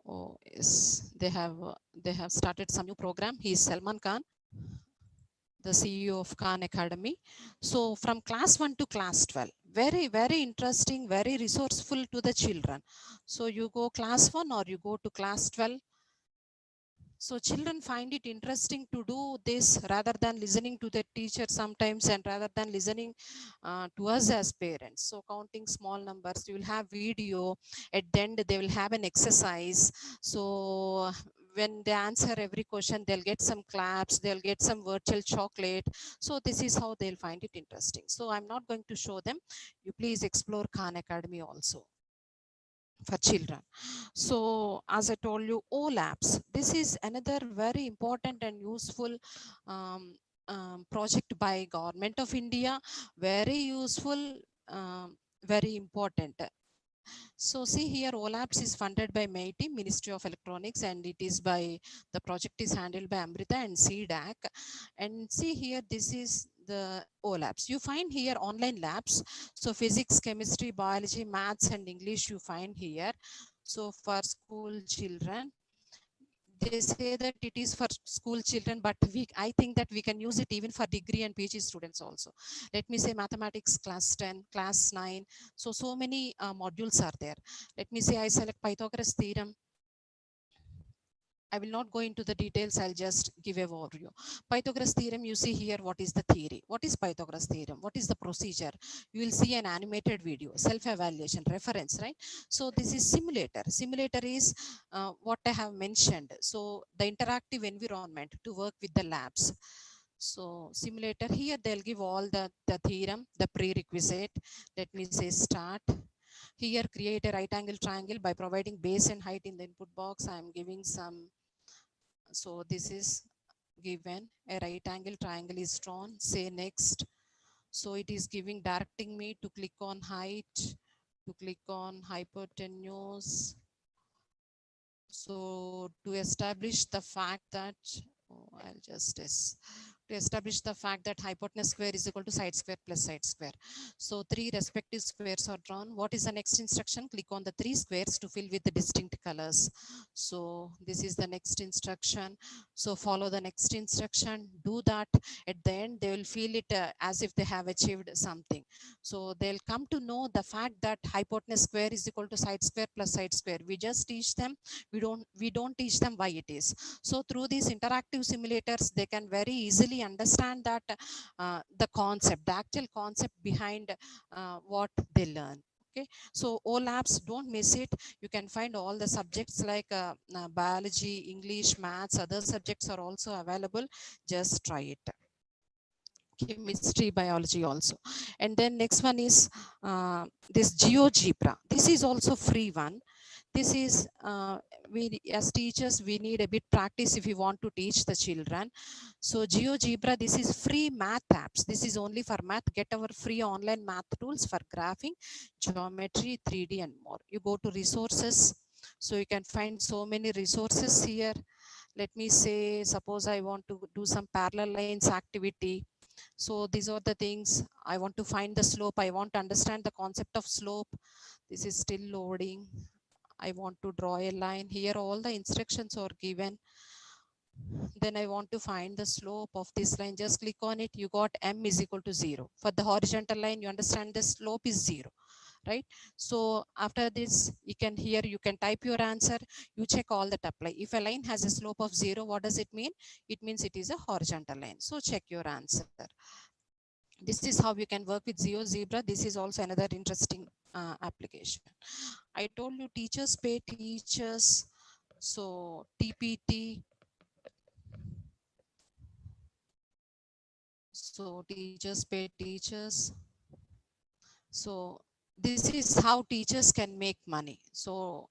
oh yes, they have started some new program. He is Salman Khan, the CEO of Khan Academy. So from class 1 to class 12, very, very interesting, very resourceful to the children. So you go class 1 or you go to class 12. So children find it interesting to do this rather than listening to the teacher sometimes, and rather than listening to us as parents. So counting small numbers, you will have video. At the end, they will have an exercise. So when they answer every question, they'll get some claps, they'll get some virtual chocolate. So this is how they'll find it interesting. So I'm not going to show them. You please explore Khan Academy also for children. So as I told you, OLAPS, this is another very important and useful project by Government of India. Very useful, very important. So see here, OLAPS is funded by MeitY, Ministry of Electronics, and it is by, the project is handled by Amrita and CDAC. And see here, this is the OLAPS. You find here online labs. So physics, chemistry, biology, maths, and English you find here. So for school children, they say that it is for school children, but I think that we can use it even for degree and PG students also. Let me say mathematics class 10, class 9. So many modules are there. Let me say I select Pythagoras theorem. I will not go into the details. I'll just give a overview. Pythagoras theorem, you see here, what is the theory? What is Pythagoras theorem? What is the procedure? You will see an animated video, self-evaluation, reference, right? So this is simulator. Simulator is what I have mentioned. So the interactive environment to work with the labs. So simulator here, they'll give all the theorem, the prerequisite. Let me say start. Here, create a right angle triangle by providing base and height in the input box. I'm giving some. So this is given, a right angle triangle is drawn, say next. So it is directing me to click on height, to click on hypotenuse. So to establish the fact that, I'll just to establish the fact that hypotenuse square is equal to side square plus side square. So 3 respective squares are drawn. What is the next instruction? Click on the 3 squares to fill with the distinct colors. So this is the next instruction. So follow the next instruction, do that. At the end, they will feel it as if they have achieved something. So they'll come to know the fact that hypotenuse square is equal to side square plus side square. We just teach them, we don't teach them why it is. So through these interactive simulators, they can very easily understand that the concept, the actual concept behind what they learn. Okay, so OLabs, don't miss it. You can find all the subjects like biology, English, maths, other subjects are also available. Just try it. Chemistry, biology also. And then next one is this GeoGebra. This is also free one. This is, we as teachers, we need a bit practice if we want to teach the children. So GeoGebra, this is free math apps. This is only for math. Get our free online math tools for graphing, geometry, 3D and more. You go to resources. So you can find so many resources here. Let me say, suppose I want to do some parallel lines activity. So these are the things. I want to find the slope. I want to understand the concept of slope. This is still loading. I want to draw a line. Here all the instructions are given. Then I want to find the slope of this line. Just click on it. You got m is equal to 0. For the horizontal line, you understand the slope is 0, right? So after this, you can type your answer. You check all that apply. If a line has a slope of 0, what does it mean? It means it is a horizontal line. So check your answer. This is how you can work with GeoGebra. This is also another interesting application. I told you teachers pay teachers. So TPT. So teachers pay teachers. So this is how teachers can make money. So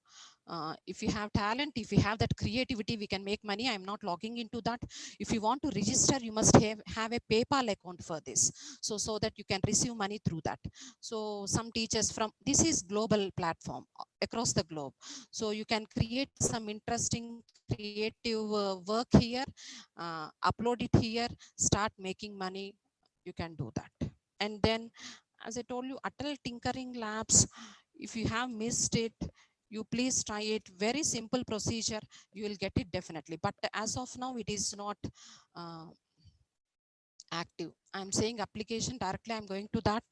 if you have talent, if you have that creativity, we can make money. I'm not logging into that. If you want to register, you must have a PayPal account for this. So that you can receive money through that. So some teachers from, this is global platform across the globe. So you can create some interesting creative work here, upload it here, start making money. You can do that. And then, as I told you, Atal Tinkering Labs, if you have missed it, you please try it. Very simple procedure. You will get it definitely. But as of now, it is not active. I'm saying application directly. I'm going to that.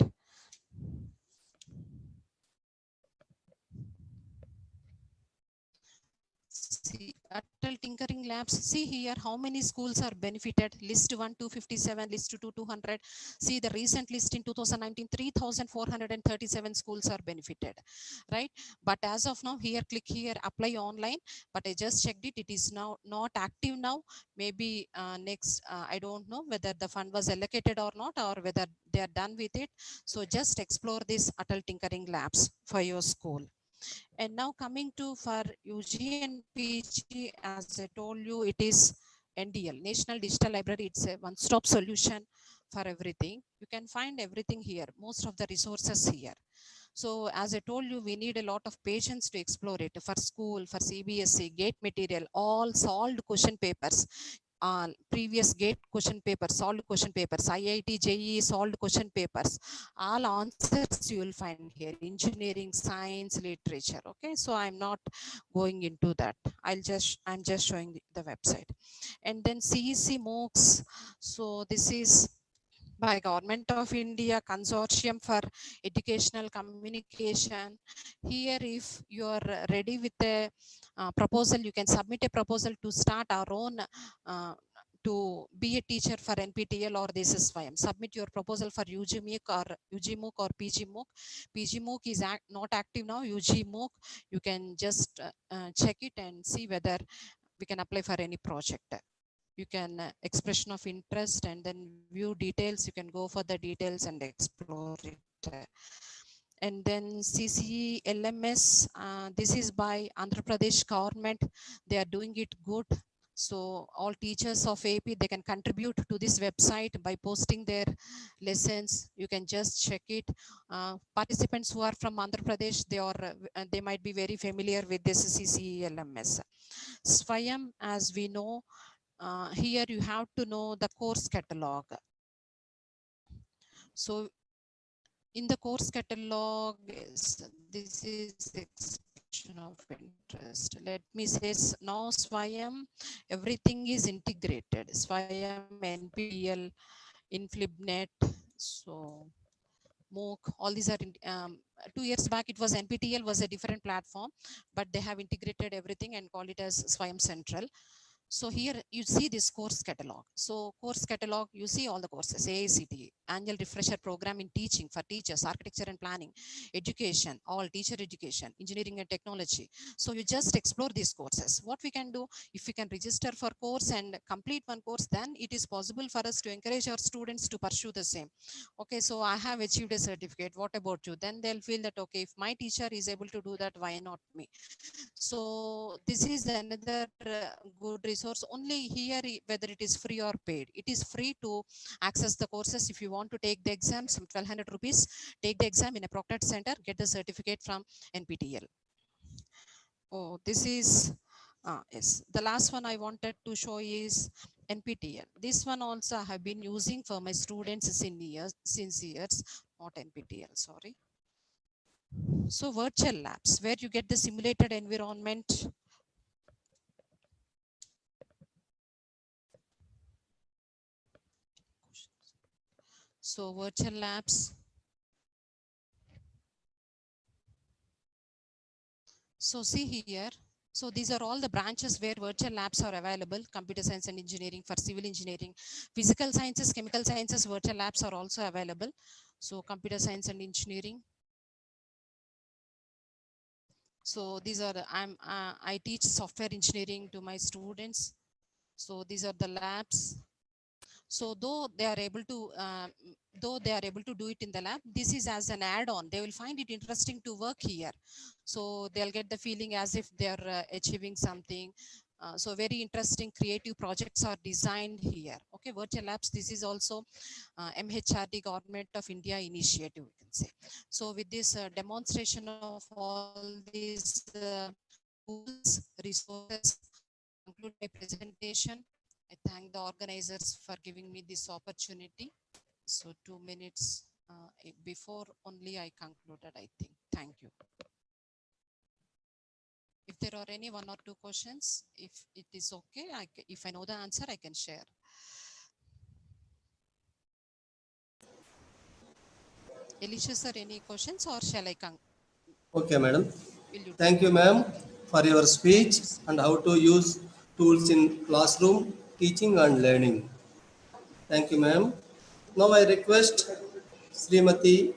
See, Atal Tinkering Labs, see here how many schools are benefited. List 1, 257, list 2, 200. See the recent list in 2019, 3,437 schools are benefited, right? But as of now, here, click here, apply online. But I just checked it. It is now not active now. Maybe next, I don't know whether the fund was allocated or not, or whether they are done with it. So just explore this Atal Tinkering Labs for your school. And now coming to for UG and PG, as I told you, it is NDL, National Digital Library. It's a one-stop solution for everything. You can find everything here, most of the resources here. So as I told you, we need a lot of patience to explore it. For school, for CBSE, GATE material, all solved question papers. Previous GATE question papers, solved question papers, IIT, JEE, solved question papers, all answers you will find here, engineering, science, literature. Okay, so I'm not going into that. I'm just showing the website. And then CEC MOOCs. So this is by Government of India Consortium for Educational Communication. Here, if you are ready with a proposal, you can submit a proposal to start our own to be a teacher for NPTEL or this is SWAYAM. Submit your proposal for UGMOOC or PGMOOC. PGMOOC is not active now. UGMOOC, you can just check it and see whether we can apply for any project. You can expression of interest and then view details. You can go for the details and explore it. And then CCE LMS, this is by Andhra Pradesh government. They are doing it good. So all teachers of AP, they can contribute to this website by posting their lessons. You can just check it. Participants who are from Andhra Pradesh, they might be very familiar with this CCE LMS. SWAYAM, as we know, here you have to know the course catalog. So in the course catalog, this is expression of interest. Let me say now SWAYAM, everything is integrated. SWAYAM, NPTEL, InflibNet, so MOOC, all these are 2 years back it was NPTEL was a different platform, but they have integrated everything and call it as SWAYAM Central. So here you see this course catalog. So course catalog, you see all the courses, AICTE, annual refresher program in teaching for teachers, architecture and planning, education, all teacher education, engineering and technology. So you just explore these courses. What we can do, if we can register for course and complete one course, then it is possible for us to encourage our students to pursue the same. Okay, so I have achieved a certificate. What about you? Then they'll feel that, okay, if my teacher is able to do that, why not me? So this is another good resource. Only here, whether it is free or paid, it is free to access the courses. If you want to take the exam, some 1200 rupees, take the exam in a proctored center, get the certificate from NPTEL. Oh, this is, yes, the last one I wanted to show is NPTEL. This one also I have been using for my students since years, not NPTEL, sorry. So virtual labs, where you get the simulated environment. So virtual labs. So see here. So these are all the branches where virtual labs are available. Computer science and engineering, for civil engineering, physical sciences, chemical sciences, virtual labs are also available. So computer science and engineering. So these are, I teach software engineering to my students. So these are the labs. So though they are able to do it in the lab, this is as an add-on. They will find it interesting to work here. So they'll get the feeling as if they're achieving something. So very interesting creative projects are designed here. Okay, virtual labs, this is also MHRD Government of India initiative, we can say. So with this demonstration of all these tools, resources, conclude my presentation. I thank the organizers for giving me this opportunity. So 2 minutes before only I concluded, I think. Thank you. If there are any 1 or 2 questions, if it is okay, if I know the answer, I can share. Elisha sir, any questions or shall I conclude? Okay, madam. Thank you, ma'am, for your speech and how to use tools in classroom teaching and learning. Thank you, ma'am. Now I request Srimati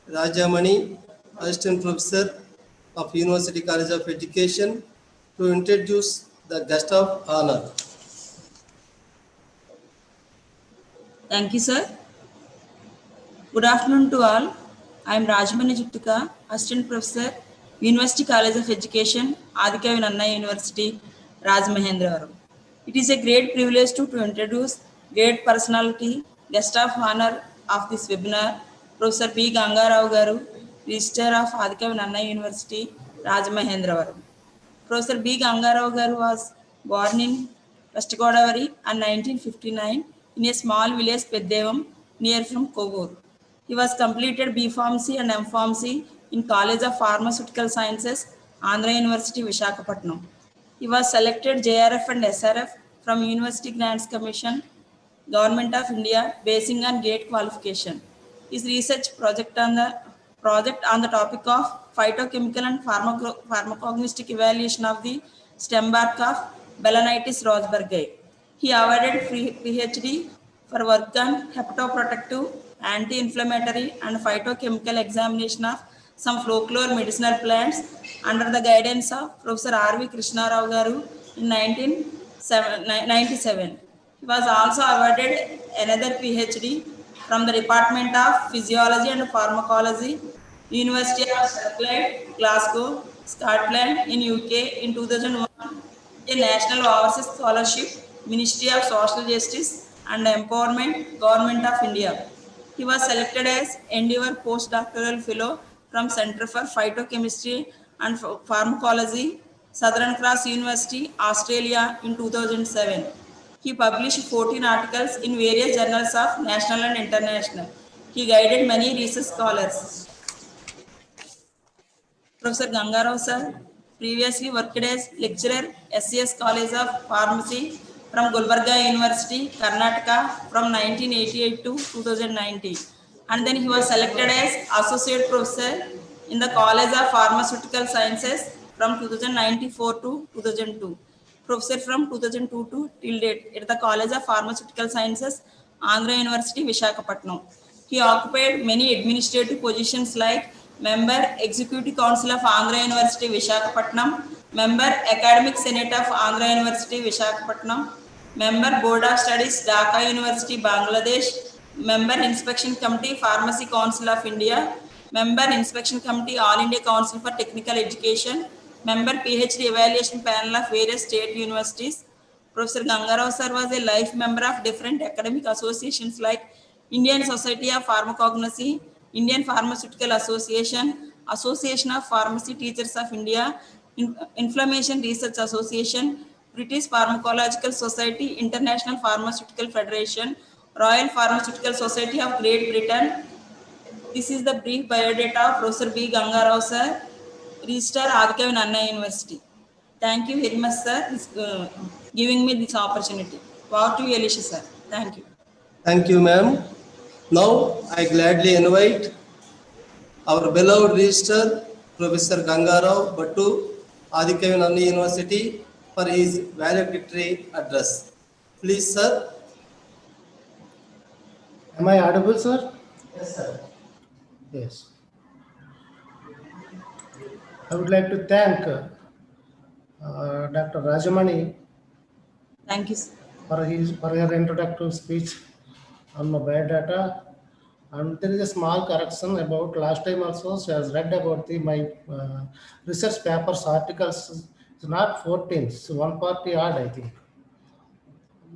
Rajamani, Assistant Professor of University College of Education, to introduce the guest of honor. Thank you, sir. Good afternoon to all. I am Rajamani Juttika, Assistant Professor, University College of Education, Adhikavi Nannaya University, Rajamahendravaram. It is a great privilege to introduce great personality, guest of honor of this webinar, Professor B. Gangarao Garu, Registrar of Adhikavi Nannaya University, Rajamahendravaram. Professor B. Gangarao Garu was born in West Godavari in 1959 in a small village Peddevam near from Kovur. He was completed B Pharmacy and M Pharmacy in College of Pharmaceutical Sciences, Andhra University, Visakhapatnam. He was selected JRF and SRF from University Grants Commission Government of India, basing on GATE qualification. His research project on the topic of phytochemical and pharmacognostic evaluation of the stem bark of Balanitis rosebergii. He awarded PhD for work on hepatoprotective, anti-inflammatory and phytochemical examination of some folklore medicinal plants under the guidance of Professor R.V. Krishna Rao Garu in 1997. He was also awarded another PhD from the Department of Physiology and Pharmacology, University of Strathclyde, Glasgow, Scotland in UK in 2001, a National Overseas Scholarship, Ministry of Social Justice and Empowerment, Government of India. He was selected as Endeavour Postdoctoral Fellow from Center for Phytochemistry and Pharmacology, Southern Cross University, Australia in 2007. He published 14 articles in various journals of national and international. He guided many research scholars. Professor Gangarao sir previously worked as lecturer, SCS College of Pharmacy from Gulbarga University, Karnataka from 1988 to 2019. And then he was selected as associate professor in the College of Pharmaceutical Sciences from 2094 to 2002. Professor from 2002 to till date at the College of Pharmaceutical Sciences, Andhra University, Visakhapatnam. He occupied many administrative positions like Member Executive Council of Andhra University, Visakhapatnam, Member Academic Senate of Andhra University, Visakhapatnam, Member Board of Studies, Dhaka University, Bangladesh, Member Inspection Committee, Pharmacy Council of India, Member Inspection Committee, All India Council for Technical Education, Member PhD Evaluation Panel of various state universities. Professor Gangarao sir was a life member of different academic associations like Indian Society of Pharmacognosy, Indian Pharmaceutical Association, Association of Pharmacy Teachers of India, Inflammation Research Association, British Pharmacological Society, International Pharmaceutical Federation, Royal Pharmaceutical Society of Great Britain. This is the brief biodata of Professor B. Gangarao sir, Registrar Adhika Vinaya University. Thank you very much, sir, for giving me this opportunity. Over to you, Elisha sir. Thank you. Thank you, ma'am. Now, I gladly invite our beloved Registrar, Professor Gangarao Bhattu, Adhika Vinaya University, for his valedictory address. Please, sir. Am I audible, sir? Yes, sir. Yes. I would like to thank Dr. Rajamani. Thank you, sir. For her introductory speech on my biodata. And there is a small correction about last time also. She has read about my research papers, articles. It's not 14, it's 140 odd, I think.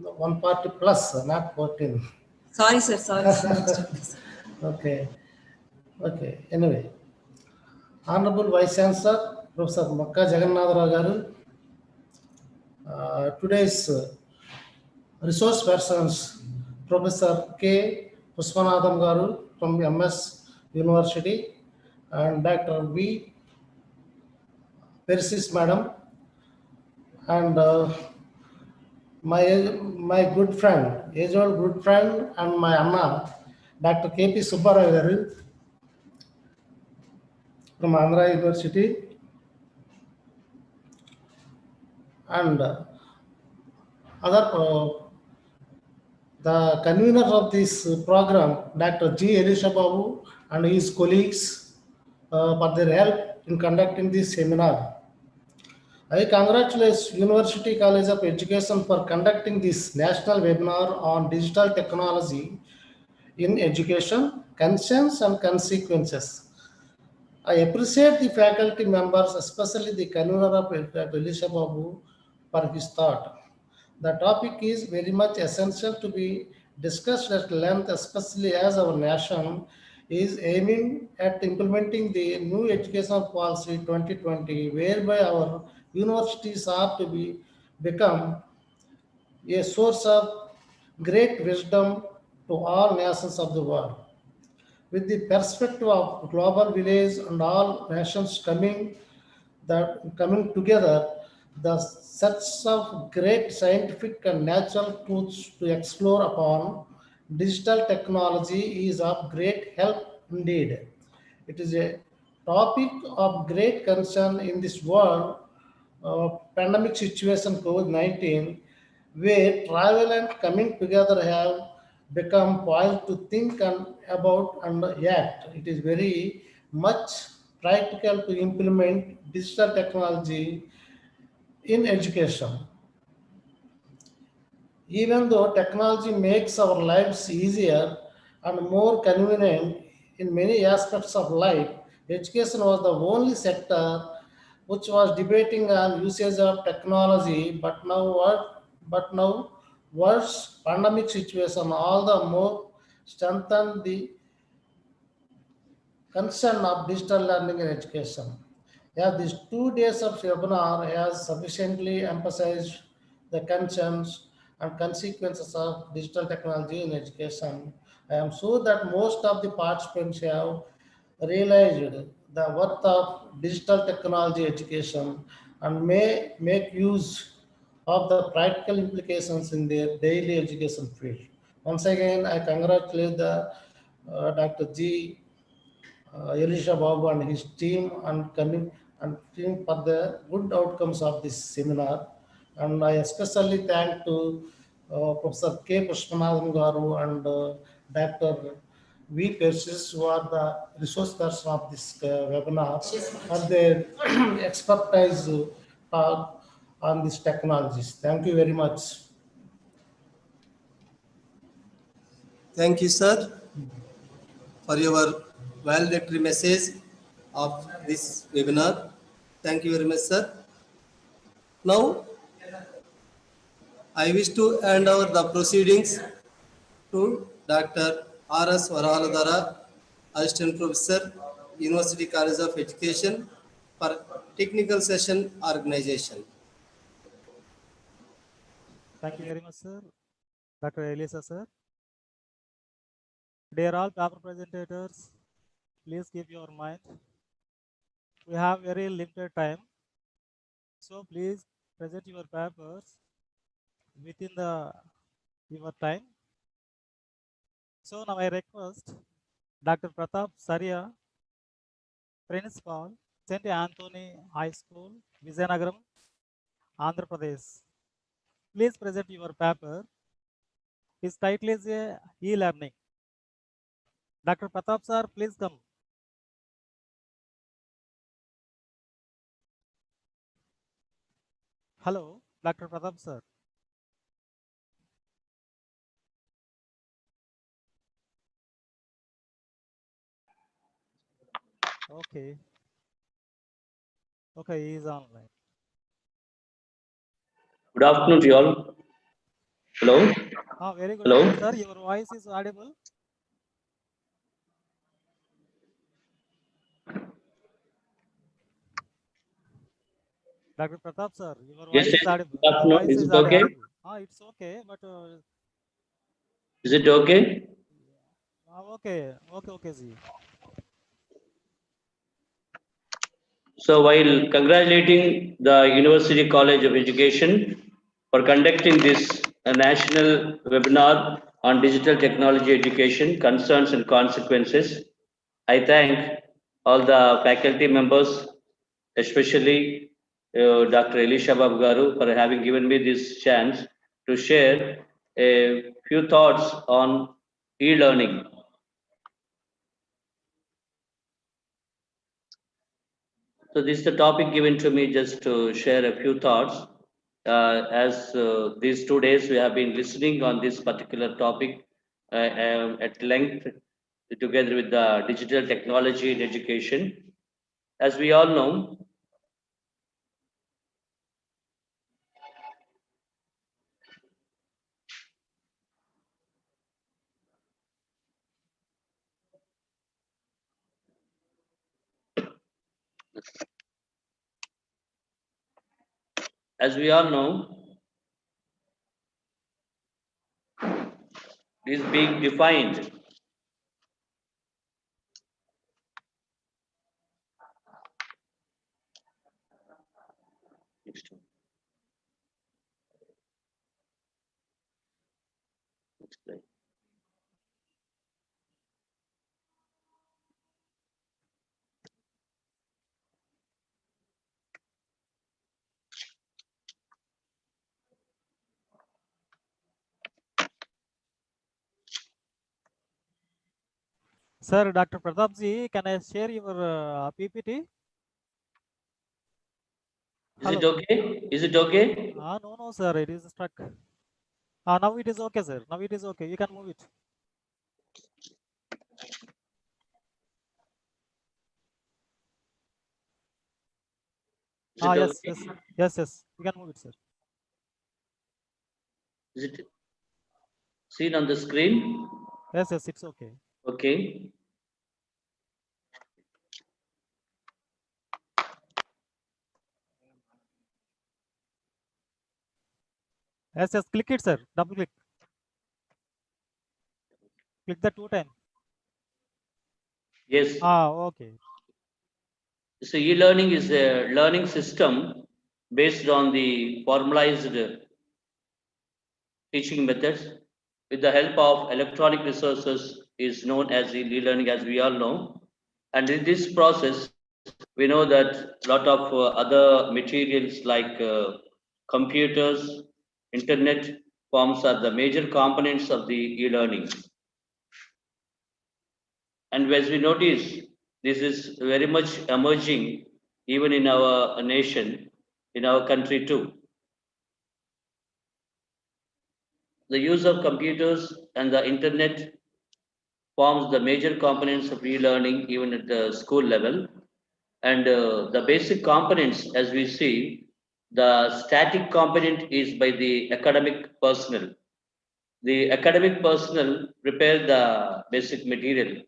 140 plus, not 14. Sorry, sir. Sorry. Okay. Okay. Anyway, Honorable Vice Chancellor, Professor Makka Jagannatha Rao Garu, today's resource persons, Professor K. Pushpanathan Garu from MS University and Dr. V. Persis Madam, and my good friend, age-old good friend, and my Anna, Dr. K.P. Subbarao Garu from Andhra University, and other the convener of this program, Dr. G. Elisha Babu, and his colleagues for their help in conducting this seminar. I congratulate University College of Education for conducting this national webinar on digital technology in education, concerns and consequences. I appreciate the faculty members, especially the convener of Elisha Babu, for his thought. The topic is very much essential to be discussed at length, especially as our nation is aiming at implementing the new educational policy 2020, whereby our universities are to become a source of great wisdom to all nations of the world. With the perspective of global village and all nations coming together, the search of great scientific and natural truths to explore upon digital technology is of great help indeed. It is a topic of great concern in this world pandemic situation COVID-19, where travel and coming together have become poised to think and about and act. It is very much practical to implement digital technology in education. Even though technology makes our lives easier and more convenient in many aspects of life, education was the only sector which was debating on usage of technology. But now, worse pandemic situation all the more strengthened the concern of digital learning in education. Yeah, these 2 days of webinar has sufficiently emphasized the concerns and consequences of digital technology in education. I am sure that most of the participants have realized the worth of digital technology education and may make use of the practical implications in their daily education field. Once again, I congratulate the Dr. G. Elisha Babu and his team and team for the good outcomes of this seminar. And I especially thank to Professor K. Pushpanathan Garu and Dr. V. Persis, who are the resource person of this webinar, and their expertise on these technologies. Thank you very much. Thank you, sir, for your valedictory message of this webinar. Thank you very much, sir. Now, I wish to hand over the proceedings to Dr. R.S. Varahaladara, Assistant Professor, University College of Education, for technical session organization. Thank you very much, sir. Dr. Elisa, sir. Dear all paper presentators, please keep your mind. We have very limited time, so please present your papers within your time. So now I request Dr. Pratap Saria, Principal, St. Anthony High School, Vizianagaram, Andhra Pradesh. Please present your paper. His title is e-learning. Dr. Pratap sir, please come. Hello, Dr. Pratap sir. Okay. Okay, he is online. Good afternoon to you all. Hello. Very good. Hello. Sir, your voice is audible. Dr. Pratap sir, your voice is audible. Good afternoon. Is it okay? It's okay, but Is it okay? Okay, Z. So while congratulating the University College of Education for conducting this national webinar on digital technology education, concerns and consequences, I thank all the faculty members, especially Dr. Elisha Babu Garu, for having given me this chance to share a few thoughts on e-learning. So this is the topic given to me just to share a few thoughts. As these 2 days we have been listening on this particular topic at length together with the digital technology in education. As we all know, is being defined Sir, Dr. Pratap ji, can I share your PPT? Is it okay? Is it okay? No, sir, it is stuck. Now it is okay, sir. Now it is okay. You can move it. Is it Yes, okay? yes. You can move it, sir. Is it seen on the screen? Yes, it's okay. Okay. Yes, click it, sir. Double click. Click the 2 times. Yes. Okay. So e-learning is a learning system based on the formalized teaching methods with the help of electronic resources is known as e-learning, as we all know. And in this process, we know that a lot of other materials like computers, internet forms are the major components of the e-learning. And as we notice, this is very much emerging even in our nation, in our country too. The use of computers and the internet forms the major components of e-learning even at the school level. And the basic components, as we see, the static component is by the academic personnel. The academic personnel prepare the basic material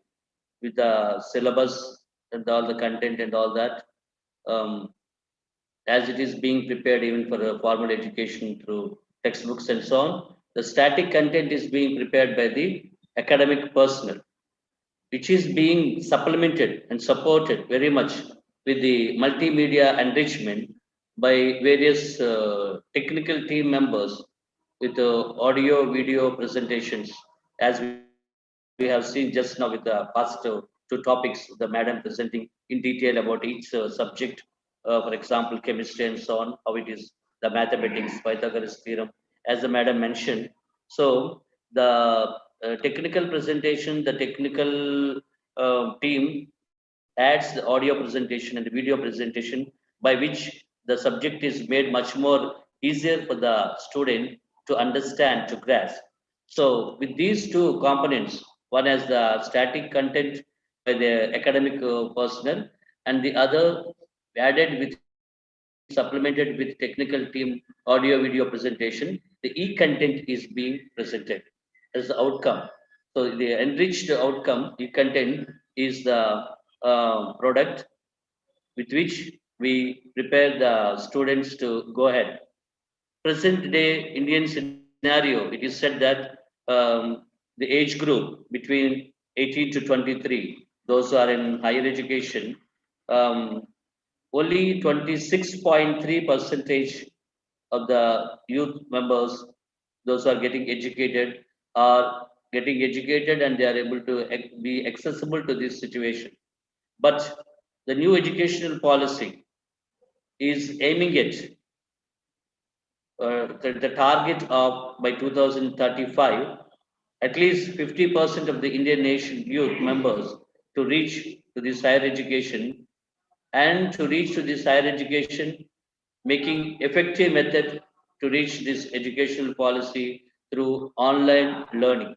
with the syllabus and all the content and all that, as it is being prepared even for formal education through textbooks and so on. The static content is being prepared by the academic personnel, which is being supplemented and supported very much with the multimedia enrichment by various technical team members with audio, video presentations, as we have seen just now with the past two topics, the madam presenting in detail about each subject, for example, chemistry and so on, how it is, the mathematics, Pythagoras theorem, as the madam mentioned. So the technical presentation, the technical team adds the audio presentation and the video presentation by which the subject is made much more easier for the student to understand, to grasp. So with these two components, one has the static content by the academic personnel and the other added with supplemented with technical team audio video presentation, the e-content is being presented as the outcome. So the enriched outcome, e-content is the product with which we prepare the students to go ahead. Present day Indian scenario, it is said that the age group between 18 to 23, those who are in higher education, um, only 26.3% of the youth members, those who are getting educated, are getting educated and they are able to be accessible to this situation. But the new educational policy is aiming at the target of by 2035, at least 50% of the Indian nation youth members to reach to this higher education, and to reach to this higher education, making effective method to reach this educational policy through online learning.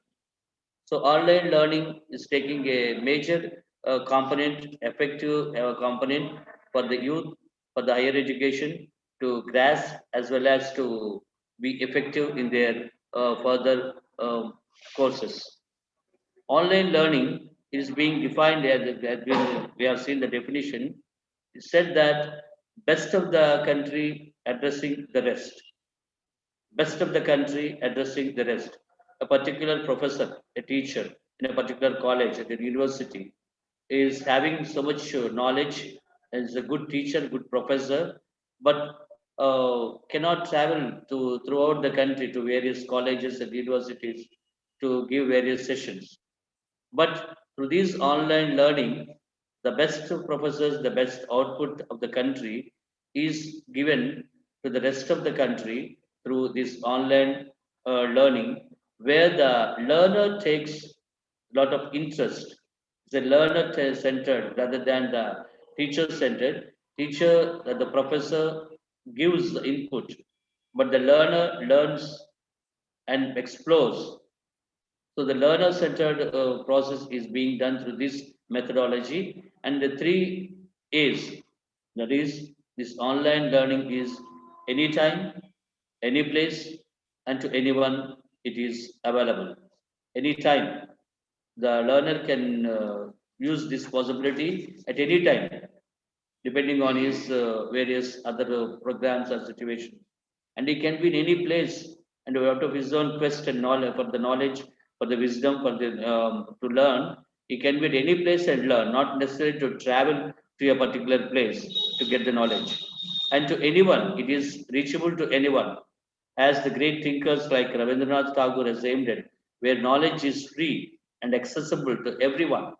So online learning is taking a major component, effective component for the youth, for the higher education to grasp as well as to be effective in their further courses. Online learning is being defined as we have seen the definition. It said that best of the country addressing the rest, best of the country addressing the rest. A particular professor, a teacher in a particular college at a university is having so much knowledge, is a good teacher, good professor, but cannot travel to throughout the country to various colleges and universities to give various sessions. But through this online learning, the best professors, the best output of the country is given to the rest of the country through this online learning, where the learner takes a lot of interest, It's a learner centered rather than the teacher centered. The professor gives the input, but the learner learns and explores. So the learner centered process is being done through this methodology, and the 3 A's, that is, this online learning is anytime, any place, and to anyone it is available. Anytime the learner can use this possibility at any time, depending on his various other programs or situation. And he can be in any place and out of his own quest and knowledge for the knowledge, for the wisdom, for the to learn. He can be at any place and learn, not necessarily to travel to a particular place to get the knowledge. And to anyone, it is reachable to anyone, as the great thinkers like Rabindranath Tagore has aimed at, where knowledge is free and accessible to everyone.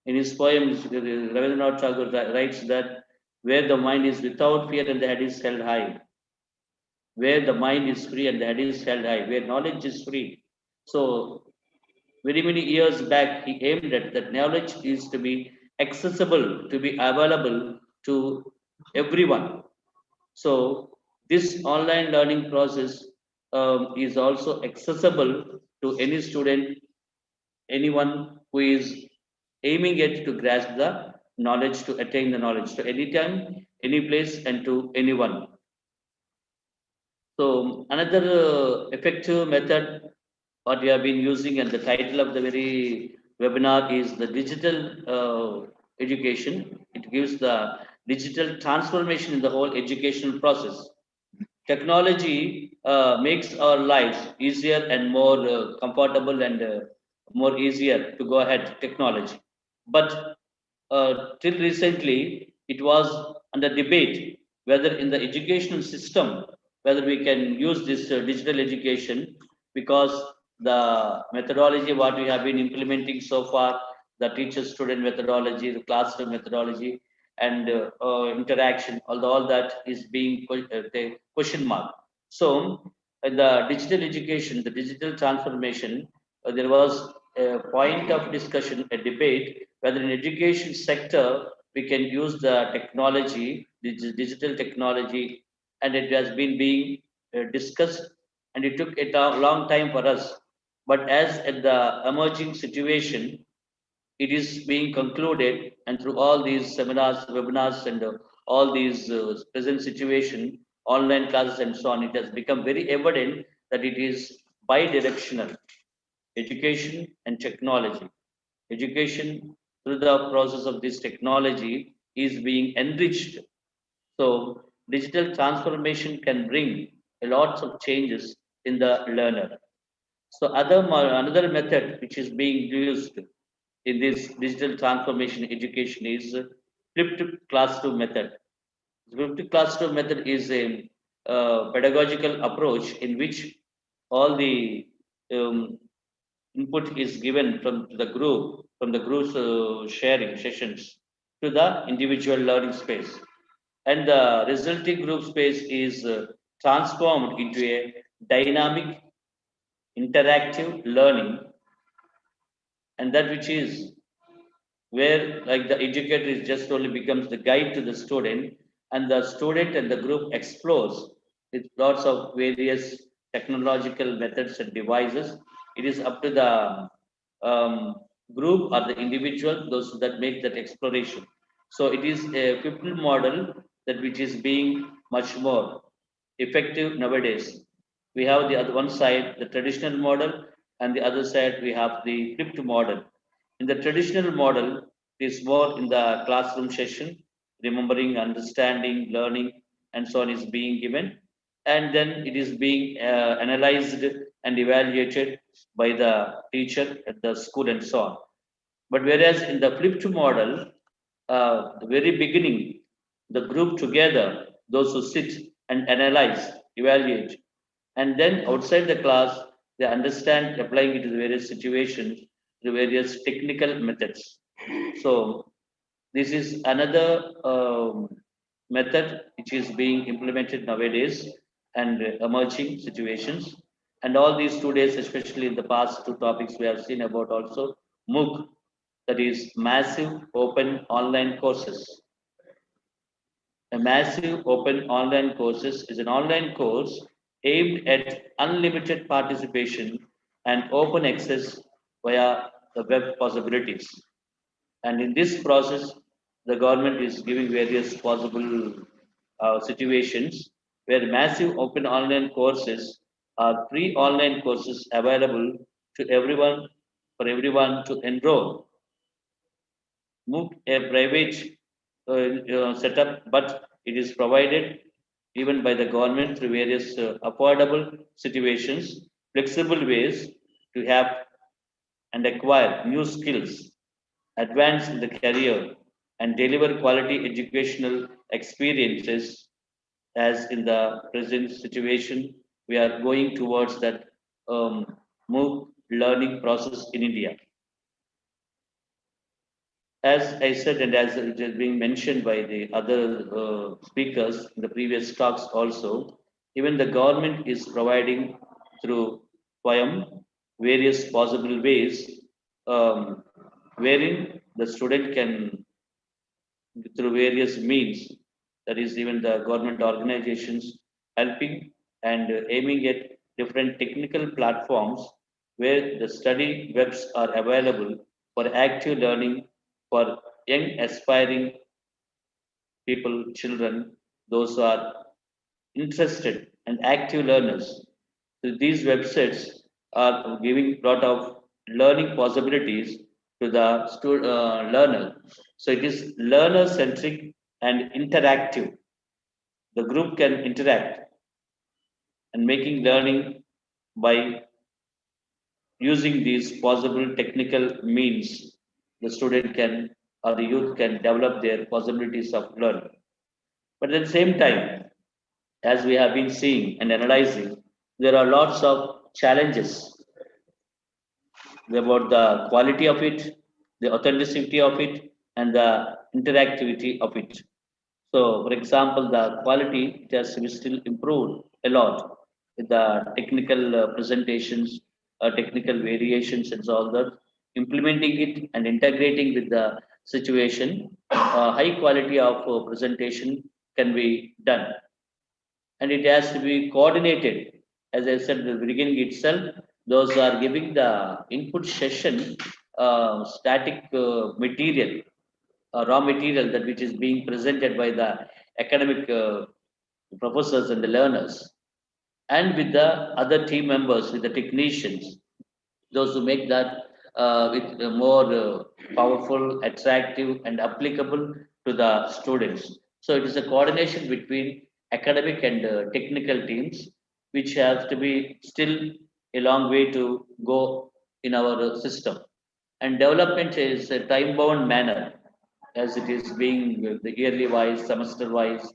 In his poems, Rabindranath Tagore writes that where the mind is without fear and the head is held high, where the mind is free and the head is held high, where knowledge is free. So, very many years back, he aimed at that knowledge is to be accessible, to be available to everyone. So, this online learning process is also accessible to any student, anyone who is aiming at to grasp the knowledge, to attain the knowledge, to any time, any place, and to anyone. So another effective method what we have been using, and the title of the very webinar is the digital education. It gives the digital transformation in the whole educational process. Technology makes our lives easier and more comfortable and more easier to go ahead technology. But till recently, it was under debate whether in the educational system, whether we can use this digital education, because the methodology what we have been implementing so far, the teacher-student methodology, the classroom methodology, and interaction, although all that is being the question mark. So, in the digital education, the digital transformation, there was a point of discussion, a debate, whether in education sector we can use the technology, digital technology, and it has been being discussed, and it took a long time for us. But as at the emerging situation, it is being concluded, and through all these seminars, webinars, and all these present situation, online classes and so on, it has become very evident that it is bi-directional education and technology. Education through the process of this technology is being enriched. So digital transformation can bring a lot of changes in the learner. So another method which is being used in this digital transformation education is flipped classroom method. Flipped classroom method is a pedagogical approach in which all the input is given from the group's sharing sessions to the individual learning space. And the resulting group space is transformed into a dynamic, interactive learning, and that which is where like the educator is just only becomes the guide to the student, and the student and the group explores with lots of various technological methods and devices. It is up to the group or the individual, those that make that exploration. So it is a flipped model that which is being much more effective nowadays. We have the other one side, the traditional model, and the other side we have the flipped model. In the traditional model, it is more in the classroom session, remembering, understanding, learning, and so on is being given. And then it is being analyzed and evaluated by the teacher at the school and so on. But whereas in the flipped model, the very beginning, the group together, those who sit and analyze, evaluate, and then outside the class, they understand applying it to the various situations, the various technical methods. So this is another method which is being implemented nowadays and emerging situations. And all these 2 days, especially in the past 2 topics, we have seen about also MOOC, that is massive open online courses. A massive open online courses is an online course aimed at unlimited participation and open access via the web possibilities. And in this process, the government is giving various possible situations where massive open online courses are free online courses available to everyone for everyone to enroll. MOOC a private setup, but it is provided even by the government through various affordable situations, flexible ways to have and acquire new skills, advance in the career, and deliver quality educational experiences. As in the present situation, we are going towards that MOOC learning process in India. As I said, and as it is being mentioned by the other speakers in the previous talks also, even the government is providing through Swayam various possible ways wherein the student can, through various means, that is even the government organizations helping and aiming at different technical platforms where the study webs are available for active learning for young aspiring people, children, those who are interested and active learners. So these websites are giving lot of learning possibilities to the learner. So it is learner centric and interactive. The group can interact and making learning by using these possible technical means. The student can or the youth can develop their possibilities of learning. But at the same time, as we have been seeing and analyzing, there are lots of challenges about the quality of it, the authenticity of it, and the interactivity of it. So, for example, the quality it has to be still improved a lot with the technical presentations, technical variations, and so all that. Implementing it and integrating with the situation, high quality of presentation can be done, and it has to be coordinated. As I said at the beginning itself, those who are giving the input session, static material, raw material that which is being presented by the academic professors and the learners, and with the other team members, with the technicians, those who make that with more powerful, attractive, and applicable to the students. So it is a coordination between academic and technical teams, which has to be still a long way to go in our system. And development is a time-bound manner, as it is being the yearly wise, semester wise,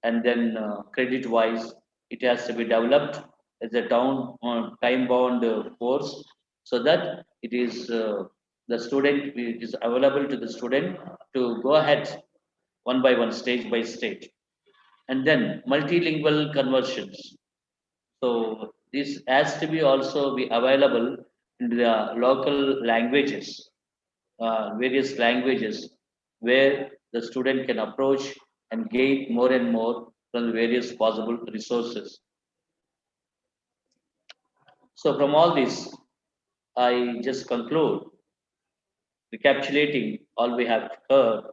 and then credit wise. It has to be developed as a time-bound course, so that it is the student, it is available to the student to go ahead one by one, stage by stage. And then multilingual conversions. So this has to be also be available in the local languages, various languages, where the student can approach and gain more and more from the various possible resources. So from all this, I just conclude recapitulating all we have heard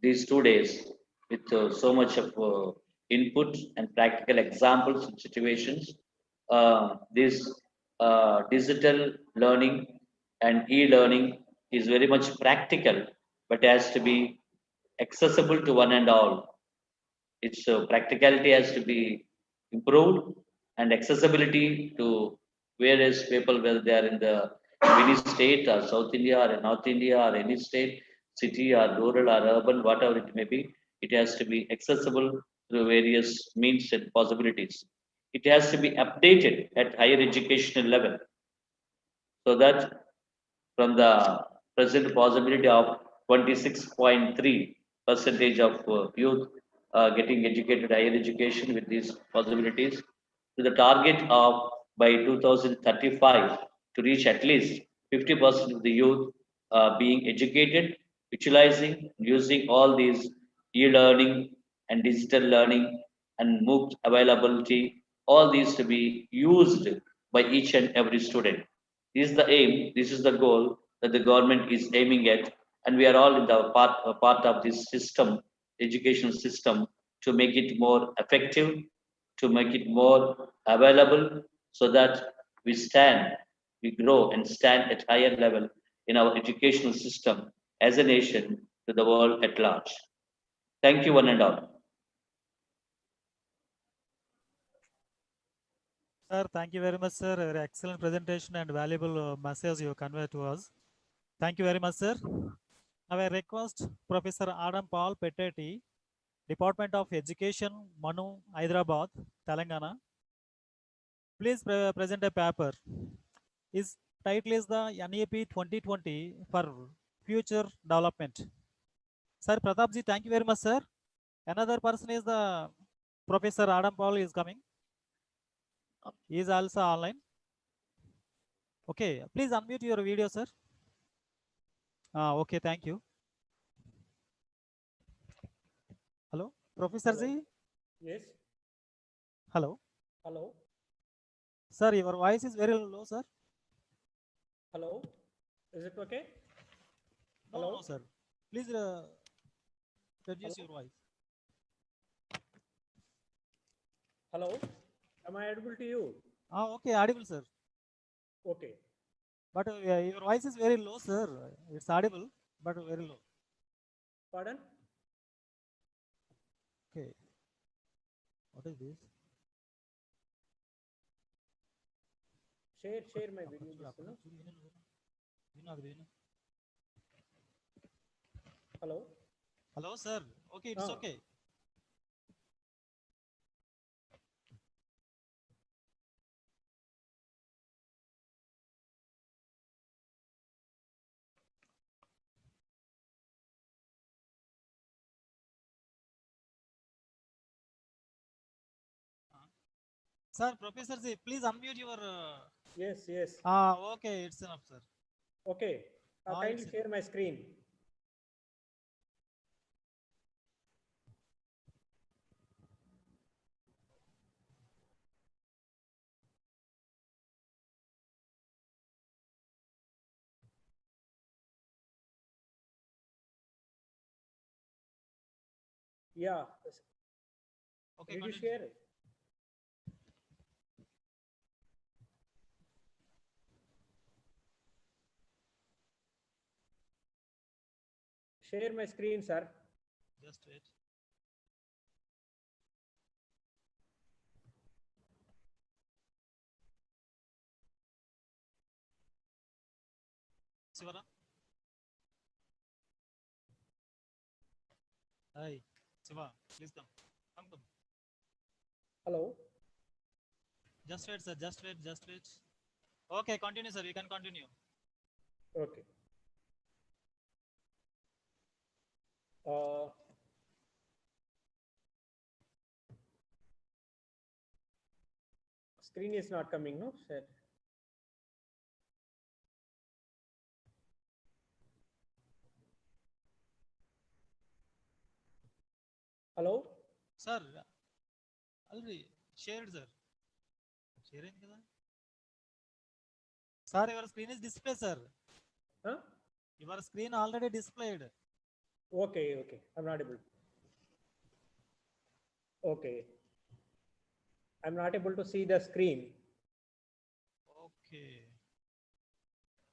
these 2 days with so much of input and practical examples and situations. This digital learning and e-learning is very much practical, but has to be accessible to one and all. Its practicality has to be improved, and accessibility to various people, whether they are in the any state or South India or North India or any state, city or rural or urban, whatever it may be, it has to be accessible through various means and possibilities. It has to be updated at higher educational level, so that from the present possibility of 26.3% of youth getting educated higher education with these possibilities, to the target of by 2035 to reach at least 50% of the youth being educated, utilizing, using all these e-learning and digital learning and MOOC availability, all these to be used by each and every student. This is the aim, this is the goal that the government is aiming at, and we are all in the part of this system, education system, to make it more effective, to make it more available, so that we grow and stand at higher level in our educational system as a nation to the world at large. Thank you, one and all. Sir, thank you very much, sir. Very excellent presentation and valuable message you conveyed to us. Thank you very much, sir. Now I request Professor Adam Paul Peteti, Department of Education, Manu, Hyderabad, Telangana. Please present a paper. His title is the NEP 2020 for Future Development. Sir Pratapji, thank you very much, sir. Another person is the Professor Adam Paul is coming. He is also online. Okay, please unmute your video, sir. Okay, thank you. Hello, Professor Z. Yes. Hello. Hello. Sir, your voice is very low, sir. Hello. Is it okay? No, Hello? no, sir. Please reduce your voice. Hello. Am I audible to you? Okay, audible, sir. Okay. But your voice is very low, sir. It's audible, but very low. Pardon? Okay. What is this? Share my video. Just, Hello. Hello, sir. Okay, it's okay. Sir, Professor Z, please unmute your. Yes, yes. Okay, it's enough, sir. Okay. Kindly share my screen. Yeah. Okay, Did you continue. share it? Share my screen, sir. Just wait. Sivara? Hi, Siva, please come. Come. Hello. Just wait, sir. Just wait. Okay, continue, sir. You can continue. Okay. Screen is not coming, no? Share. Hello. Sir, already shared, sir. Sharing, sir, your screen is displayed, sir. Huh? Your screen already displayed. Okay. I'm not able. Okay. I'm not able to see the screen. Okay.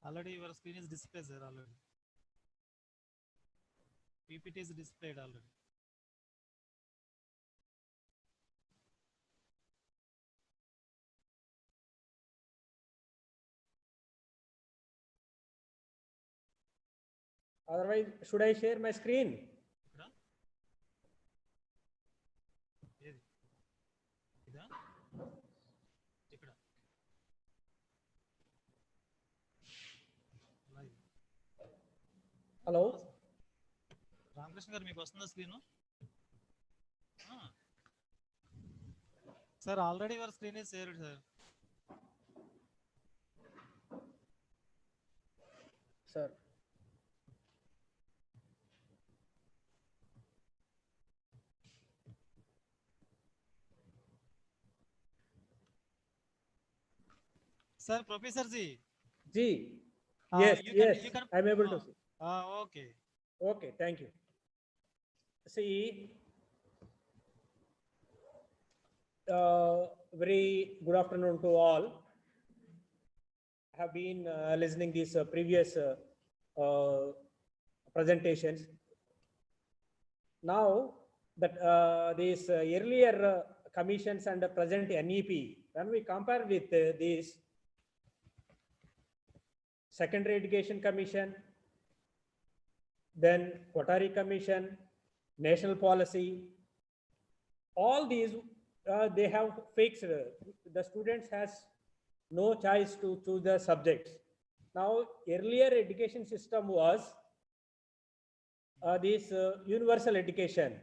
Already your screen is displayed, sir. Already. PPT is displayed already. Otherwise, should I share my screen? Hello. Ramakrishna garu meeku vastunda screen? Sir, already your screen is shared, sir. Sir. Sir, Professor G. G. Uh, Yes, you yes, can, I'm able to see. Okay. Okay, thank you. See, very good afternoon to all. I have been listening these previous presentations. Now that these earlier commissions and the present NEP, when we compare with this Secondary Education Commission, then Kothari Commission, National Policy, all these they have fixed. The students has no choice to choose the subjects. Now, earlier education system was this universal education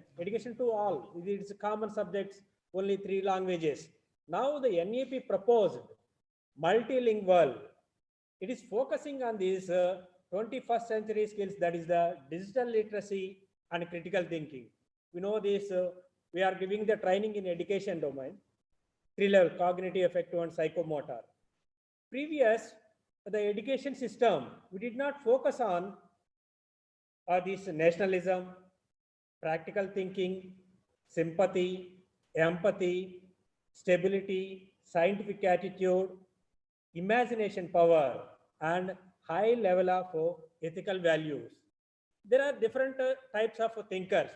to all. It's common subjects, only 3 languages. Now the NEP proposed multilingual. It is focusing on these 21st century skills, that is the digital literacy and critical thinking. We know this, we are giving the training in education domain, 3 level, cognitive, affective and psychomotor. Previous, the education system, we did not focus on this nationalism, practical thinking, sympathy, empathy, stability, scientific attitude, imagination power, and high level of ethical values. There are different types of thinkers.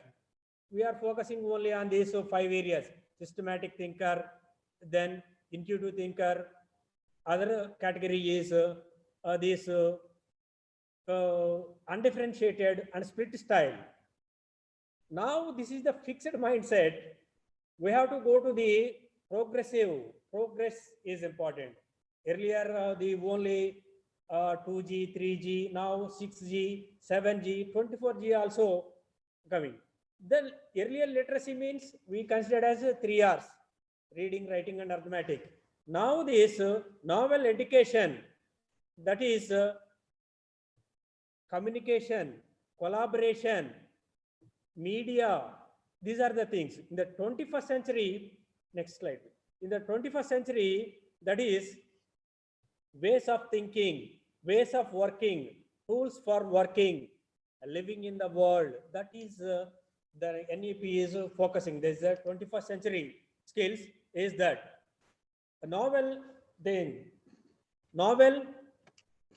We are focusing only on these 5 areas: systematic thinker, then intuitive thinker. Other category is this undifferentiated and split style. Now this is the fixed mindset. We have to go to the progressive. Progress is important. Earlier the only 2G, 3G, now 6G, 7G, 24G also coming. The earlier literacy means we considered as 3 R's: reading, writing and arithmetic. Now this novel education, that is communication, collaboration, media, these are the things. In the 21st century, next slide. In the 21st century, that is ways of thinking, ways of working, tools for working, living in the world. That is the NEP is focusing. There's a 21st century skills is that a novel thing, novel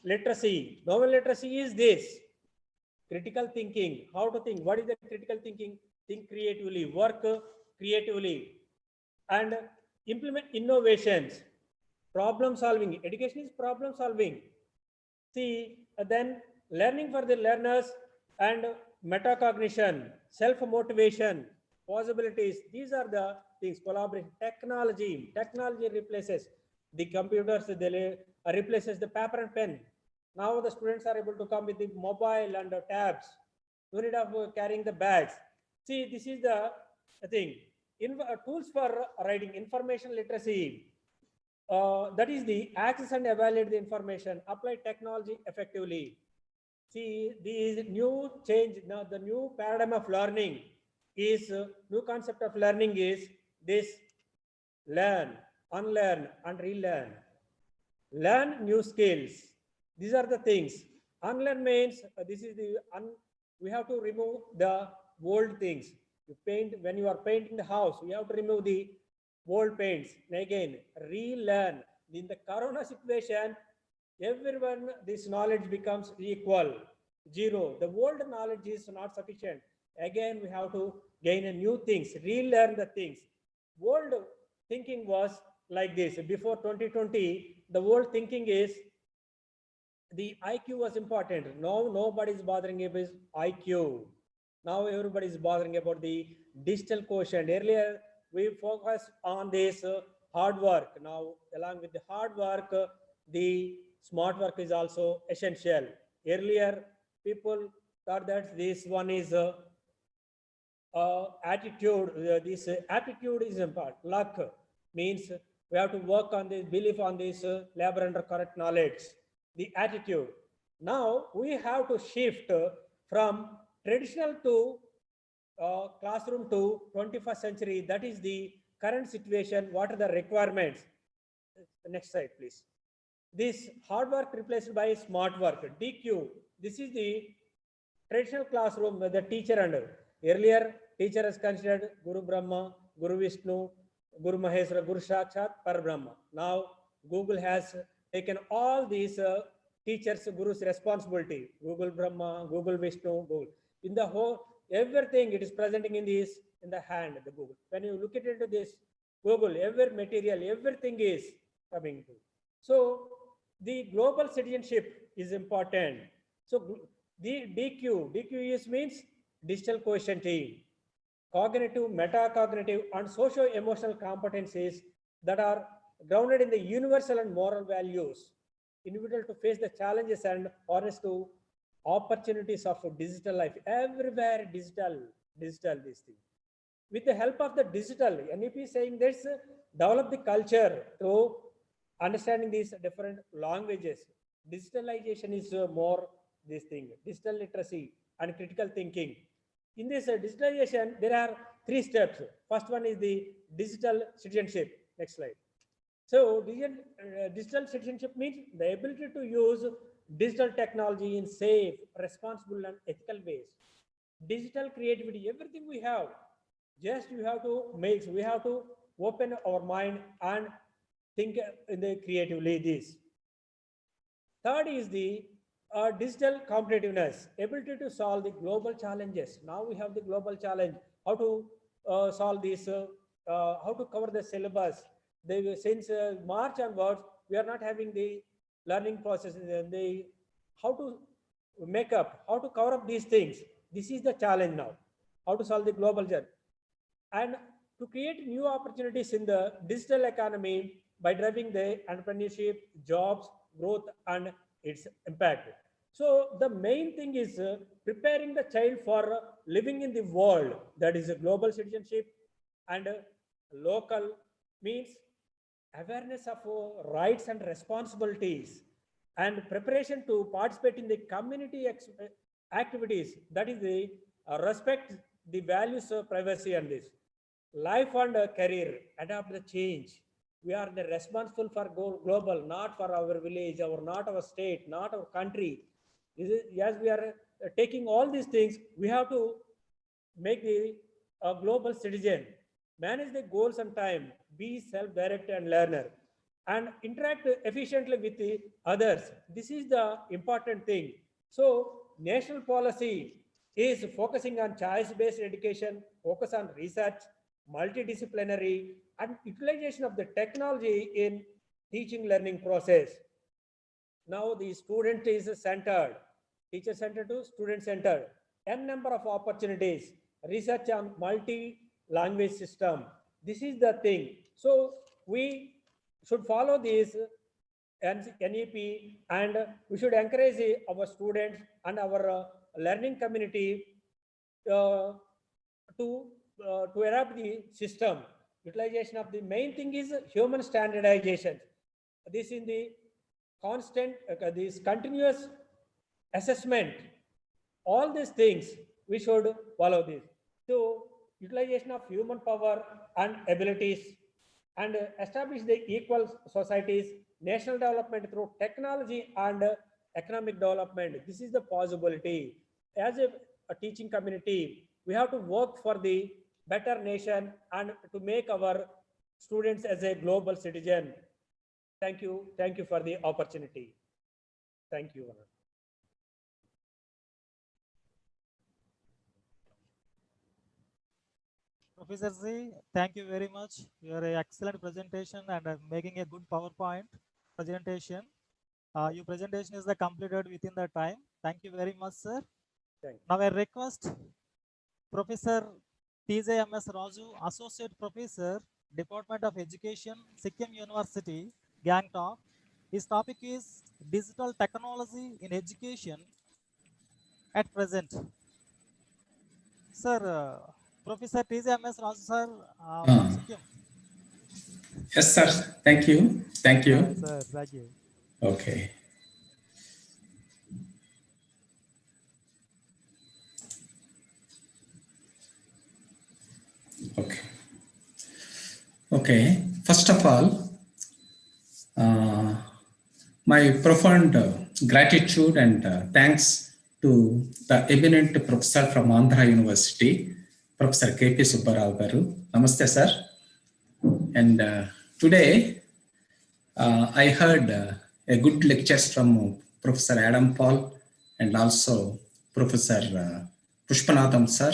literacy. Novel literacy is this: critical thinking, how to think. What is the critical thinking? Think creatively, work creatively, and implement innovations. Problem solving. Education is problem solving. See, then learning for the learners and metacognition, self-motivation, possibilities. These are the things. Collaboration, technology. Technology replaces the computers, they replaces the paper and pen. Now the students are able to come with the mobile and the tabs. No need of carrying the bags. See, this is the thing. Tools for writing, information literacy. That is the access and evaluate the information, apply technology effectively. See, these new change, now the new paradigm of learning is, new concept of learning is this: learn, unlearn and relearn. Learn new skills. These are the things. Unlearn means this is the we have to remove the old things. You paint, when you are painting the house, you have to remove the old paints. And again, relearn. In the corona situation, everyone, this knowledge becomes equal, zero. The old knowledge is not sufficient. Again, we have to gain a new things, relearn the things. Old thinking was like this. Before 2020, the old thinking is the IQ was important. Now nobody is bothering about IQ. Now everybody is bothering about the digital quotient. Earlier we focused on this hard work. Now along with the hard work, the smart work is also essential. Earlier people thought that this one is attitude. This aptitude is important. Luck means we have to work on this, belief on this, labor under correct knowledge. The attitude. Now we have to shift from traditional to classroom to 21st century. That is the current situation. What are the requirements? Next slide, please. this hard work replaced by smart work. DQ. This is the traditional classroom where the teacher under. Earlier, teacher is considered Guru Brahma, Guru Vishnu, Guru Maheshwara, Guru Sakshat, Parabrahma. Now, Google has taken all these teachers, Guru's responsibility. Google Brahma, Google Vishnu, Google. In the whole, everything it is presenting in this, in the hand, the Google. When you look into this Google, every material, everything is coming to. So, the global citizenship is important. So, the DQ means digital quotient, cognitive, metacognitive, and socio-emotional competencies that are grounded in the universal and moral values, individual to face the challenges and harness to opportunities of digital life. Everywhere digital, this thing. With the help of the digital, NEP is saying this, develop the culture to understanding these different languages. Digitalization is more this thing, digital literacy and critical thinking. In this digitalization, there are 3 steps. First one is the digital citizenship. Next slide. So digital citizenship means the ability to use digital technology in safe, responsible, and ethical ways. Digital creativity, everything we have, just you have to make, we have to open our mind and think in the creatively this. Third is the digital competitiveness, ability to solve the global challenges. Now we have the global challenge, how to solve this, how to cover the syllabus. Since March onwards, we are not having the learning process, how to make up, how to cover up these things. This is the challenge now, how to solve the global challenge. And to create new opportunities in the digital economy by driving the entrepreneurship, jobs, growth, and its impact. So the main thing is preparing the child for living in the world, that is a global citizenship, and local means awareness of rights and responsibilities, and preparation to participate in the community activities, that is the respect the values of privacy and this. Life and career, adapt the change. We are the responsible for global, not for our village, or not our state, not our country. Yes, we are taking all these things. We have to make the global citizen, manage the goals and time, be self-directed and learner, and interact efficiently with the others. This is the important thing. So national policy is focusing on choice-based education, focus on research, multidisciplinary, and utilization of the technology in teaching learning process. Now the student is centered, teacher centered to student centered. N number of opportunities, research on multi-language system. This is the thing. So we should follow this NEP, and we should encourage our students and our learning community to adapt the system. Utilization of the main thing is human standardization. This in the constant, this continuous assessment. All these things we should follow this. So utilization of human power and abilities, and establish the equal societies, national development through technology and economic development. This is the possibility. As a teaching community, we have to work for the better nation and to make our students as a global citizen. Thank you for the opportunity. Thank you. Professor Z, thank you very much. Your excellent presentation and making a good PowerPoint presentation. Your presentation is completed within the time. Thank you very much, sir. Now I request Professor TJMS Raju, Associate Professor, Department of Education, Sikkim University, Gangtok. His topic is Digital Technology in Education at Present. Sir, Professor TJMS Raju, sir, from Sikkim. Yes, sir. Thank you. Thank you. Sir, thank you. Okay. Okay. First of all, my profound gratitude and thanks to the eminent professor from Andhra University, Professor K.P. Subbarao Garu. Namaste, sir. And today, I heard a good lectures from Professor Adam Paul and also Professor Pushpanathan sir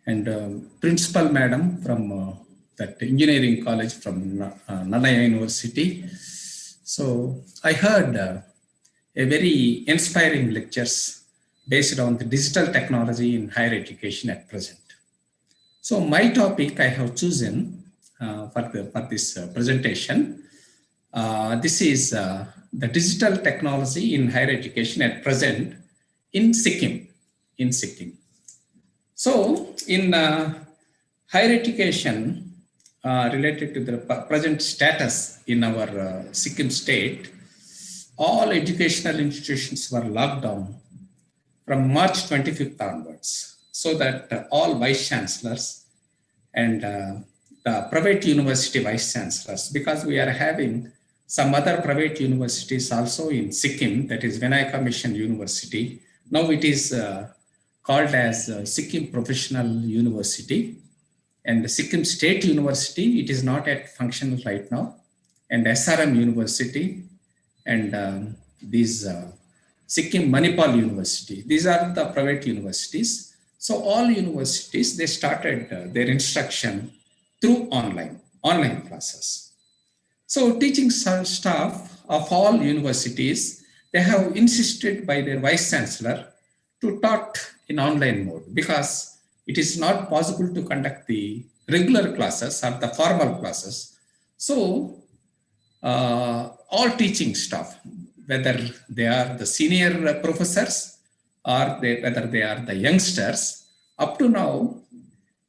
and Principal Madam from that engineering college from Nannaya University. So I heard a very inspiring lectures based on the digital technology in higher education at present. So my topic I have chosen for this presentation. This is the digital technology in higher education at present in Sikkim. So in higher education related to the present status in our Sikkim state, all educational institutions were locked down from March 25th onwards, so that all vice chancellors and the private university vice chancellors, because we are having some other private universities also in Sikkim, that is Vinayaka Mission University. Now it is called as Sikkim Professional University, and the Sikkim State University, it is not yet functional right now, and SRM University, and these Sikkim Manipal University. These are the private universities. So all universities, they started their instruction through online classes. So teaching staff of all universities, they have insisted by their vice chancellor to taught in online mode, because it is not possible to conduct the regular classes or the formal classes. So all teaching staff, whether they are the senior professors or whether they are the youngsters, up to now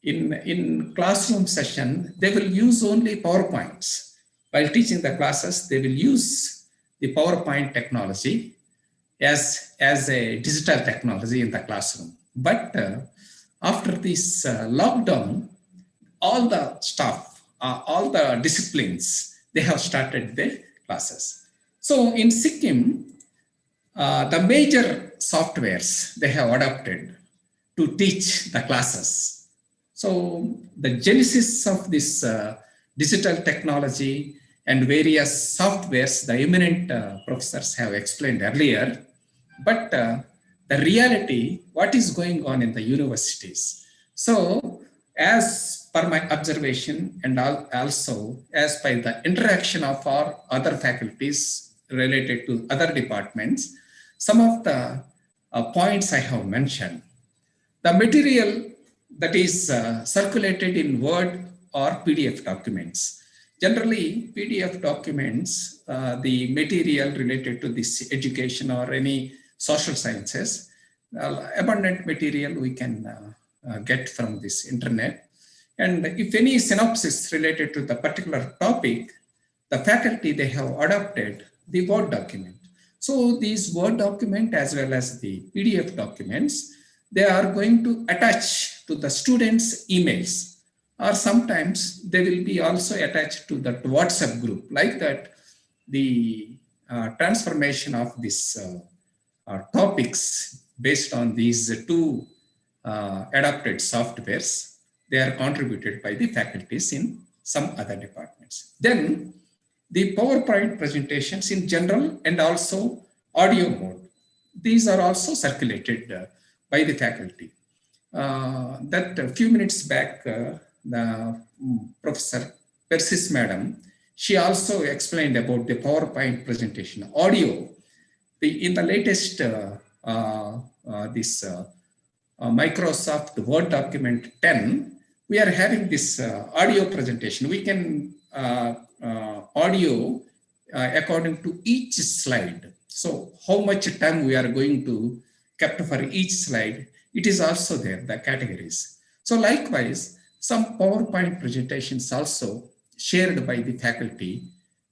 in classroom session, they will use only PowerPoints. While teaching the classes, they will use the PowerPoint technology as a digital technology in the classroom. But after this lockdown, all the staff, all the disciplines, they have started their classes. So in Sikkim, the major softwares they have adopted to teach the classes. So the genesis of this digital technology and various softwares, the eminent professors have explained earlier. But the reality, what is going on in the universities. So as per my observation and also as by the interaction of our other faculties related to other departments, some of the points I have mentioned. The material that is circulated in Word or PDF documents. Generally, PDF documents, the material related to this education or any social sciences, abundant material we can get from this internet. And if any synopsis related to the particular topic, the faculty, they have adopted the Word document. So these Word document as well as the PDF documents, they are going to attach to the students' emails, or sometimes they will be also attached to that WhatsApp group. Like that, the transformation of this topics based on these two adapted softwares, they are contributed by the faculties in some other departments. Then the PowerPoint presentations in general and also audio mode, these are also circulated by the faculty. That a few minutes back, the Professor Persis Madam, she also explained about the PowerPoint presentation audio. In the latest Microsoft Word document 10, we are having this audio presentation. We can audio according to each slide. So how much time we are going to kept for each slide, it is also there, the categories. So likewise, some PowerPoint presentations also shared by the faculty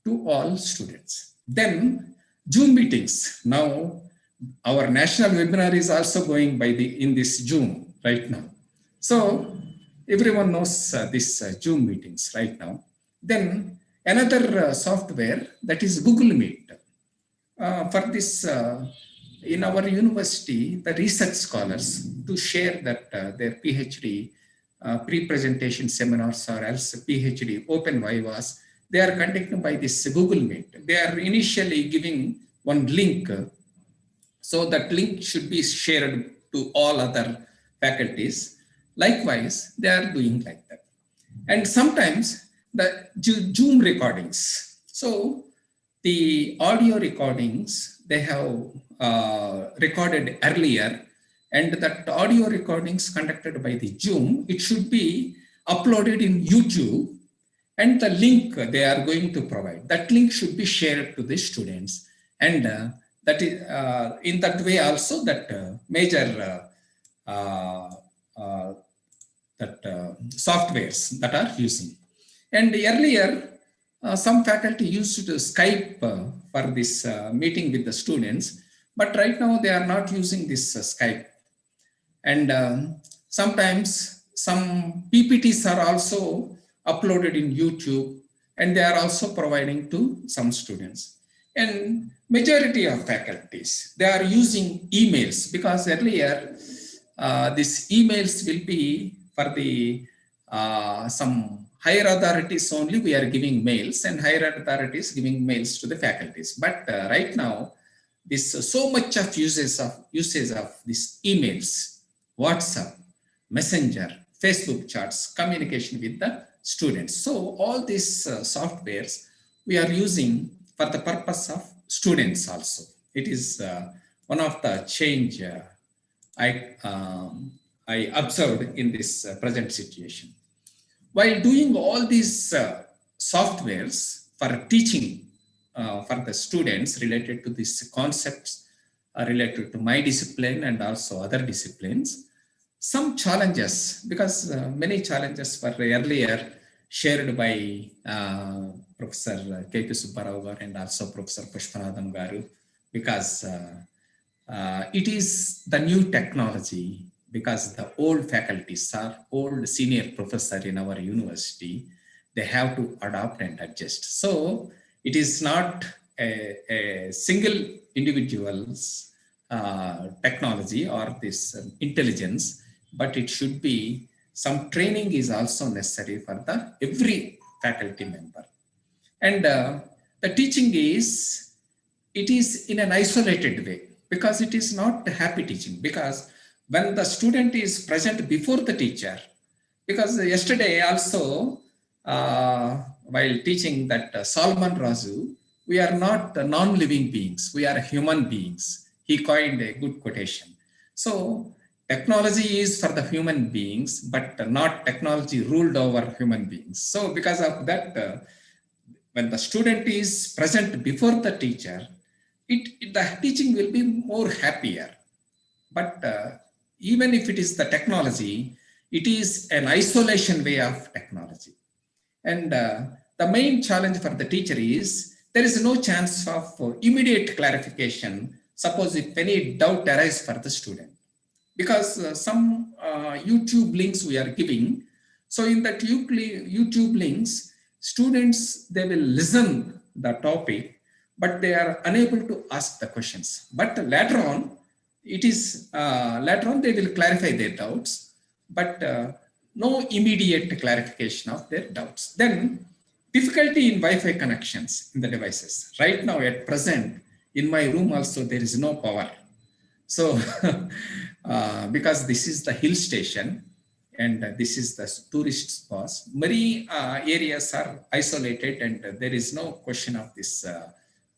to all students. Then Zoom meetings. Now our national webinar is also going by in this Zoom right now. So everyone knows this Zoom meetings right now. Then another software, that is Google Meet. for this, in our university, the research scholars to share that their PhD pre-presentation seminars or else PhD open vivas, they are conducted by this Google Meet. They are initially giving one link. So that link should be shared to all other faculties. Likewise, they are doing like that. And sometimes the Zoom recordings. So the audio recordings, they have recorded earlier, and that audio recordings conducted by the Zoom, it should be uploaded in YouTube, and the link they are going to provide, that link should be shared to the students. And that is in that way also that major softwares that are using. And earlier, some faculty used to Skype for this meeting with the students, but right now they are not using this Skype. And sometimes some PPTs are also uploaded in YouTube, and they are also providing to some students. And majority of faculties, they are using emails, because earlier these emails will be for the some higher authorities only. We are giving mails, and higher authorities giving mails to the faculties. But right now, this so much of usage of these emails, WhatsApp, Messenger, Facebook chats, communication with the students. So all these softwares we are using for the purpose of students also. It is one of the change I observed in this present situation. While doing all these softwares for teaching for the students related to these concepts related to my discipline and also other disciplines, some challenges, because many challenges were earlier shared by Professor K.P. Subbarao Garu and also Professor Pushpanathan Garu, because it is the new technology, because the old faculties are old senior professor in our university, they have to adapt and adjust. So it is not a single individual's technology or this intelligence, but it should be some training is also necessary for the every faculty member. And the teaching is, it is in an isolated way, because it is not happy teaching, because when the student is present before the teacher, because yesterday also while teaching that Salman Razu, we are not non-living beings, we are human beings. He coined a good quotation. So technology is for the human beings, but not technology ruled over human beings. So because of that, when the student is present before the teacher, the teaching will be more happier. But even if it is the technology, it is an isolation way of technology. And the main challenge for the teacher is, there is no chance of immediate clarification, suppose if any doubt arises for the student. Because some YouTube links we are giving, so in that YouTube links, students, they will listen the topic, but they are unable to ask the questions. But later on, it is, later on they will clarify their doubts, but no immediate clarification of their doubts. Then difficulty in Wi-Fi connections in the devices. Right now at present, in my room also there is no power. So because this is the hill station and this is the tourist spot, many areas are isolated and there is no question of this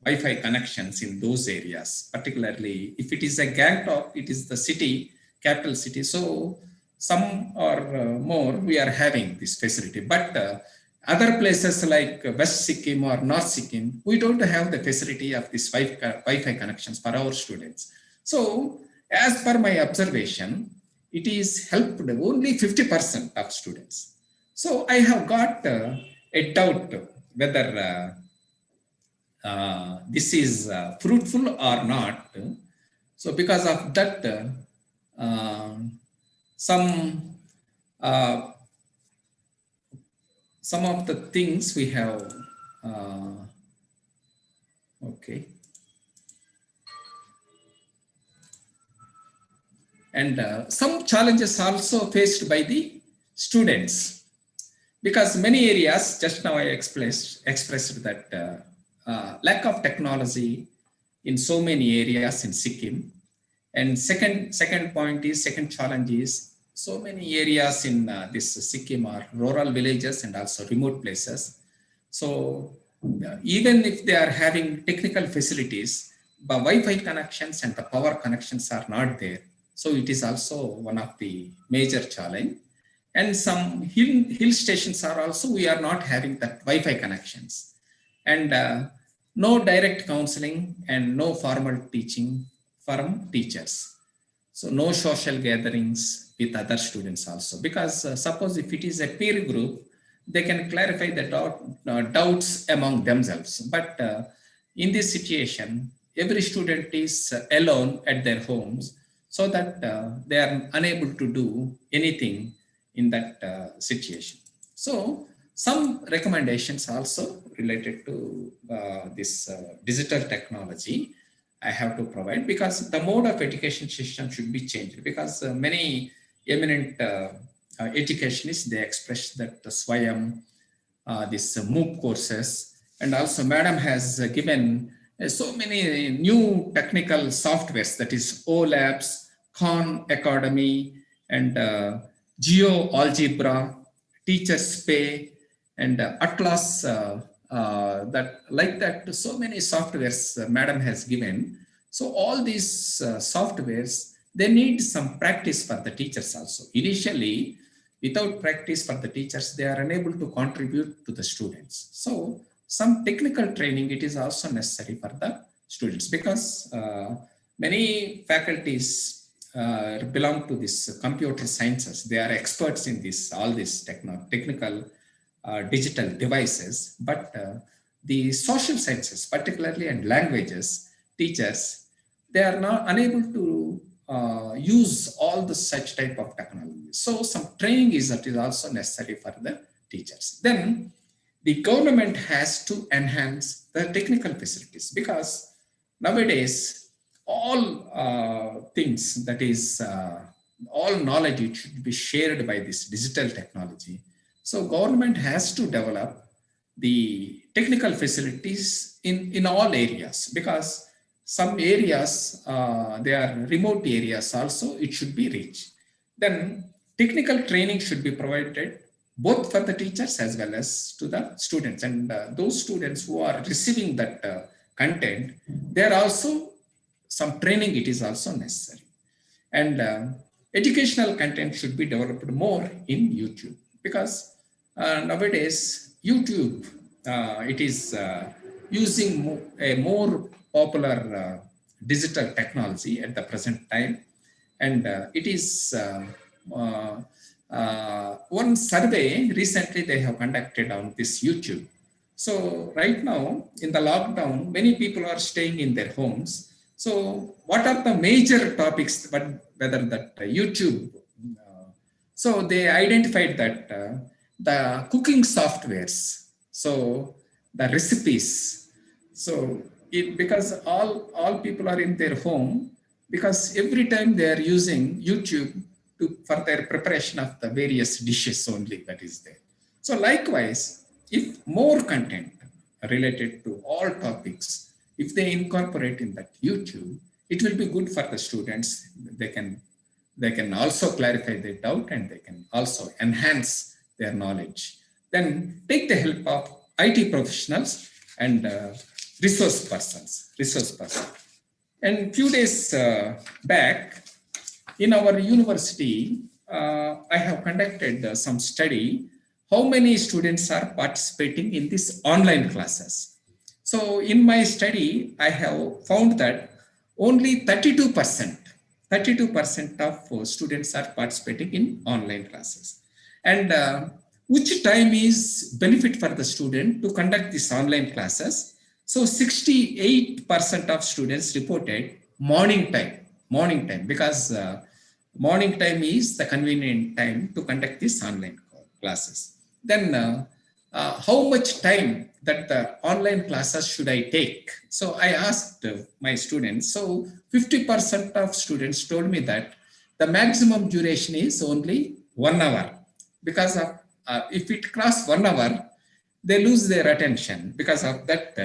Wi-Fi connections in those areas. Particularly if it is a Gangtok, it is the city, capital city. So some or more we are having this facility, but other places like West Sikkim or North Sikkim, we don't have the facility of this Wi-Fi connections for our students. So as per my observation, it is helped only 50% of students. So I have got a doubt whether this is fruitful or not. So because of that, some of the things we have, okay. And some challenges also faced by the students, because many areas, just now I expressed that lack of technology in so many areas in Sikkim. And second challenge is so many areas in this Sikkim are rural villages and also remote places. So even if they are having technical facilities, the Wi-Fi connections and the power connections are not there. So it is also one of the major challenge. And some hill stations are also, we are not having that Wi-Fi connections. And no direct counseling and no formal teaching from teachers. So no social gatherings with other students also, because suppose if it is a peer group, they can clarify the doubts among themselves. But in this situation, every student is alone at their homes, so that they are unable to do anything in that situation. So some recommendations also related to this digital technology I have to provide, because the mode of education system should be changed, because many eminent educationists, they express that the Swayam, this MOOC courses, and also Madam has given so many new technical softwares, that is OLabs, Khan Academy, and GeoAlgebra, Teachers Pay, and Atlas, so many softwares Madam has given. So all these softwares, they need some practice for the teachers also. Initially, without practice for the teachers, they are unable to contribute to the students. So some technical training, it is also necessary for the students, because many faculties belong to this computer sciences. They are experts in this, all these technical digital devices, but the social sciences, particularly and languages, teachers, they are not unable to use all the such type of technology. So some training is also necessary for the teachers. Then the government has to enhance the technical facilities, because nowadays all things, that is all knowledge, it should be shared by this digital technology. So government has to develop the technical facilities in all areas, because some areas, they are remote areas also, it should be reached. Then technical training should be provided both for the teachers as well as to the students. And those students who are receiving that content, there are also some training, it is also necessary. And educational content should be developed more in YouTube, because nowadays YouTube, it is using a more popular digital technology at the present time. And it is one survey recently they have conducted on this YouTube. So right now in the lockdown, many people are staying in their homes. So what are the major topics, but whether that YouTube, so they identified that the cooking softwares, so the recipes, so because all people are in their home, because every time they are using YouTube for their preparation of the various dishes only, that is there. So likewise, if more content related to all topics, if they incorporate in that YouTube, it will be good for the students. They can also clarify their doubt, and they can also enhance their knowledge. Then take the help of IT professionals and resource persons. And few days back, in our university, I have conducted some study, how many students are participating in this online classes. So in my study, I have found that only 32% of students are participating in online classes. And which time is benefit for the student to conduct these online classes? So 68% of students reported morning time, because morning time is the convenient time to conduct these online classes. Then how much time that the online classes should I take? So I asked my students. So 50% of students told me that the maximum duration is only 1 hour. Because of, if it crosses 1 hour, they lose their attention. Because of that,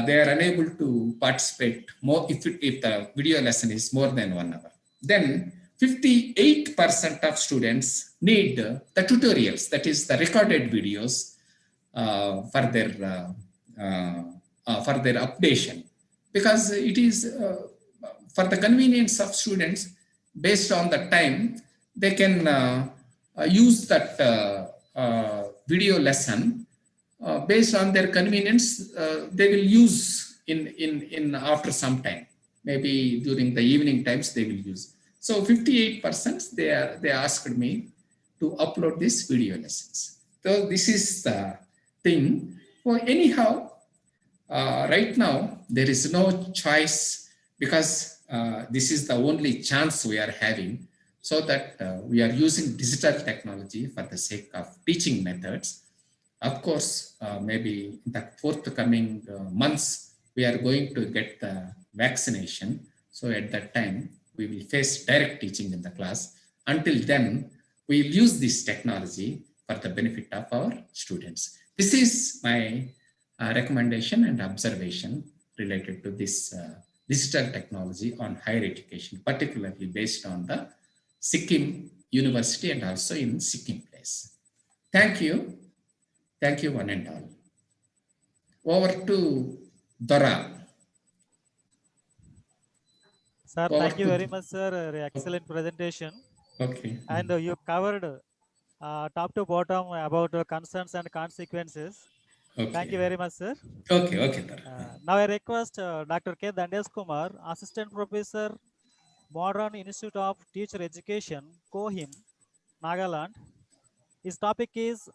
they are unable to participate more if the video lesson is more than 1 hour. Then 58% of students need the tutorials, that is the recorded videos for their updation, because it is for the convenience of students. Based on the time, they can use that video lesson based on their convenience. They will use in after some time, maybe during the evening times they will use. So 58% they asked me to upload these video lessons. So this is the thing. Well, anyhow, right now there is no choice, because this is the only chance we are having, so that we are using digital technology for the sake of teaching methods. Of course, maybe in the forthcoming months, we are going to get the vaccination. So at that time, we will face direct teaching in the class. Until then, we will use this technology for the benefit of our students. This is my recommendation and observation related to this digital technology on higher education, particularly based on the Sikkim University and also in Sikkim place. Thank you. Thank you, one and all. Over to Dora. Sir, thank you very much, sir. Excellent presentation. Okay. And you covered top to bottom about concerns and consequences. Okay. Thank you very much, sir. Okay, okay. Now I request Dr. K. Dandesh Kumar, Assistant Professor, Modern Institute of Teacher Education, Kohim, Nagaland. His topic is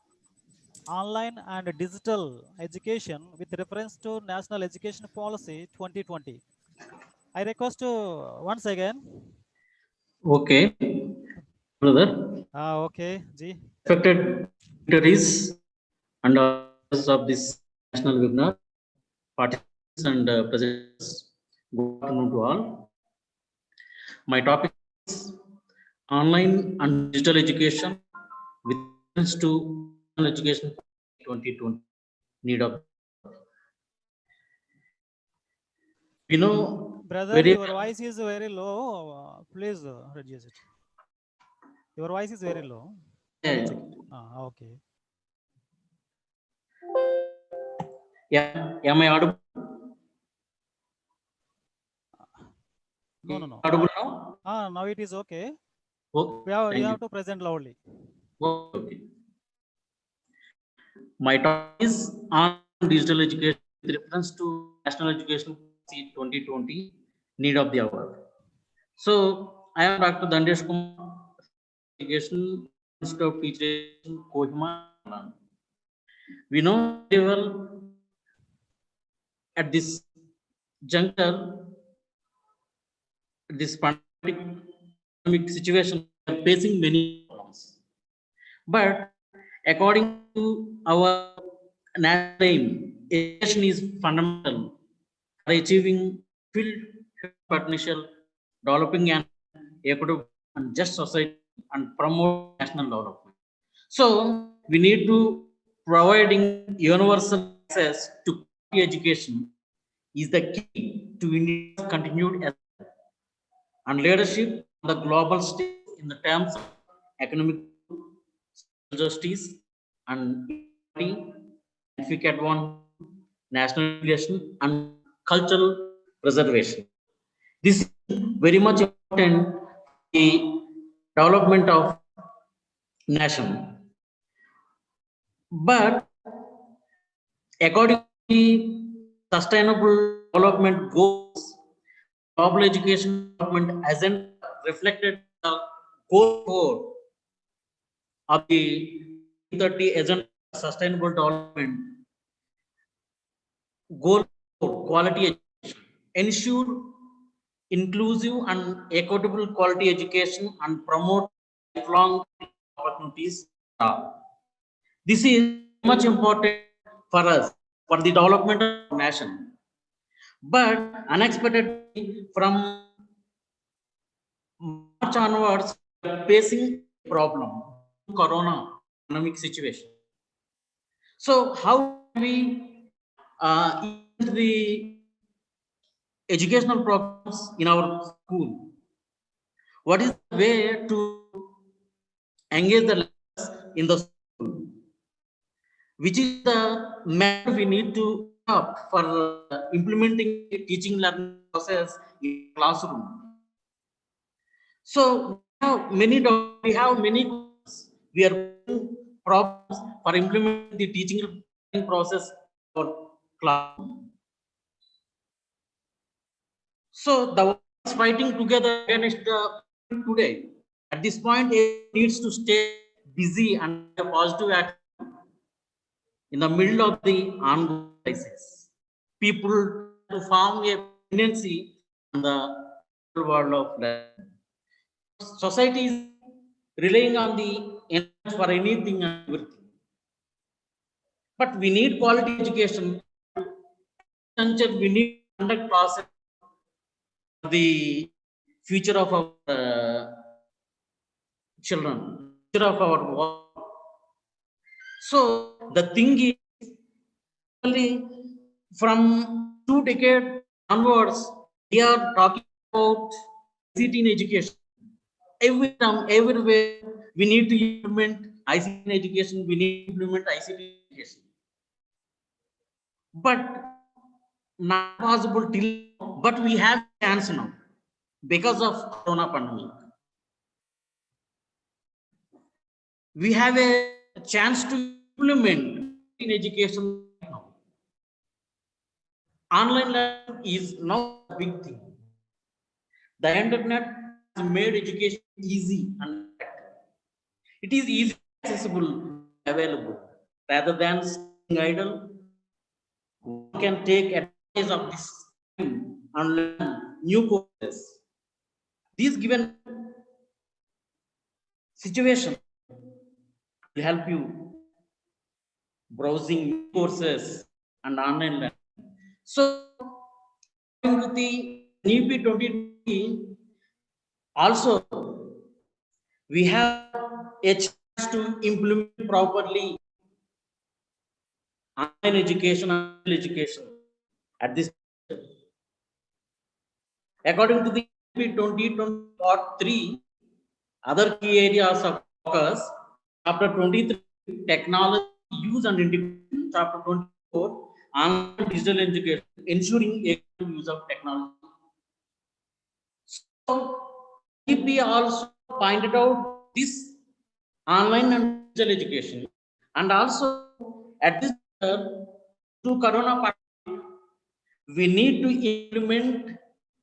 online and digital education with reference to National Education Policy 2020. I request once again. Okay, brother. Okay, Ji. Respected dignitaries and authors of this national webinar, participants and presenters, good afternoon to all. My topic is online and digital education with reference to national education 2020 need of. You know, brother, your voice is very low. Please reduce it. Your voice is very low. Yeah. Okay. Yeah, am I audible? No. Audible now? Now it is okay. Okay. You have to present loudly. Okay. My topic is on digital education with reference to National Education Policy 2020 need of the hour. So I am Dr. Dandesh Kumar, Education Institute of Teacher Education, Kohima. We know very well at this juncture, this pandemic situation, we are facing many problems. But according to our national aim, education is fundamental for achieving full potential, developing an equitable and just society, and promote national development. So we need to providing universal access to education is the key to India's continued and leadership on the global stage in the terms of economic justice and scientific advancement, national education, and cultural preservation. This is very much important for the development of nation. But according to the sustainable development goals, global education development hasn't reflected the goal 4 of the 2030 Agenda Sustainable Development. Goal 4, quality education. Ensure inclusive and equitable quality education and promote lifelong opportunities. This is much important for us, for the development of the nation. But unexpectedly, from March onwards, we are facing a problem, Corona economic situation. So how we implement the educational programs in our school? What is the way to engage the learners in the school? Which is the method we need to adopt for implementing the teaching learning process in classroom? So we have many we are problems for implementing the teaching learning process for classroom. So the world is fighting together against today. At this point, it needs to stay busy and a positive action in the middle of the ongoing crisis. People to form a dependency on the world of learning. Society is relying on the internet for anything and everything. But we need quality education. We need to conduct process for the future of our children, future of our world. So the thing is, only from 2 decades onwards, we are talking about ICT in education. Everywhere, we need to implement ICT in education. We need to implement ICT in education. But not possible till. But we have a chance now because of Corona pandemic. We have a chance to implement in education now. Online learning is now a big thing. The internet has made education easy and it is easy, accessible, available. Rather than sitting idle, one can take advantage of this time and learn new courses. These given situation will help you browsing courses and online learning. So, with the NEP 2020, also we have a chance to implement properly online education at this. According to the NEP 2020 Part 3, other key areas of focus, Chapter 23, technology use and integration, Chapter 24, online digital education, ensuring effective use of technology. So, NEP also pointed out this online and digital education, and also at this through Corona pandemic, we need to implement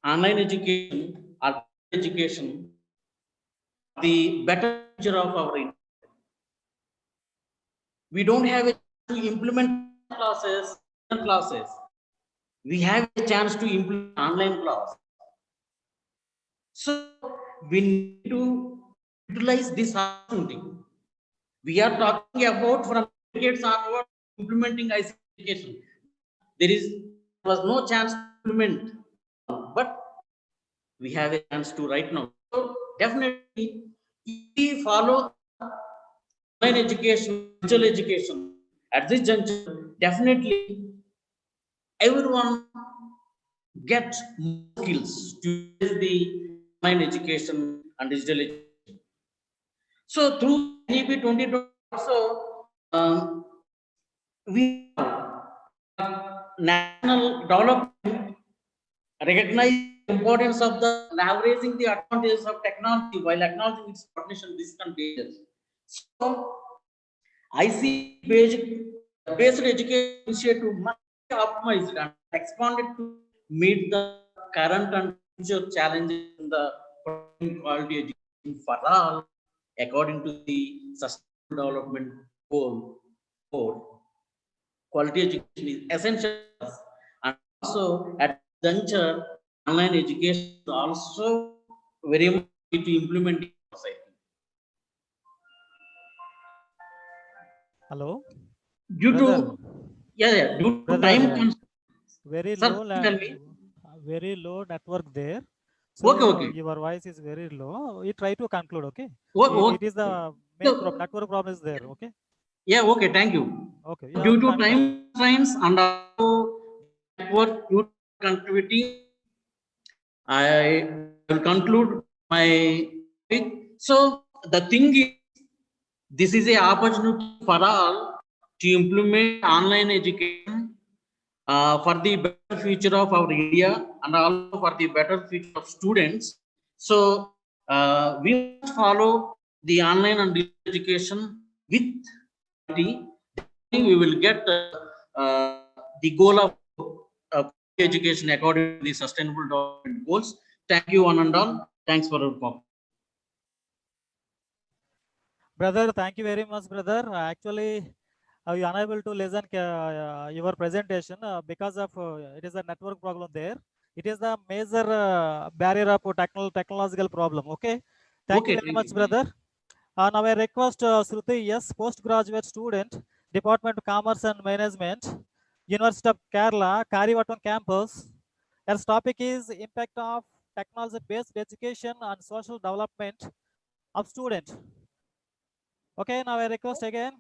online education or education, the better future of our India. We don't have a to implement classes. We have a chance to implement online class. So we need to utilize this opportunity. We are talking about from decades onward implementing ICT education. There was no chance to implement, but we have a chance to right now. So definitely, if we follow online education, digital education at this juncture, definitely everyone gets more skills to use the online education and digital education. So through NEP 2020 also, we have national development recognize the importance of the leveraging the advantages of technology while acknowledging its potential risks and dangers. So ICT based education initiative must be optimized and expanded to meet the current and future challenges in the quality education for all, according to the Sustainable Development Goal. Quality education is essential, and also at juncture, online education is also very much to implement in society. Hello. Due to due to time constraints, very sir, low very low network there. So Okay. your voice is very low. You try to conclude, okay? Okay. It is the main network problem is there, okay? Yeah, okay, thank you. Okay. Due to time constraints and also network connectivity, I will conclude my topic. So the thing is, this is an opportunity for all to implement online education for the better future of our India and also for the better future of students. So we must follow the online and digital education with quality. Then we will get the goal of education according to the sustainable development goals. Thank you one and all. Thanks for your talk. Brother, thank you very much, brother. Actually, I was unable to listen your presentation because of it is a network problem there. It is the major barrier of technological problem. Okay. Thank you very much, brother. Now I request Shruti, yes, postgraduate student, Department of Commerce and Management, University of Kerala, Karivattam campus. Her topic is impact of technology-based education and social development of student. Okay, now I request again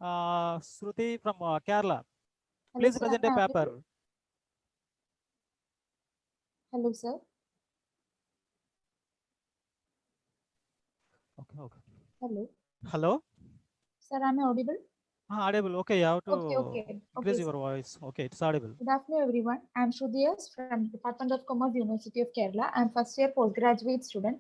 Shruti from Kerala. Please present a paper. Hello, sir. Okay. Hello. Hello. Sir, am I audible? Audible. Okay, you have to increase Okay, your voice. Okay, it's audible. Good afternoon, everyone. I'm Shruti from Department of Commerce, University of Kerala. I'm first year postgraduate student.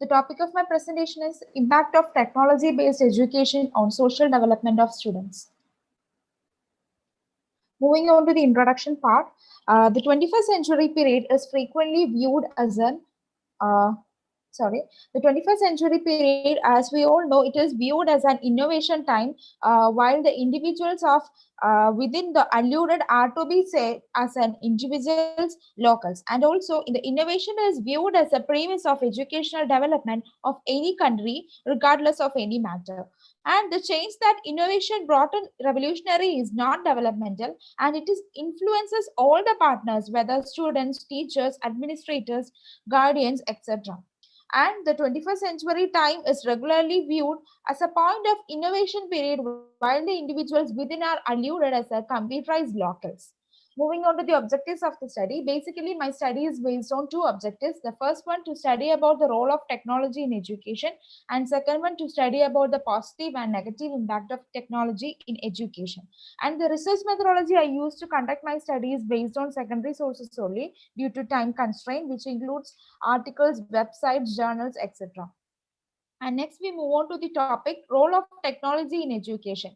The topic of my presentation is impact of technology-based education on social development of students. Moving on to the introduction part, the 21st century period is frequently viewed as an the 21st century period, as we all know, it is viewed as an innovation time, while the individuals of within the alluded are to be said as an individuals locals, and also in the innovation is viewed as a premise of educational development of any country regardless of any matter. And the change that innovation brought in revolutionary is not developmental, and it is influences all the partners, whether students, teachers, administrators, guardians, etc. And the 21st century time is regularly viewed as a point of innovation period, while the individuals within are alluded as a computerized locals. Moving on to the objectives of the study, basically my study is based on two objectives. The first one to study about the role of technology in education, and second one to study about the positive and negative impact of technology in education. And the research methodology I use to conduct my study is based on secondary sources only due to time constraint, which includes articles, websites, journals, etc. And next we move on to the topic, role of technology in education.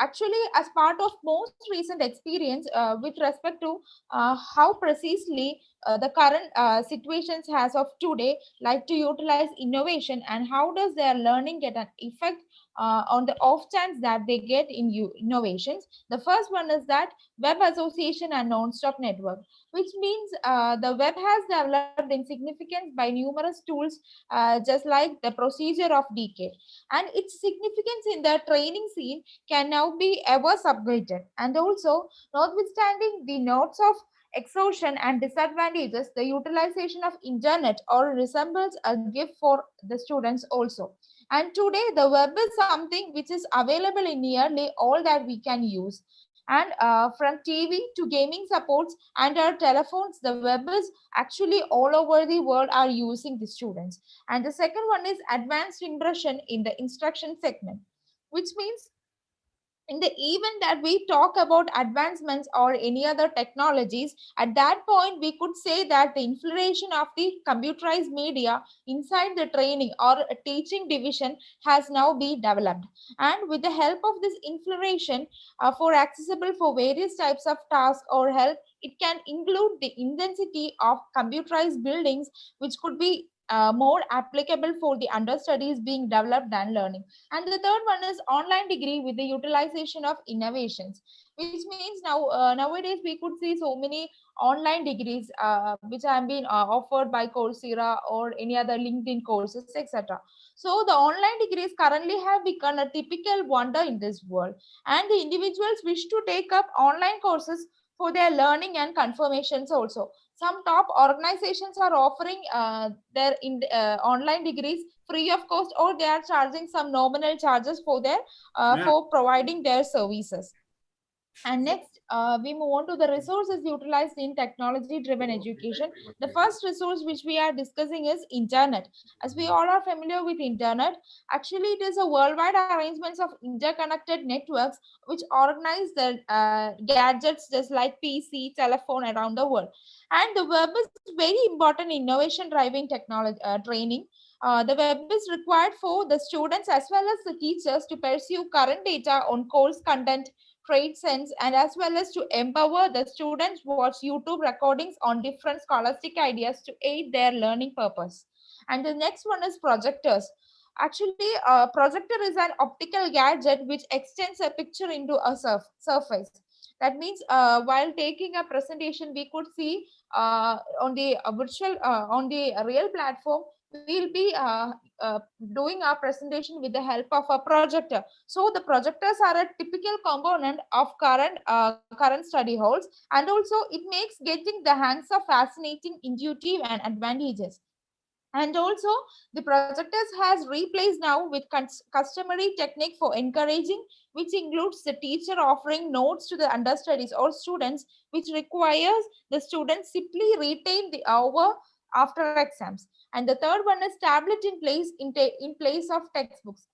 Actually, as part of most recent experience with respect to how precisely the current situations as of today like to utilize innovation, and how does their learning get an effect on the off chance that they get in innovations. The first one is that web association and non-stop network, which means the web has developed in significance by numerous tools, just like the procedure of decay, and its significance in the training scene can now be ever subverted. And also, notwithstanding the notes of exhaustion and disadvantages, the utilization of internet or resembles a gift for the students also. And today the web is something which is available in nearly all that we can use. And from TV to gaming supports and our telephones, the web is actually all over the world are using the students. And the second one is advanced impression in the instruction segment, which means in the event that we talk about advancements or any other technologies, at that point we could say that the infiltration of the computerized media inside the training or teaching division has now been developed. And with the help of this infiltration for accessible for various types of tasks or help, it can include the intensity of computerized buildings, which could be more applicable for the understudies being developed than learning. And the third one is online degree with the utilization of innovations, which means now nowadays we could see so many online degrees which have been offered by Coursera or any other LinkedIn courses, etc. So the online degrees currently have become a typical wonder in this world, and the individuals wish to take up online courses for their learning and confirmations also. Some top organizations are offering their online degrees free of cost, or they are charging some nominal charges for their for providing their services. And next, we move on to the resources utilized in technology-driven education. The first resource which we are discussing is internet. As we all are familiar with internet, actually it is a worldwide arrangements of interconnected networks which organize the gadgets just like PC, telephone around the world. And the web is very important innovation driving technology training. The web is required for the students as well as the teachers to pursue current data on course content, trade sense, and as well as to empower the students watch YouTube recordings on different scholastic ideas to aid their learning purpose. And the next one is projectors. Actually, a projector is an optical gadget which extends a picture into a surface. That means while taking a presentation, we could see on the virtual, on the real platform, we'll be doing our presentation with the help of a projector. So the projectors are a typical component of current study halls, and also it makes getting the hands of fascinating, intuitive, and advantages. And also the projectors has replaced now with customary technique for encouraging, which includes the teacher offering notes to the understudies or students, which requires the students simply retain the hour after exams. And the third one is tablet in place of textbooks.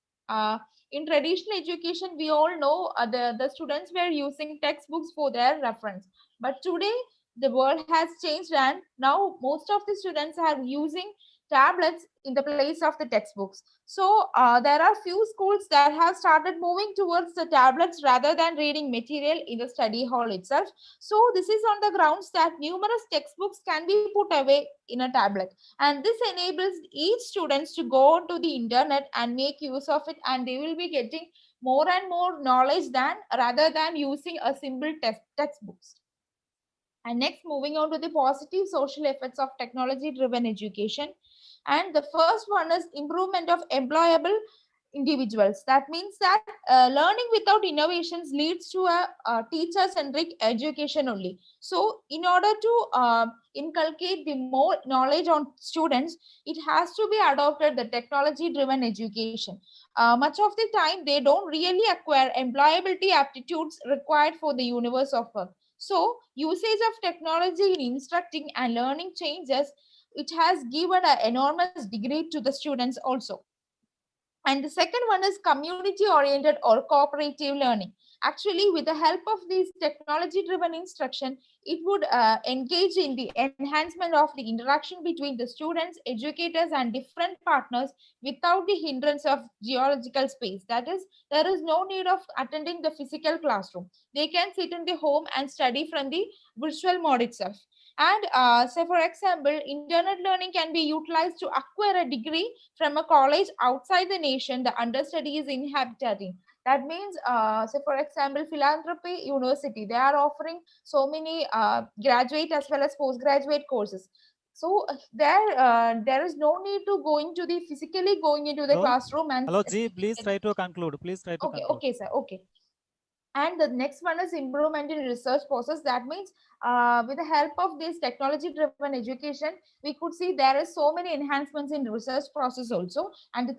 In traditional education, we all know the students were using textbooks for their reference. But today, the world has changed, and now most of the students are using tablets in the place of the textbooks. So there are few schools that have started moving towards the tablets rather than reading material in the study hall itself. So this is on the grounds that numerous textbooks can be put away in a tablet, and this enables each students to go onto the internet and make use of it, and they will be getting more and more knowledge than rather than using a simple textbooks. And next, moving on to the positive social effects of technology driven education. And the first one is improvement of employable individuals. That means that learning without innovations leads to a teacher centric education only. So in order to inculcate the more knowledge on students, it has to be adopted the technology driven education. Much of the time they don't really acquire employability aptitudes required for the universe of work. So usage of technology in instructing and learning changes, it has given an enormous degree to the students also. And the second one is community oriented or cooperative learning. Actually, with the help of this technology driven instruction, it would engage in the enhancement of the interaction between the students, educators, and different partners without the hindrance of geological space. That is, there is no need of attending the physical classroom. They can sit in the home and study from the virtual mode itself. And say, for example, internet learning can be utilized to acquire a degree from a college outside the nation the understudy is inhabiting. That means, say, for example, Philanthropy University, they are offering so many graduate as well as postgraduate courses. So there is no need to physically going into the classroom. And hello, G, please try to conclude. Please try to conclude. Okay, sir. Okay. And the next one is improvement in research process. That means with the help of this technology driven education, we could see there is so many enhancements in research process also. And the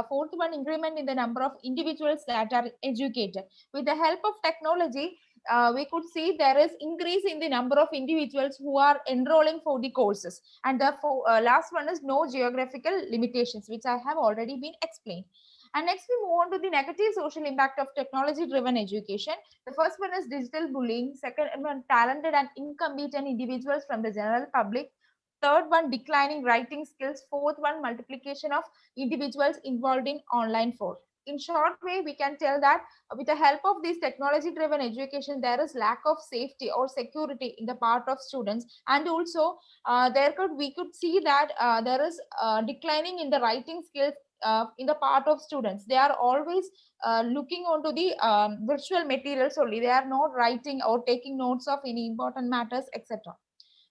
fourth one, increment in the number of individuals that are educated. With the help of technology, we could see there is increase in the number of individuals who are enrolling for the courses. And the last one is no geographical limitations, which I have already been explained. And next we move on to the negative social impact of technology driven education. The first one is digital bullying. Second one, talented and incompetent individuals from the general public. Third one, declining writing skills. Fourth one, multiplication of individuals involved in online fraud. In short way, we can tell that with the help of this technology driven education, there is lack of safety or security in the part of students. And also we could see that there is declining in the writing skills in the part of students. They are always looking onto the virtual materials only. They are not writing or taking notes of any important matters, etc.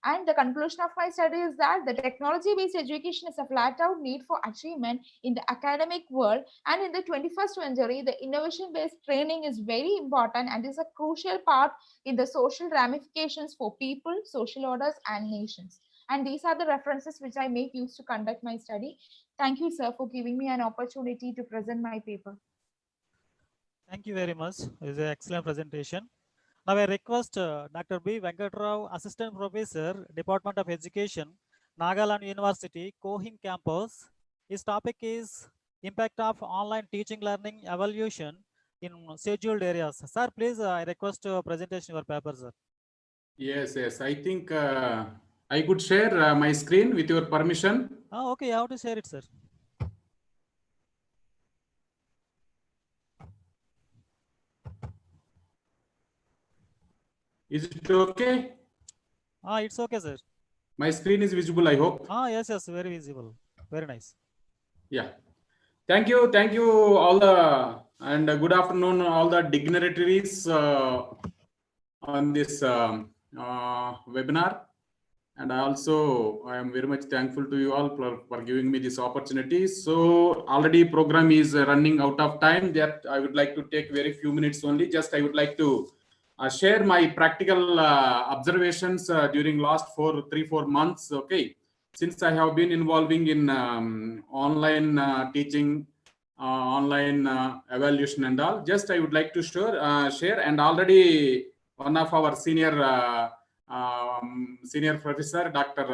And the conclusion of my study is that the technology-based education is a flat-out need for achievement in the academic world. And in the 21st century, the innovation-based training is very important and is a crucial part in the social ramifications for people, social orders, and nations. And these are the references which I make use to conduct my study. Thank you, sir, for giving me an opportunity to present my paper. Thank you very much. It is an excellent presentation. Now I request Dr. B. Venkatrao, Assistant Professor, Department of Education, Nagaland University, Kohim Campus. His topic is Impact of Online Teaching Learning Evolution in Scheduled Areas. Sir, please, I request presentation your paper, sir. Yes. I think I could share my screen with your permission. Okay, you have to share it, sir. Is it okay? It's okay, sir. My screen is visible, I hope. Yes, very visible. Very nice. Yeah. Thank you all the, and good afternoon all the dignitaries on this webinar. And also I am very much thankful to you all for giving me this opportunity. So already program is running out of time, that I would like to take very few minutes only. Just I would like to share my practical observations during last 3-4 months. Okay, since I have been involving in online teaching, online evaluation and all, just I would like to share. And already one of our senior professor, Dr.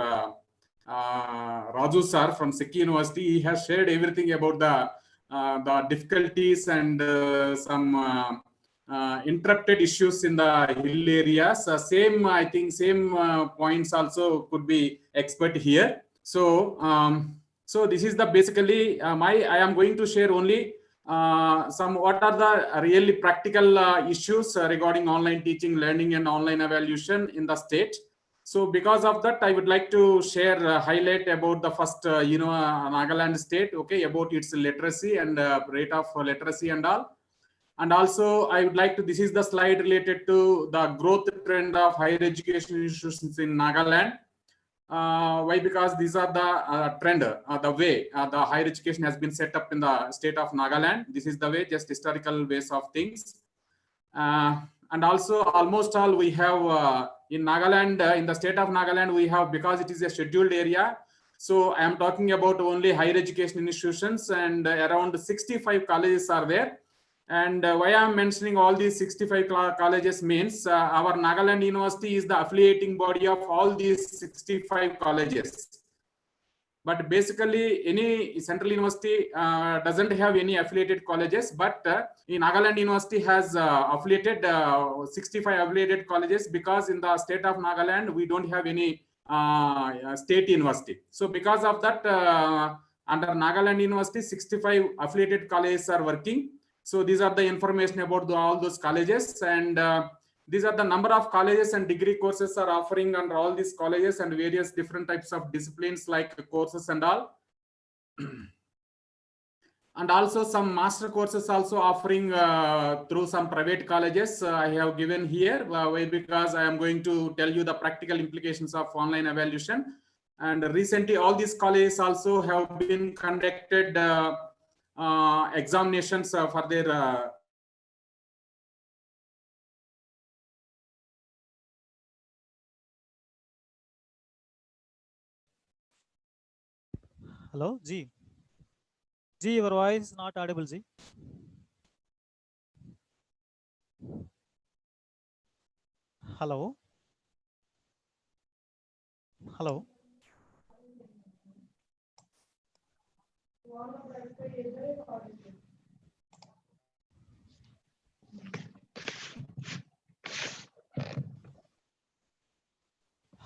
Raju sir from Sikki University, he has shared everything about the difficulties and some interrupted issues in the hill areas. I think same points also could be expert here. So so this is the basically I am going to share only some what are the really practical issues regarding online teaching, learning and online evaluation in the state. So because of that, I would like to share highlight about the first Nagaland state, okay, about its literacy and rate of literacy and all. And also I would like to, this is the slide related to the growth trend of higher education institutions in Nagaland. Why? Because these are the trend, the way the higher education has been set up in the state of Nagaland. This is the way, just historical ways of things. And also almost all we have in Nagaland, in the state of Nagaland, we have, because it is a scheduled area. So I am talking about only higher education institutions, and around 65 colleges are there. And why I am mentioning all these 65 colleges means our Nagaland University is the affiliating body of all these 65 colleges. But basically any central university doesn't have any affiliated colleges, but in Nagaland University has affiliated 65 affiliated colleges, because in the state of Nagaland we don't have any state university. So because of that, under Nagaland University 65 affiliated colleges are working. So these are the information about all those colleges, and these are the number of colleges and degree courses are offering under all these colleges, and various different types of disciplines like courses and all. And also some master courses also offering through some private colleges. I have given here because I am going to tell you the practical implications of online evaluation. And recently all these colleges also have been conducted examinations for their Hello, G. G, your voice is not audible, G. Hello. Hello.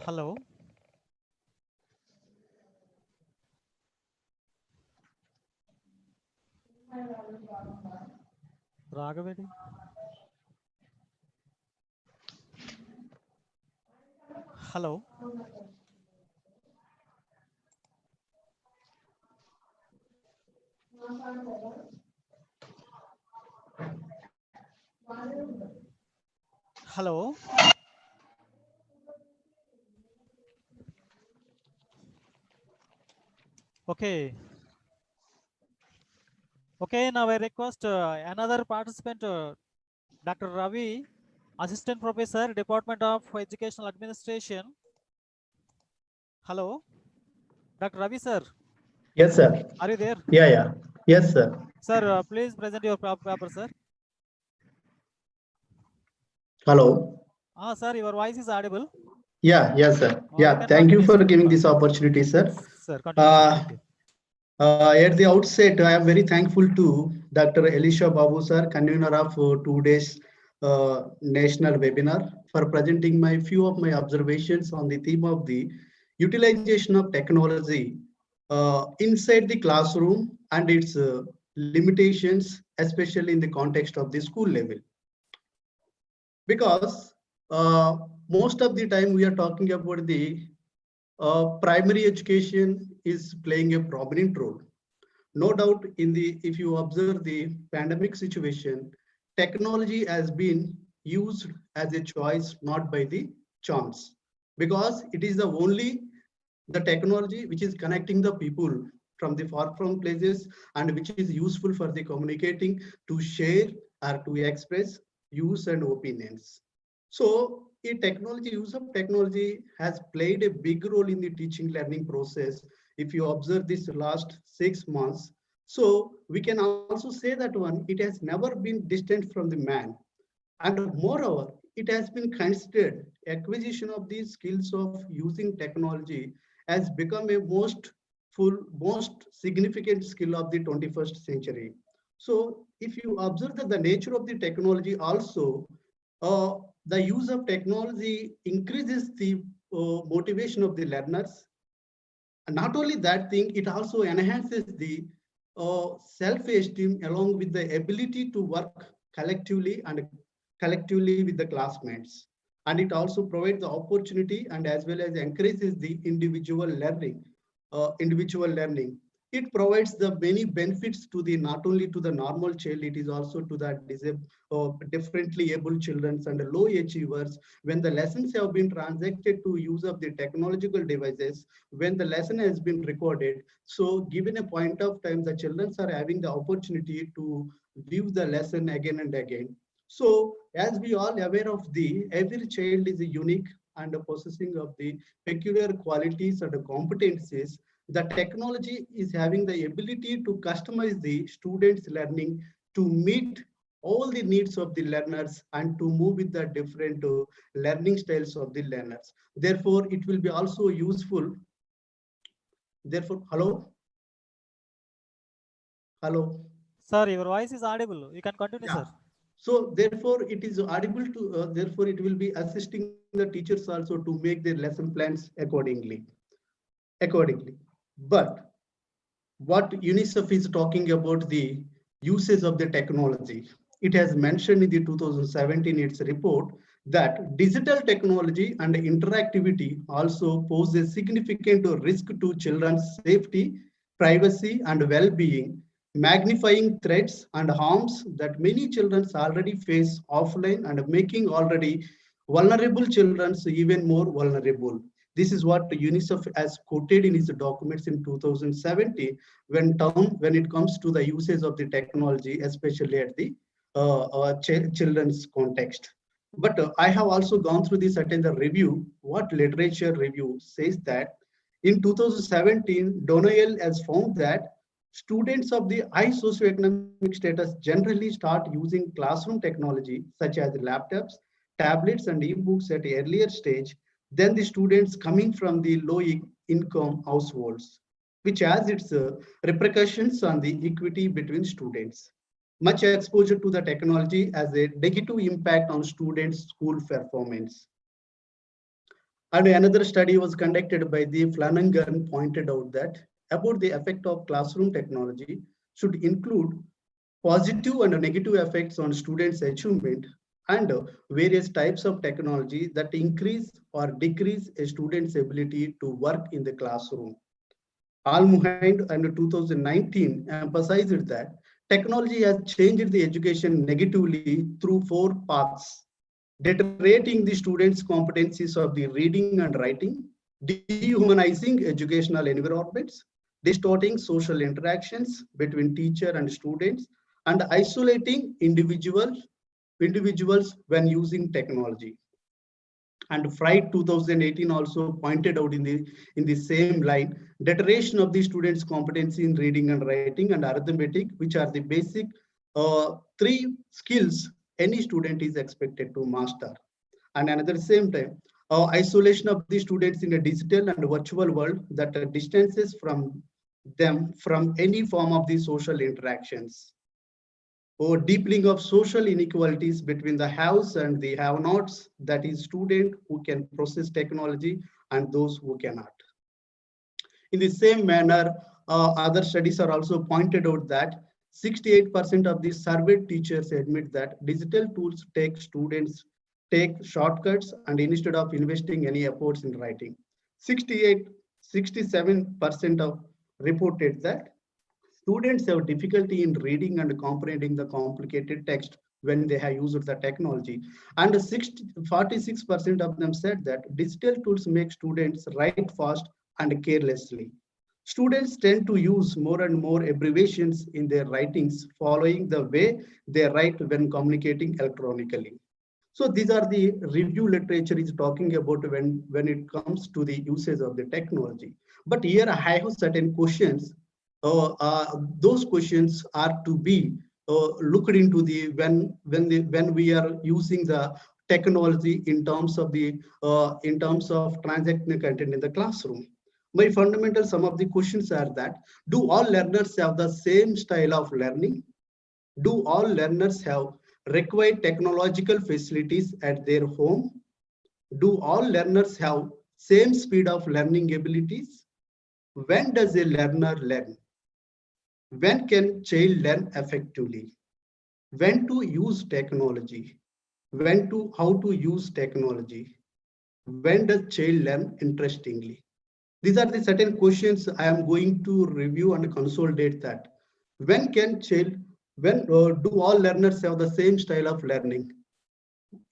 Hello. Raghavedi. Hello. Hello. Okay. Okay, now I request another participant, Dr. Ravi, Assistant Professor, Department of Educational Administration. Hello, Dr. Ravi, sir. Yes, sir. Are you there? Yeah, yeah. Yes, sir. Sir, please present your paper, sir. Hello. Sir, your voice is audible. Yeah, yes, sir. You Yeah, can thank you continue, for sir. giving this opportunity, sir. Sir, continue. Thank you. At the outset, I am very thankful to Dr. Elisha Babu, sir, convener of today's national webinar, for presenting few of my observations on the theme of the utilization of technology inside the classroom and its limitations, especially in the context of the school level. Because most of the time we are talking about the primary education is playing a prominent role. No doubt, if you observe the pandemic situation, technology has been used as a choice, not by the chance, because it is the technology which is connecting the people from the far-flung places and which is useful for the communicating, to share or to express views and opinions. So use of technology has played a big role in the teaching learning process. If you observe this last 6 months, so we can also say that it has never been distant from the man. And moreover, it has been considered acquisition of these skills of using technology has become a most significant skill of the 21st century. So if you observe that the nature of the technology also, the use of technology increases the motivation of the learners. And not only that thing, it also enhances the self-esteem along with the ability to work collectively with the classmates. And it also provides the opportunity and as well as encourages the individual learning. It provides the many benefits to not only to the normal child, it is also to the differently able children and low achievers. When the lessons have been transacted to use of the technological devices, when the lesson has been recorded, so given a point of time, the children are having the opportunity to view the lesson again and again. So as we all aware of every child is unique and possessing of the peculiar qualities and competencies. The technology is having the ability to customize the students' learning to meet all the needs of the learners and to move with the different learning styles of the learners. Therefore, it will be also useful. Therefore, hello. Sir, your voice is audible. You can continue, sir. So therefore, it is audible to. Therefore, it will be assisting the teachers also to make their lesson plans accordingly. But what UNICEF is talking about the uses of the technology. It has mentioned in the 2017 its report that digital technology and interactivity also pose a significant risk to children's safety, privacy, and well-being, magnifying threats and harms that many children already face offline and making already vulnerable children even more vulnerable. This is what UNICEF has quoted in its documents in 2017 when it comes to the usage of the technology, especially at the children's context. But I have also gone through this attend the review. What literature review says that in 2017, Donnell has found that students of the high socioeconomic status generally start using classroom technology such as laptops, tablets, and e-books at an earlier stage than the students coming from the low income households, which has its repercussions on the equity between students. Much exposure to the technology has a negative impact on students' school performance. And another study was conducted by the Flanagan pointed out that about the effect of classroom technology should include positive and negative effects on students' achievement and various types of technology that increase or decrease a student's ability to work in the classroom. Al-Muhind in 2019 emphasized that technology has changed the education negatively through 4 paths: deteriorating the students' competencies of the reading and writing, dehumanizing educational environments, distorting social interactions between teacher and students, and isolating individuals when using technology. And Fried 2018 also pointed out in the same line, deterioration of the students' competency in reading and writing and arithmetic, which are the basic 3 skills any student is expected to master. And at the same time, isolation of the students in a digital and virtual world that distances from them from any form of the social interactions, or deepening of social inequalities between the haves and the have-nots, that is student who can process technology and those who cannot. In the same manner, other studies are also pointed out that 68% of the surveyed teachers admit that digital tools take shortcuts and instead of investing any efforts in writing. 67% of reported that students have difficulty in reading and comprehending the complicated text when they have used the technology. And 46% of them said that digital tools make students write fast and carelessly. Students tend to use more and more abbreviations in their writings, following the way they write when communicating electronically. So these are the review literature is talking about when it comes to the usage of the technology. But here I have certain questions. Those questions are to be looked into when we are using the technology in terms of transacting content in the classroom. My fundamental, some of the questions are that, do all learners have the same style of learning? Do all learners have required technological facilities at their home? Do all learners have same speed of learning abilities? When does a learner learn? When can child learn effectively? When to use technology? How to use technology? When does child learn interestingly? These are the certain questions I am going to review and consolidate that. When do all learners have the same style of learning?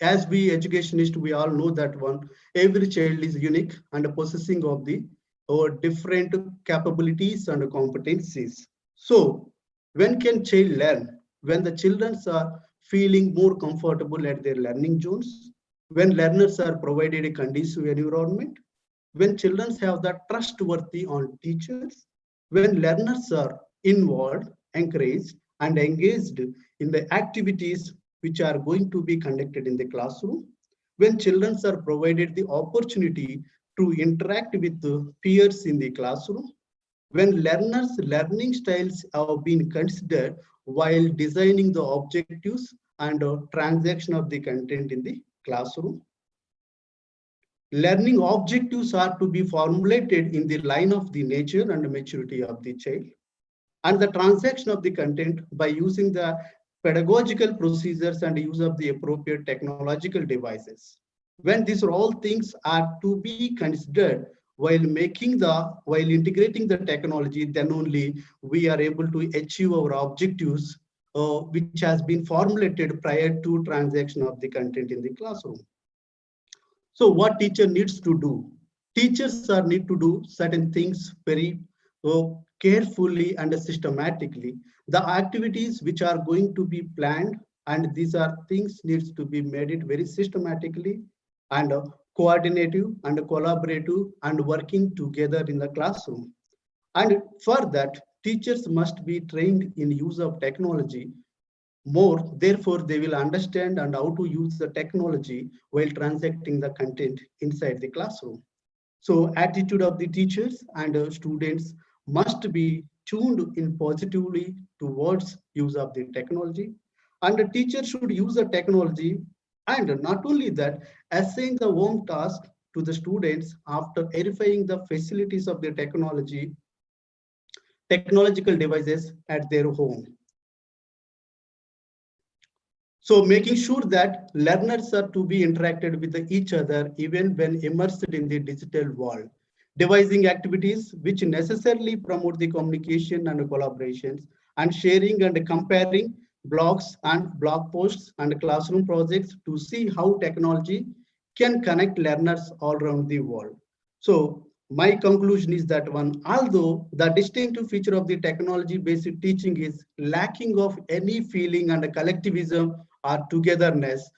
As we educationists, we all know that every child is unique and possessing of the different capabilities and competencies. So when can child learn? When the children are feeling more comfortable at their learning zones, when learners are provided a conducive environment, when children have that trustworthy on teachers, when learners are involved, encouraged, and engaged in the activities which are going to be conducted in the classroom, when children are provided the opportunity to interact with the peers in the classroom, when learners' learning styles have been considered while designing the objectives and transaction of the content in the classroom. Learning objectives are to be formulated in the line of the nature and maturity of the child, and the transaction of the content by using the pedagogical procedures and use of the appropriate technological devices. When these all things are to be considered while integrating the technology, then only we are able to achieve our objectives, which has been formulated prior to transaction of the content in the classroom. So what teacher needs to do? Teachers need to do certain things very carefully and systematically. The activities which are going to be planned, and these are things needs to be made it very systematically and coordinative and collaborative and working together in the classroom. And for that, teachers must be trained in use of technology more, therefore they will understand and how to use the technology while transacting the content inside the classroom. So attitude of the teachers and students must be tuned in positively towards use of the technology, and the teacher should use the technology, and not only that, assign the home task to the students after verifying the facilities of the technological devices at their home. So making sure that learners are to be interacted with each other even when immersed in the digital world. Devising activities which necessarily promote the communication and collaborations, and sharing and comparing blogs and blog posts and classroom projects to see how technology can connect learners all around the world. So my conclusion is that one, although the distinctive feature of the technology-based teaching is lacking of any feeling and collectivism or togetherness,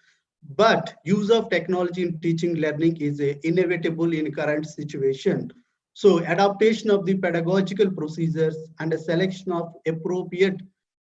but use of technology in teaching learning is inevitable in current situation. So adaptation of the pedagogical procedures and a selection of appropriate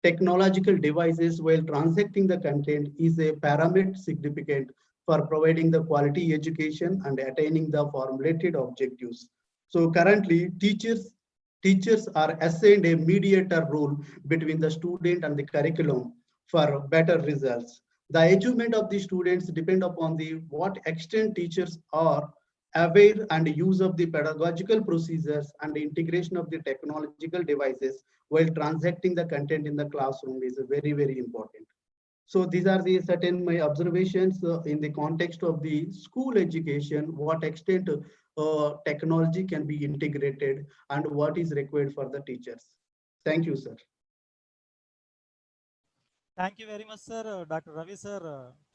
technological devices while transacting the content is a parameter significant for providing the quality education and attaining the formulated objectives. So currently, teachers are assigned a mediator role between the student and the curriculum for better results. The achievement of the students depend upon the what extent teachers are aware and use of the pedagogical procedures and the integration of the technological devices while transacting the content in the classroom is very, very important. So these are the certain my observations in the context of the school education, what extent technology can be integrated and what is required for the teachers. Thank you, sir. Thank you very much, sir. Dr. Ravi, sir,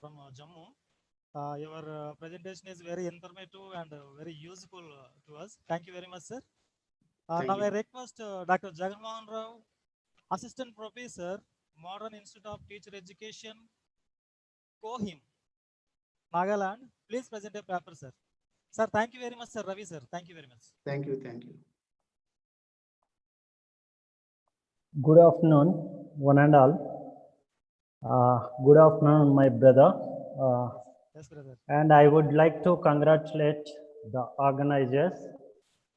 from Jammu. Your presentation is very informative and very useful to us. Thank you very much, sir. Now I request Dr. Jaganmohan Rao, Assistant Professor, Modern Institute of Teacher Education, Kohim, Nagaland. Please present a paper, sir. Sir, thank you very much, sir. Ravi, sir. Thank you very much. Thank you. Thank you. Good afternoon, one and all. Good afternoon, my brother. Yes, brother. And I would like to congratulate the organizers,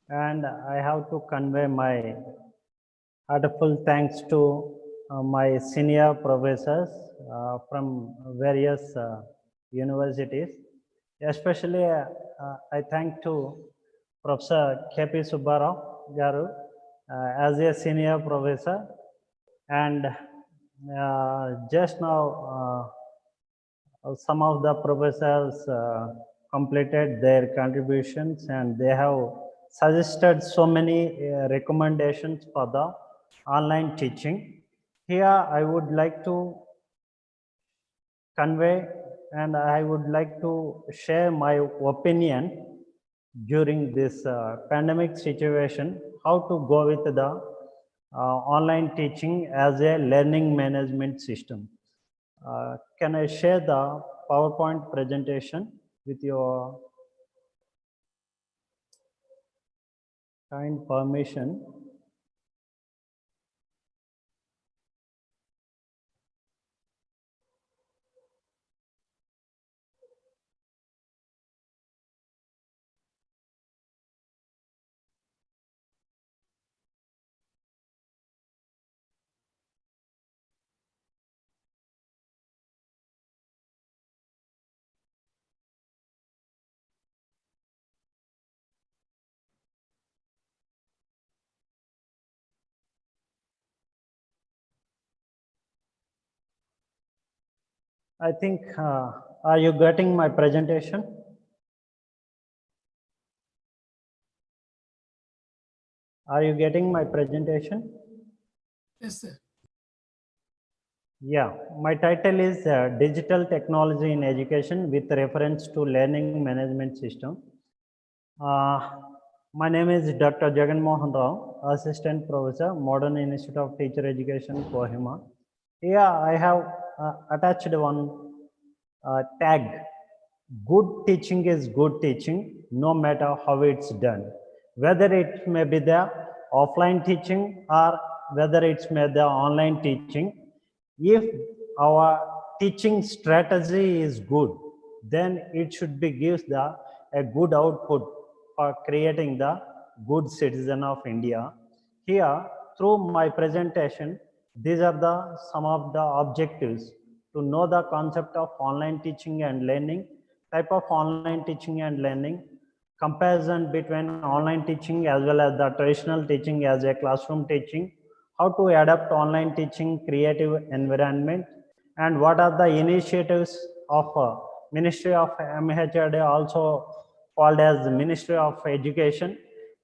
and I have to convey my heartfelt thanks to my senior professors from various universities. Especially, I thank to Professor K.P. Subbarao Garu as a senior professor, and just now some of the professors completed their contributions and they have suggested so many recommendations for the online teaching. Here I would like to convey and I would like to share my opinion during this pandemic situation, how to go with the online teaching as a learning management system. Can I share the PowerPoint presentation with your kind permission? I think, are you getting my presentation? Are you getting my presentation? Yes, sir. Yeah, my title is Digital Technology in Education with reference to Learning Management System. My name is Dr. Jaganmohan Rao, Assistant Professor, Modern Institute of Teacher Education, Kohima. Here I have attached one tag. Good teaching is good teaching, no matter how it's done. Whether it may be the offline teaching or whether it's may the online teaching. If our teaching strategy is good, then it should be gives a good output for creating the good citizen of India. Here, through my presentation, these are the some of the objectives to know the concept of online teaching and learning, type of online teaching and learning, comparison between online teaching as well as the traditional teaching as a classroom teaching, how to adapt online teaching creative environment, and what are the initiatives of Ministry of MHRD, also called as the Ministry of Education,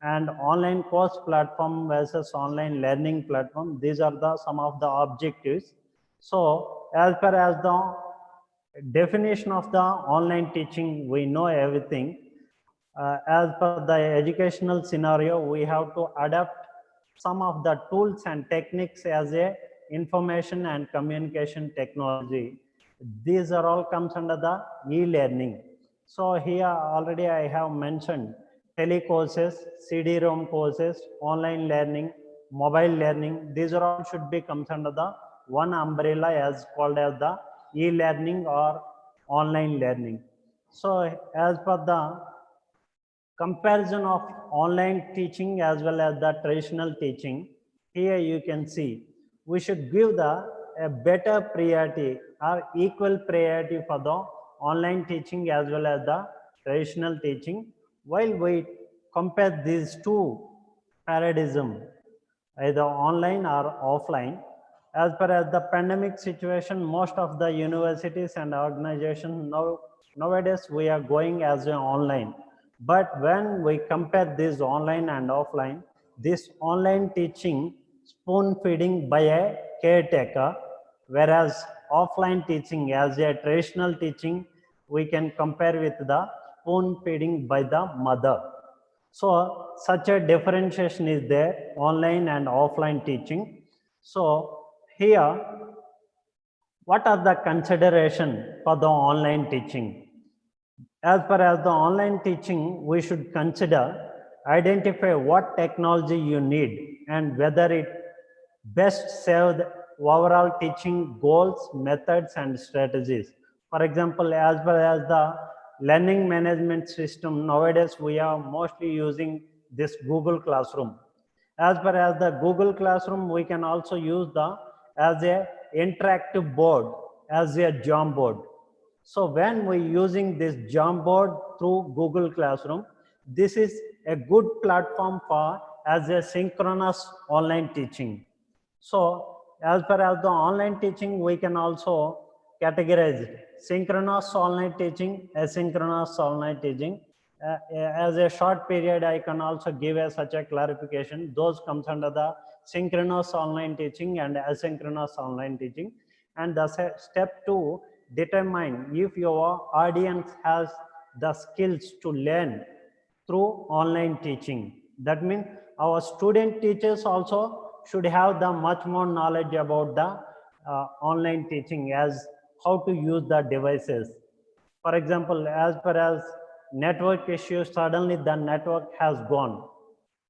and online course platform versus online learning platform. These are the some of the objectives. So as far as the definition of the online teaching, we know everything. as per the educational scenario, we have to adapt some of the tools and techniques as a information and communication technology. These are all comes under the e-learning. So here already I have mentioned telecourses, CD-ROM courses, online learning, mobile learning. These are all should be comes under the one umbrella as called as the e-learning or online learning. So as per the comparison of online teaching as well as the traditional teaching, here you can see we should give a better priority or equal priority for the online teaching as well as the traditional teaching, while we compare these two paradigms, either online or offline. As per as the pandemic situation, most of the universities and organizations nowadays we are going as an online. But when we compare this online and offline, this online teaching spoon feeding by a caretaker, whereas offline teaching as a traditional teaching, we can compare with the spoon feeding by the mother. So such a differentiation is there, online and offline teaching. So here, what are the consideration for the online teaching? As far as the online teaching, we should consider, identify what technology you need and whether it best serve the overall teaching goals, methods, and strategies. For example, as far as the learning management system, nowadays we are mostly using this Google Classroom. As far as the Google Classroom, we can also use as a interactive board, as a Jamboard. So when we using this Jamboard through Google Classroom, this is a good platform for as a synchronous online teaching. So as far as the online teaching, we can also categorize synchronous online teaching, asynchronous online teaching. As a short period, I can also give such a clarification. Those comes under the synchronous online teaching and asynchronous online teaching. And the step 2, determine if your audience has the skills to learn through online teaching. That means our student teachers also should have the much more knowledge about the online teaching, as how to use the devices. For example, as far as network issues, suddenly the network has gone.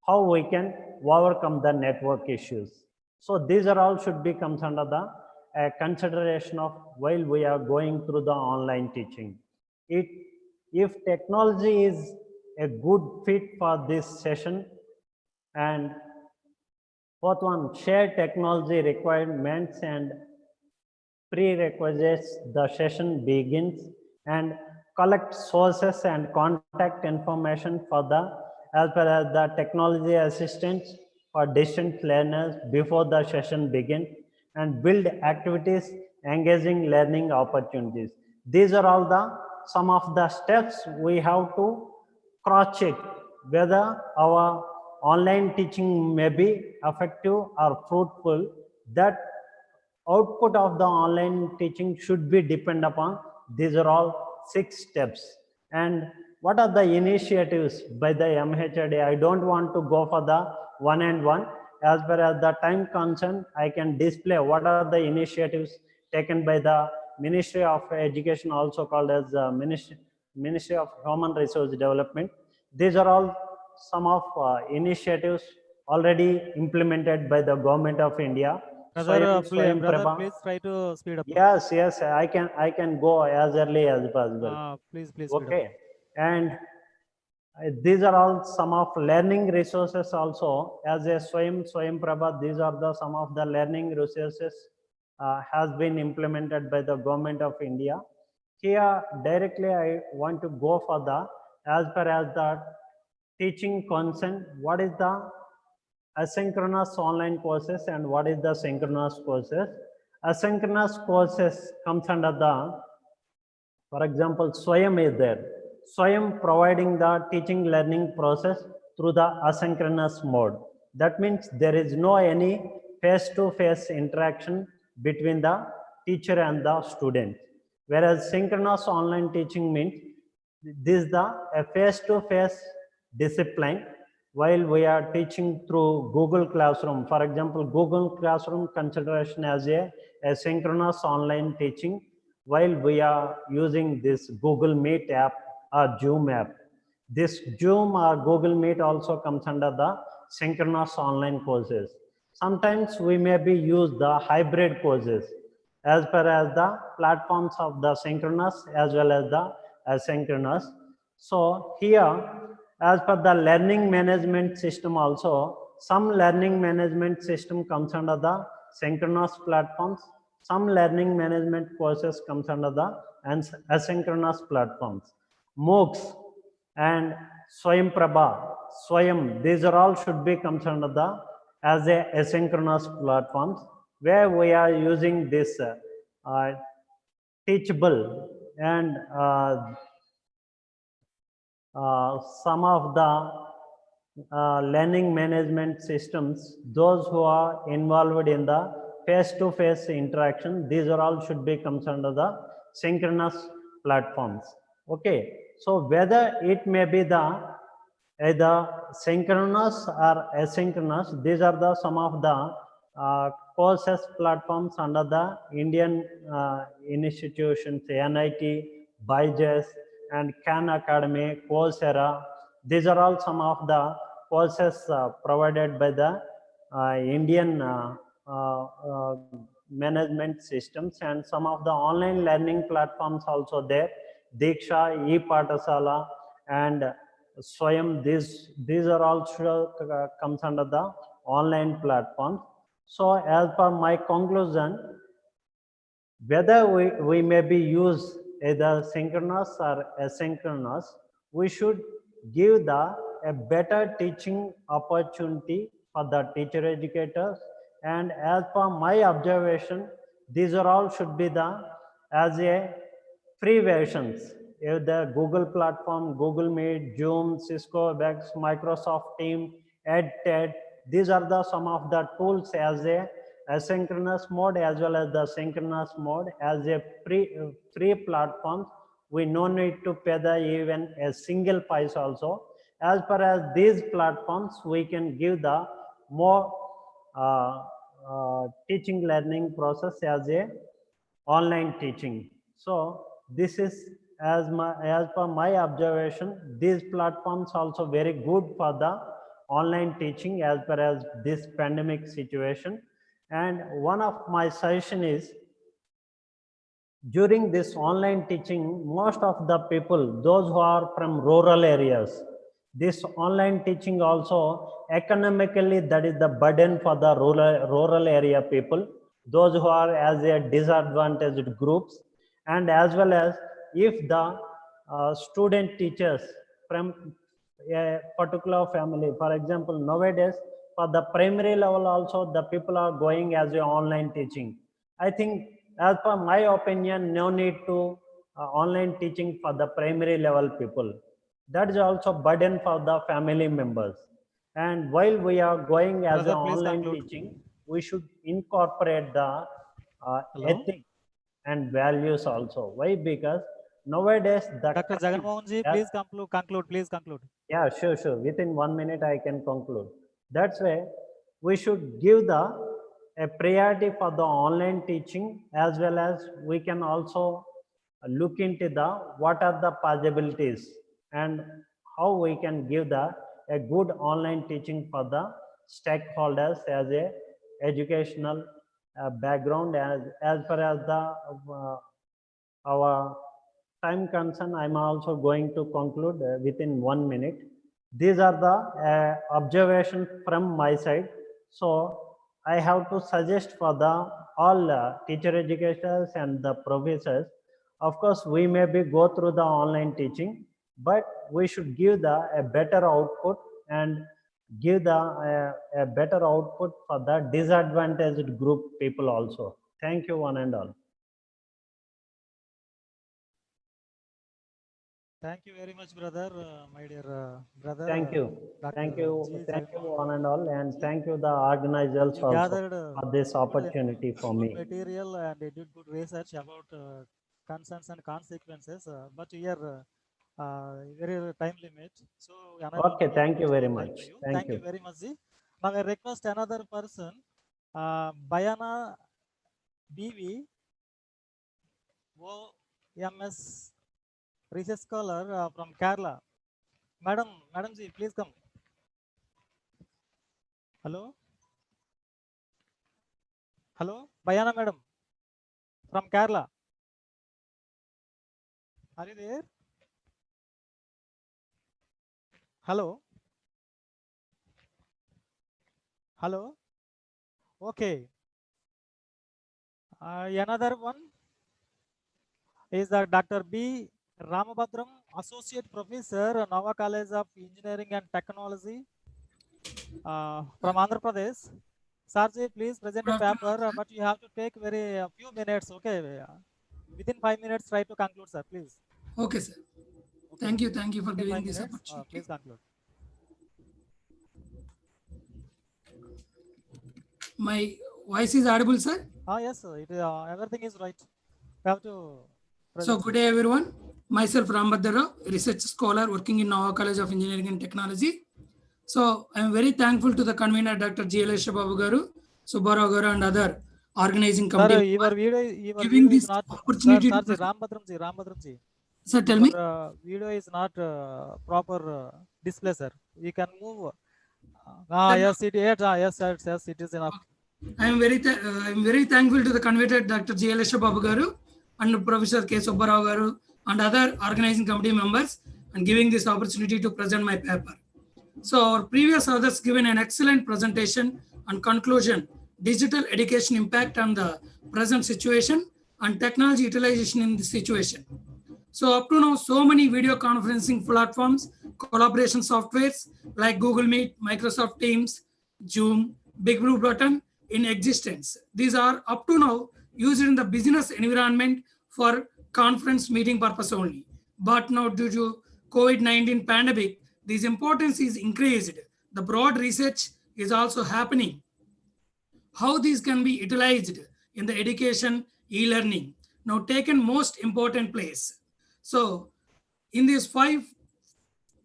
How we can overcome the network issues? So these are all should be comes under the consideration of while we are going through the online teaching. If technology is a good fit for this session, and fourth one, share technology requirements and prerequisites, the session begins, and collect sources and contact information for as well as the technology assistance for distant learners before the session begins, and build activities engaging learning opportunities. These are all some of the steps we have to cross check whether our online teaching may be effective or fruitful. That output of the online teaching should be depend upon. These are all 6 steps. And what are the initiatives by the MHRD? I don't want to go for the one and one. As far as the time concerned, I can display what are the initiatives taken by the Ministry of Education, also called as Ministry of Human Resource Development. These are all some of initiatives already implemented by the Government of India. Brother, please try to speed up. Yes, I can go as early as possible. Please. Okay, and these are all some of learning resources also. As a Swayam Prabha, these are some of the learning resources has been implemented by the Government of India. Here directly I want to go for as far as the teaching concern, what is the asynchronous online courses and what is the synchronous courses. Asynchronous courses comes under for example, Swayam is there. Swayam providing the teaching learning process through the asynchronous mode. That means there is no any face-to-face interaction between the teacher and the student. Whereas synchronous online teaching means This is a face-to-face discipline while we are teaching through Google Classroom. For example, Google Classroom consideration as a asynchronous online teaching while we are using this Google Meet app or Zoom app. This Zoom or Google Meet also comes under the synchronous online courses. Sometimes we may be use the hybrid courses as per as the platforms of the synchronous as well as the asynchronous. So here, as per the learning management system also, some learning management system comes under the synchronous platforms, some learning management courses comes under the asynchronous platforms. MOOCs and Swayam Prabha, Swayam, these are all should be comes under the as a asynchronous platforms where we are using this teachable and some of the learning management systems, those who are involved in the face-to-face interaction, these are all should be comes under the synchronous platforms. Okay, so whether it may be the either synchronous or asynchronous, these are the some of the courses platforms under the Indian institutions, NIT, BYJUS, and Khan Academy, Coursera. These are all some of the courses provided by the Indian management systems, and some of the online learning platforms also there. Diksha, ePathshala, and Swayam. These are also comes under the online platforms. So as per my conclusion, whether we may be used either synchronous or asynchronous, we should give a better teaching opportunity for the teacher educators. And as per my observation, these are all should be as a free versions. The Google platform, Google Meet, Zoom, Cisco, Webex, Microsoft Teams, EdTED, these are the some of the tools as a asynchronous mode as well as the synchronous mode as a free platforms. We no need to pay even a single price also. As far as these platforms, we can give the more teaching learning process as a online teaching. So this is as per my observation, these platforms also very good for the online teaching as far as this pandemic situation. And one of my suggestion is, during this online teaching, most of the people, those who are from rural areas, this online teaching also economically that is the burden for the rural area people, those who are as a disadvantaged groups, and as well as if the student teachers from a particular family, for example, nowadays for the primary level also the people are going as a online teaching. I think as per my opinion, no need to online teaching for the primary level people. That is also burden for the family members. And while we are going as an online teaching, we should incorporate the ethics and values also. Why? Because nowadays the Dr. Jagan Mohan ji, please conclude. Please conclude. Yeah, sure. Within 1 minute, I can conclude. That's why we should give a priority for the online teaching, as well as we can also look into what are the possibilities and how we can give a good online teaching for the stakeholders as a educational background. As far as our time concern, I'm also going to conclude within 1 minute. These are the observations from my side. So I have to suggest for all teacher educators and the professors. Of course, we may go through the online teaching, but we should give a better output and give a better output for the disadvantaged group people also. Thank you, one and all. Thank you very much, brother, my dear brother. Thank you. Thank you, one and all, and thank you the organizers You also gathered for this opportunity for me. material and did good research about concerns and consequences. But here very time limit. So Okay, thank you very much. Thank you very much, Ji. Now I request another person, Bayana BV, OMS research scholar from Kerala. Madam Ji, please come. Hello. Hello, Bayana madam from Kerala. Are you there? Hello. Hello. Okay. Another one is Dr. B. Ramabhadram, Associate Professor, Nava College of Engineering and Technology from Andhra Pradesh. Sarji, please present a paper, but you have to take a few minutes, okay? Within 5 minutes, try to conclude, sir, please. Okay, sir. Okay. Thank you for Within giving 5 this minutes, opportunity. please conclude. My voice is audible, sir? Yes, sir. Everything is right. You have to. So good day, everyone. Myself, Ramabhadra, research scholar working in Nava College of Engineering and Technology. So I am very thankful to the convener, Dr. G. Elisha Babu Garu, Subbarao Garu, and other organizing committee. Sir, your giving video this is not. opportunity. Sir, Ramabhadram ji. Sir, tell me. Video is not proper display, sir. We can move. Yes, it is. Yes, it is enough. I am very thankful to the convener, Dr. G. Elisha Babu Garu, and Professor K. Subbarao Garu, and other organizing committee members, and giving this opportunity to present my paper. So our previous authors given an excellent presentation and conclusion, digital education impact on the present situation and technology utilization in this situation. So up to now, so many video conferencing platforms, collaboration softwares like Google Meet, Microsoft Teams, Zoom, Big Blue Button in existence. These are up to now used in the business environment for conference meeting purpose only. But now due to COVID-19 pandemic, this importance is increased. The broad research is also happening. How these can be utilized in the education, e-learning, now taken most important place. So in these 5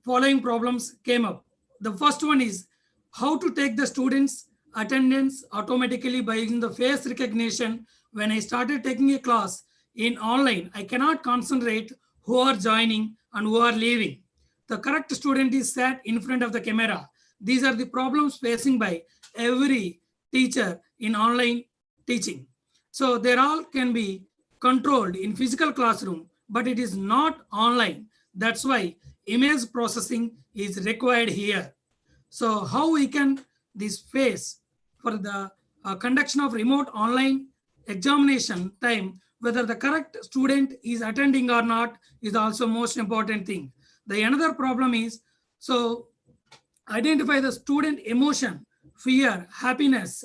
following problems came up. The first one is how to take the students' attendance automatically by using the face recognition. When I started taking a class in online, I cannot concentrate who are joining and who are leaving. The correct student is sat in front of the camera. These are the problems facing by every teacher in online teaching. So they all can be controlled in physical classroom, but it is not online. That's why image processing is required here. So how we can this face for the conduction of remote online examination time, whether the correct student is attending or not is also most important thing. The another problem is, so identify the student emotion, fear, happiness,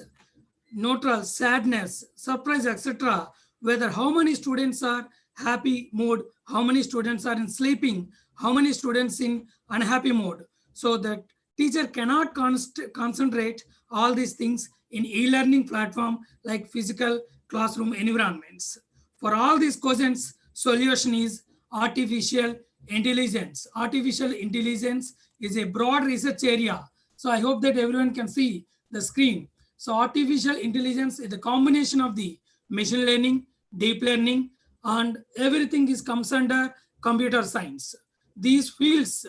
neutral, sadness, surprise, etc. Whether how many students are happy mode, how many students are in sleeping, how many students in unhappy mode. So that teacher cannot concentrate all these things in e-learning platform like physical classroom environments. For all these questions, solution is artificial intelligence. Artificial intelligence is a broad research area. So I hope that everyone can see the screen. So artificial intelligence is the combination of the machine learning, deep learning, and everything is comes under computer science. These fields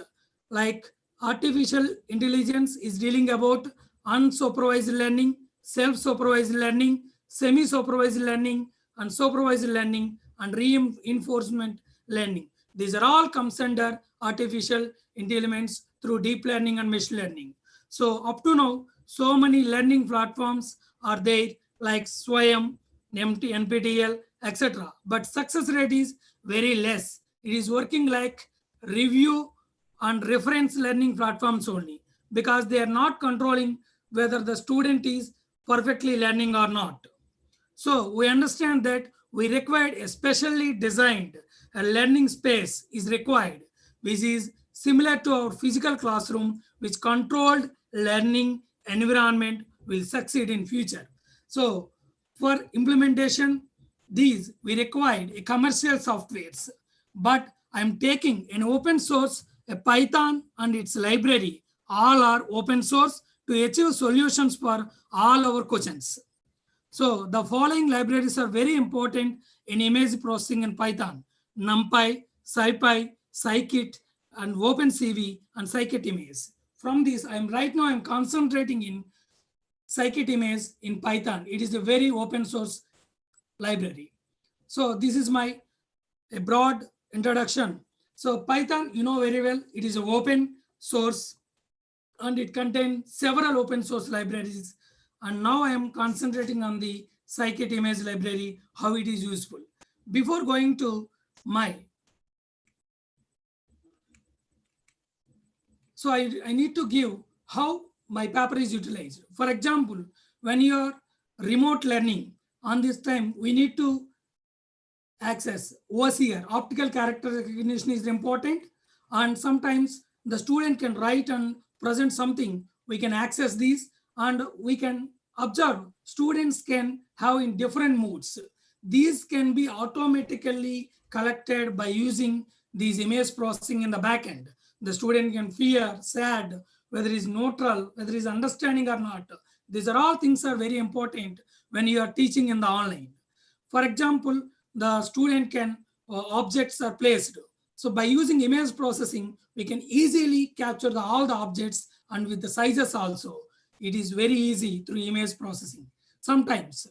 like artificial intelligence is dealing about unsupervised learning, self-supervised learning, semi-supervised learning, and supervised learning, and reinforcement learning. These are all comes under artificial intelligence through deep learning and machine learning. So up to now, so many learning platforms are there like Swayam, NPTEL, etc. But success rate is very less. It is working like review and reference learning platforms only because they are not controlling whether the student is perfectly learning or not. So we understand that we required a specially designed learning space is required, which is similar to our physical classroom, which controlled learning environment will succeed in future. So for implementation, these we required a commercial softwares, but I am taking an open source, a Python and its library. All are open source to achieve solutions for all our questions. So the following libraries are very important in image processing in Python: NumPy, SciPy, Scikit, and OpenCV and Scikit-Image. From this, right now I'm concentrating in Scikit-Image in Python. It is a very open source library. So this is a broad introduction. So Python, you know very well, it is an open source and it contains several open source libraries. And now I am concentrating on the Scikit-Image library, how it is useful. Before going to so I need to give how my paper is utilized. For example, when you are remote learning, on this time, we need to access OCR, optical character recognition is important. And sometimes the student can write and present something. We can access these and we can observe students can have in different moods. These can be automatically collected by using these image processing in the backend. The student can fear, sad, whether it's neutral, whether it's understanding or not. These are all things are very important when you are teaching in the online. For example, the student can objects are placed. So by using image processing, we can easily capture all the objects and with the sizes also. It is very easy through image processing. Sometimes,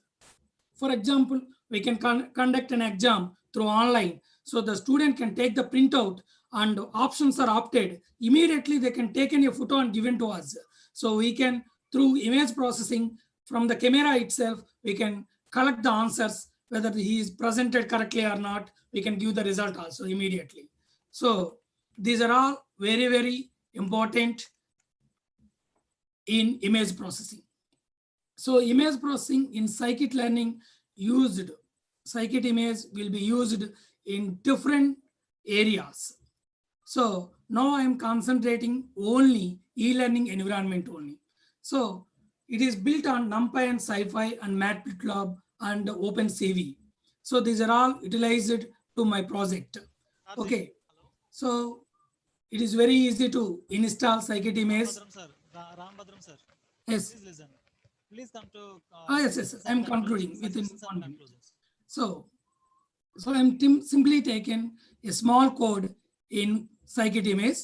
for example, we can conduct an exam through online. So the student can take the printout and options are opted. Immediately they can take a photo and given to us. So we can, through image processing from the camera itself, we can collect the answers, whether he is presented correctly or not, we can give the result also immediately. So these are all very, very important in image processing. So image processing in scikit learning used, Scikit-Image will be used in different areas. So now I am concentrating only e-learning environment only. So it is built on NumPy and SciPy and Matplotlib and OpenCV. So these are all utilized to my project. Okay. So it is very easy to install Scikit-Image. Rambhadram sir. Yes. Please listen. Please come to. Yes. I am concluding within 1 minute. So I am simply taken a small code in Scikit-Image.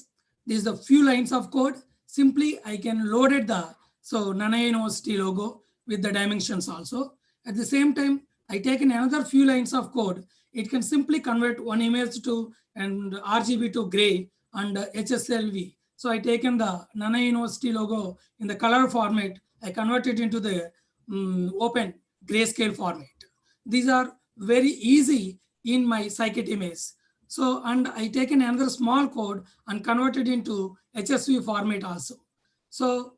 This is the few lines of code. Simply I can load it Nannaya University logo with the dimensions also. At the same time, I take in another few lines of code. It can simply convert one image to and RGB to gray and HSLV. So I taken the Nannaya University logo in the color format. I convert it into the open grayscale format. These are very easy in my Scikit-Image. So, and I taken another small code and converted into HSV format also. So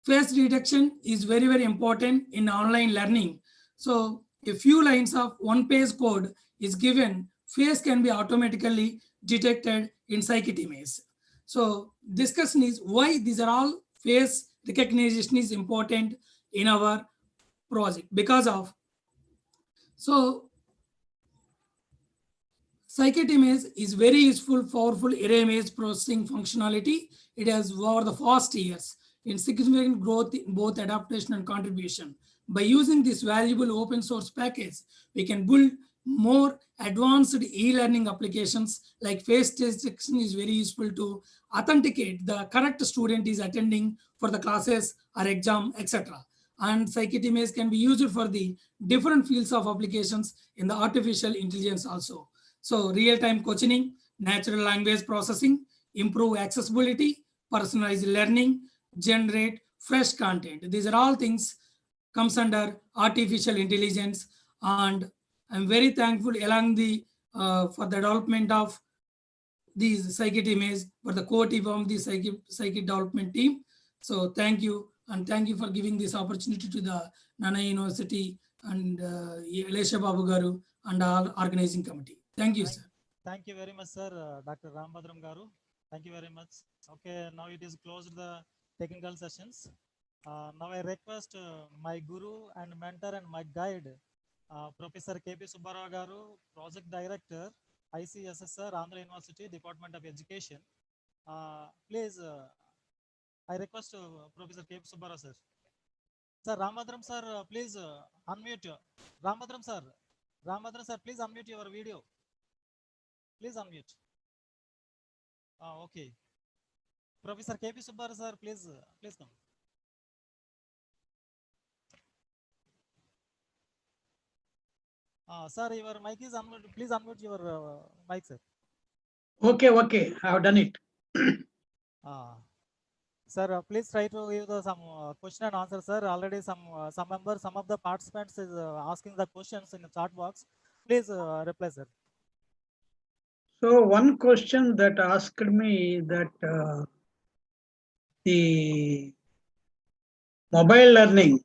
face detection is very, very important in online learning. So a few lines of one-page code is given, face can be automatically detected in Scikit-Image. So discussion is why these are all face recognition is important in our project because of. So Scikit-Image is very useful, powerful array image processing functionality. It has over the past years in significant growth in both adaptation and contribution. By using this valuable open source package, we can build more advanced e-learning applications like face detection is very useful to authenticate the correct student is attending for the classes or exam, etc. And Scikit-Image can be used for the different fields of applications in the artificial intelligence also. So real-time coaching, natural language processing, improve accessibility, personalized learning, generate fresh content. These are all things comes under artificial intelligence, and I'm very thankful along the for the development of these Scikit-Image for the core team of the Scikit development team. So thank you, and thank you for giving this opportunity to the Nannaya University and Elisha Babu Garu and all organizing committee. Thank you, sir. Thank you very much, sir. Dr. Rambhadram Garu. Thank you very much. Okay, now it is closed the technical sessions. Now I request my guru and mentor and my guide, Professor K.P. Subbarao Garu, Project Director, ICSS, sir, Andhra University, Department of Education. Please, I request Professor K. Subbarao, sir. Sir, Ramadram, sir, please unmute. Ramadram, sir. Ramadram, sir, please unmute your video. Please unmute. Okay. Professor K. Subbarao, sir, please come. Sir, your mic is unmuted. Please unmute your mic, sir. Okay, I have done it. Sir, please try to give some question and answer, sir. Already some of the participants is asking the questions in the chat box. Please reply, sir. So one question that asked me that the mobile learning,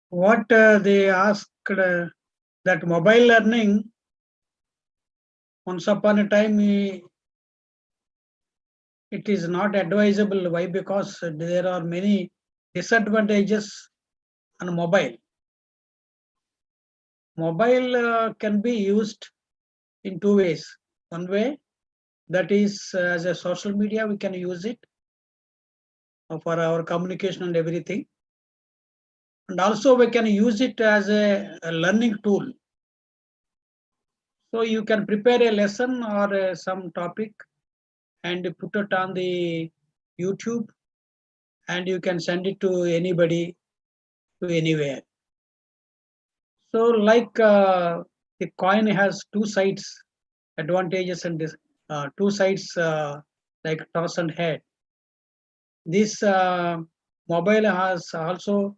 what they asked that mobile learning, once upon a time, it is not advisable. Why? Because there are many disadvantages on mobile. Mobile can be used in two ways. One way, that is as a social media, we can use it for our communication and everything. And also we can use it as a learning tool. So you can prepare a lesson or some topic and put it on the YouTube, and you can send it to anybody, to anywhere. So like the coin has two sides, advantages and two sides like toss and head. This mobile has also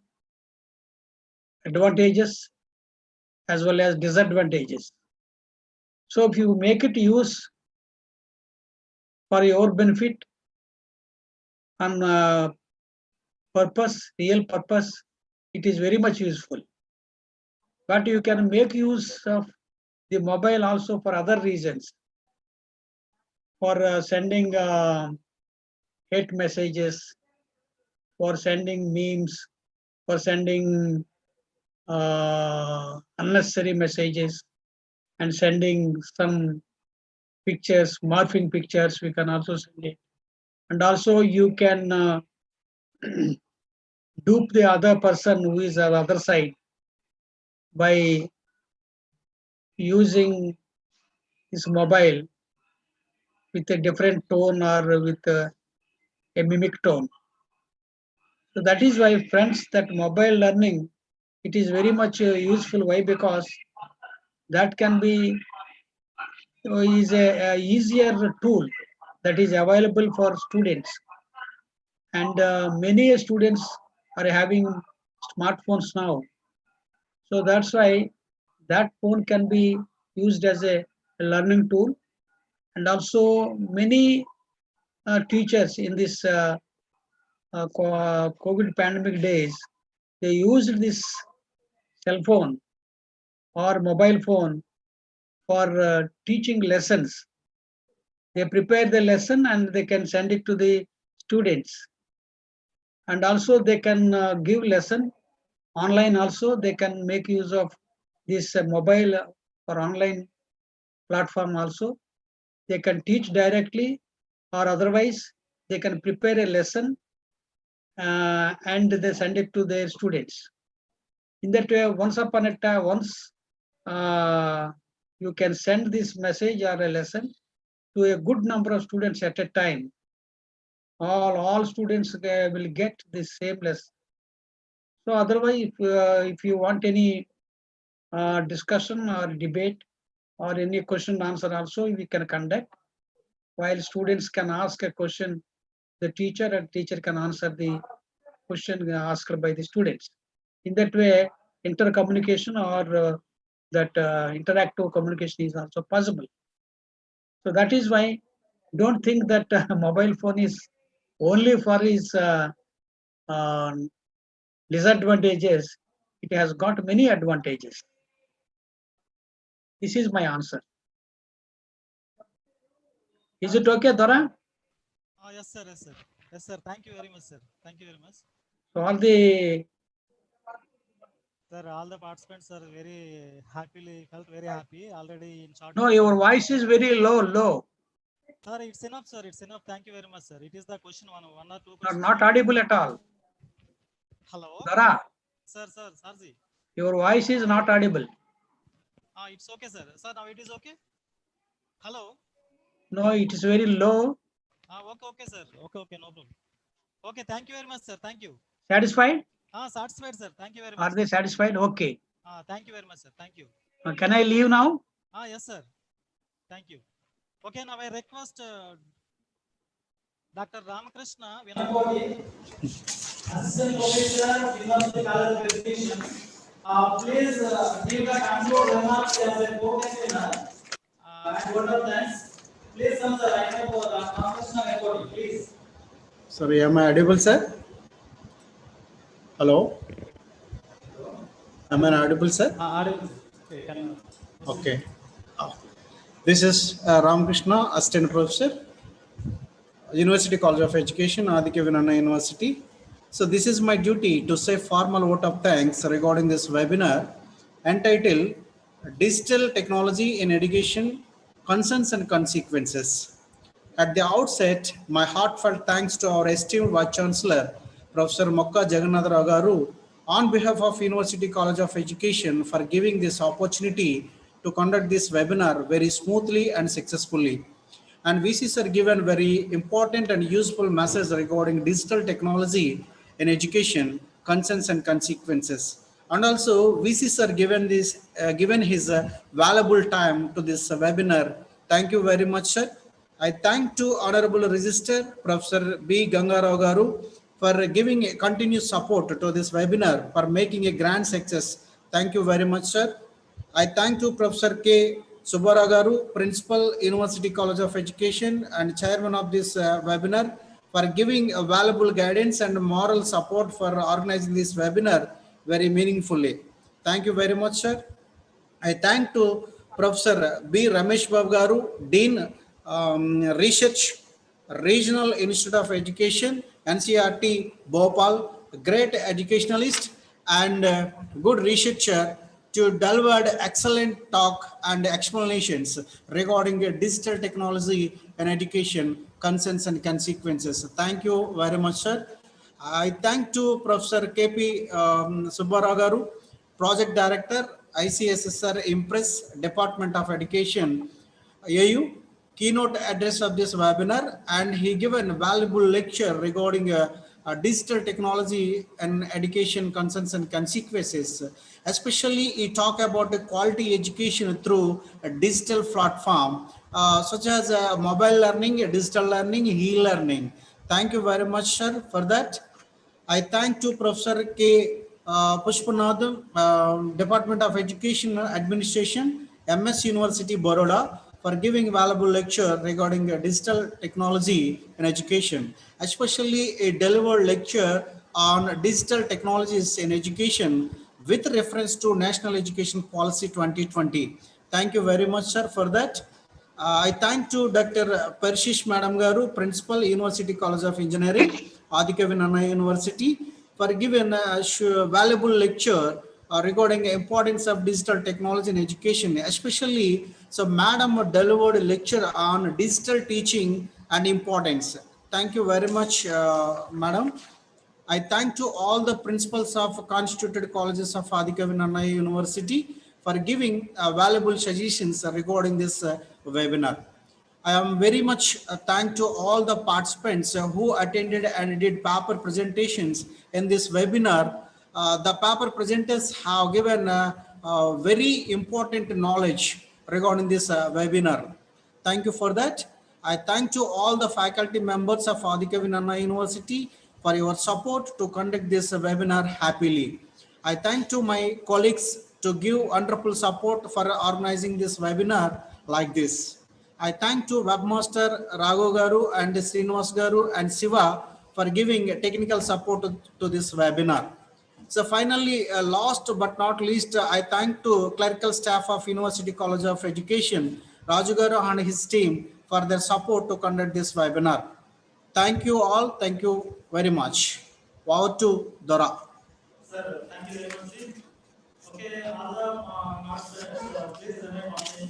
advantages as well as disadvantages. So if you make it use for your benefit and purpose, real purpose, it is very much useful. But you can make use of the mobile also for other reasons, for sending hate messages, for sending memes, for sending unnecessary messages, and sending some pictures, morphing pictures, we can also send it. And also you can dupe the other person who is on the other side by using his mobile with a different tone or with a mimic tone. So that is why, friends, that mobile learning, it is very much useful. Why? Because that can be is a easier tool that is available for students, and many students are having smartphones now. So that's why that phone can be used as a learning tool. And also many teachers in this COVID pandemic days, they used this cell phone or mobile phone for teaching lessons. They prepare the lesson and they can send it to the students. And also they can give lesson online also. They can make use of this mobile or online platform also. They can teach directly, or otherwise they can prepare a lesson and they send it to their students. In that way, once upon a time, once you can send this message or a lesson to a good number of students at a time. All students will get the same lesson. So otherwise, if you want any discussion or debate or any question and answer also, we can conduct. While students can ask a question, the teacher, and teacher can answer the question asked by the students. In that way, intercommunication or that interactive communication is also possible. So that is why don't think that mobile phone is only for its disadvantages. It has got many advantages. This is my answer. Is it okay, Dora? Yes, sir. Yes, sir. Yes, sir. Thank you very much, sir. Thank you very much. So all the Sir, all the participants are felt very happy already in short. No, your voice is very low. Sir, it's enough, sir. It's enough. Thank you very much, sir. It is the question one or two Not, questions. not audible at all. Hello. Dara, Sir, Sarji. your voice is not audible. It's okay, sir. Sir, now it is okay. Hello. No, it is very low. Okay, sir. Okay, no problem. Okay, thank you very much, sir. Thank you. Satisfied? Satisfied, sir. Thank you very much. Are they satisfied? Okay. Thank you very much, sir. Thank you. Can I leave now? Yes, sir. Thank you. Okay, now I request Dr. Ramakrishna Vinakodi, Assistant Professor, University College of Education. Please give the conclude remarks as a co-convener and word of thanks. Please come, sir. I have Ramakrishna Vinakodi, please. Sorry, am I audible, sir? Hello? Am I audible, sir? Audible. Okay. This is Ramakrishna, Assistant Professor, University College of Education, Aditya Vinaya University. So this is my duty to say formal vote of thanks regarding this webinar entitled Digital Technology in Education, Concerns and Consequences. At the outset, my heartfelt thanks to our esteemed Vice Chancellor, Professor Mokka Jagannatha Rao Garu, on behalf of University College of Education for giving this opportunity to conduct this webinar very smoothly and successfully. And VC sir given very important and useful message regarding digital technology in education, concerns and consequences. And also VC sir given his valuable time to this webinar. Thank you very much, sir. I thank to Honorable Registrar Professor B. Gangarao Garu for giving a continuous support to this webinar for making a grand success. Thank you very much, sir. I thank to Professor K. Subbarao Garu, Principal, University College of Education and Chairman of this webinar for giving a valuable guidance and moral support for organizing this webinar very meaningfully. Thank you very much, sir. I thank to Professor B. Ramesh Babu Garu, Dean Research, Regional Institute of Education, NCRT, Bhopal, great educationalist and good researcher, to deliver excellent talk and explanations regarding digital technology and education, concerns and consequences. Thank you very much, sir. I thank to Professor KP Subbarao Garu, Project Director, ICSSR Impress, Department of Education, AU, keynote address of this webinar, and he given a valuable lecture regarding digital technology and education, concerns and consequences. Especially he talk about the quality education through a digital platform such as mobile learning, digital learning, e-learning. Thank you very much, sir, for that. I thank to Professor K. Pushpanathan, Department of Education Administration, MS University, Baroda, for giving valuable lecture regarding digital technology in education, especially a delivered lecture on digital technologies in education with reference to National Education Policy 2020. Thank you very much, sir, for that. I thank to Dr. Pershish Madam Garu, Principal, University College of Engineering, Aditya Vinaya University, for giving a valuable lecture regarding the importance of digital technology in education, especially so Madam delivered a lecture on digital teaching and importance. Thank you very much, Madam. I thank to all the principals of constituted colleges of Aditya Vinaya University for giving valuable suggestions regarding this webinar. I am very much thankful to all the participants who attended and did paper presentations in this webinar. The paper presenters have given very important knowledge regarding this webinar. Thank you for that. I thank to all the faculty members of Aditya Vinaya University for your support to conduct this webinar happily. I thank to my colleagues to give wonderful support for organizing this webinar like this. I thank to Webmaster Raghu Garu and Srinivas Garu and Siva for giving technical support to this webinar. So finally, last but not least, I thank to clerical staff of University College of Education, Raju Garu and his team for their support to conduct this webinar. Thank you all. Thank you very much. Wow to Dora. Sir, thank you very much. Okay, other masters, please remain on me.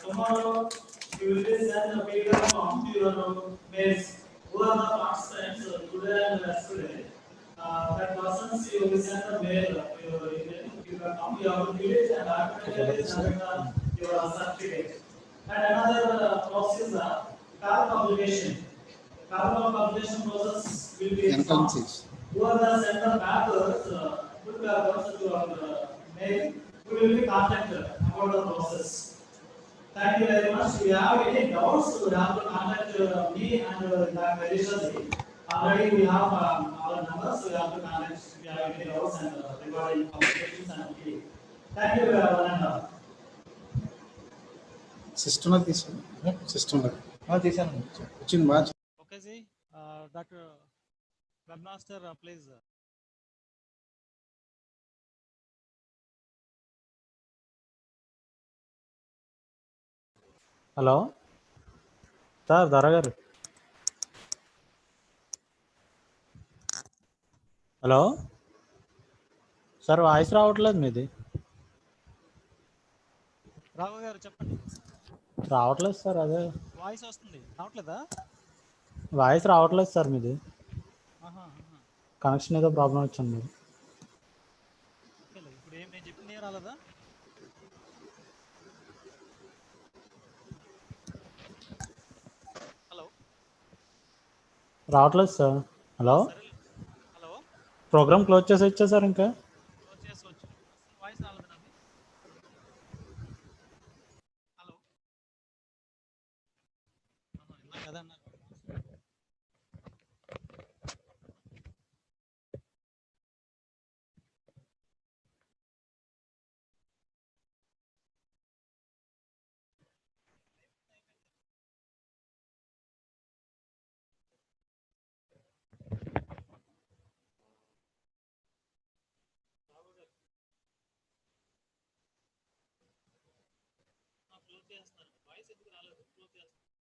Tomorrow you will be sent a PDF form to your mails. Who are the participants today and yesterday? That persons you will send a mail to your email. You can come, you have to fill it and automatically send your certificate. And another process is carbon publication. Carbon publication process will be Entrance. whoever send the papers, good papers to our mail, we will be contacted about the process. Thank you very much. If you have any doubts, you have to contact me and Dr. Elisha. Already we have our numbers, so you have to contact if you have any doubts and regarding communications and fee. Thank you, one and all. సిస్టంలో తీసుకున్నా సిస్టంలో చేశాను. వచ్చింది బాగా Okay, see, Dr. Webmaster, please. Hello sir ధర గారు. Hello sir, voice రావట్లేదు మీది. రాఘవ గారు చెప్పండి. రావట్లేదు సార్. అదే వాయిస్ వస్తుంది, రావట్లేదా? వాయిస్ రావట్లేదు సార్ మీది. ఆహా. కనెక్షన్ ఏదో ప్రాబ్లం వచ్చింది మీరు. ఇప్పుడు ఏం నేను చెప్పింది రాలేదా? హలో రావట్లేదు sir. Hello hello program close చేసి వచ్చా సార్ ఇంకా. చేసుకోవచ్చు. వాయిస్ రాలేదు నాది. హలో కదా అన్నారు. క్లోజ్ చేస్తున్నారు. వాయిస్ ఎందుకు రాలేదు? క్లోజ్ చేస్తున్నారు.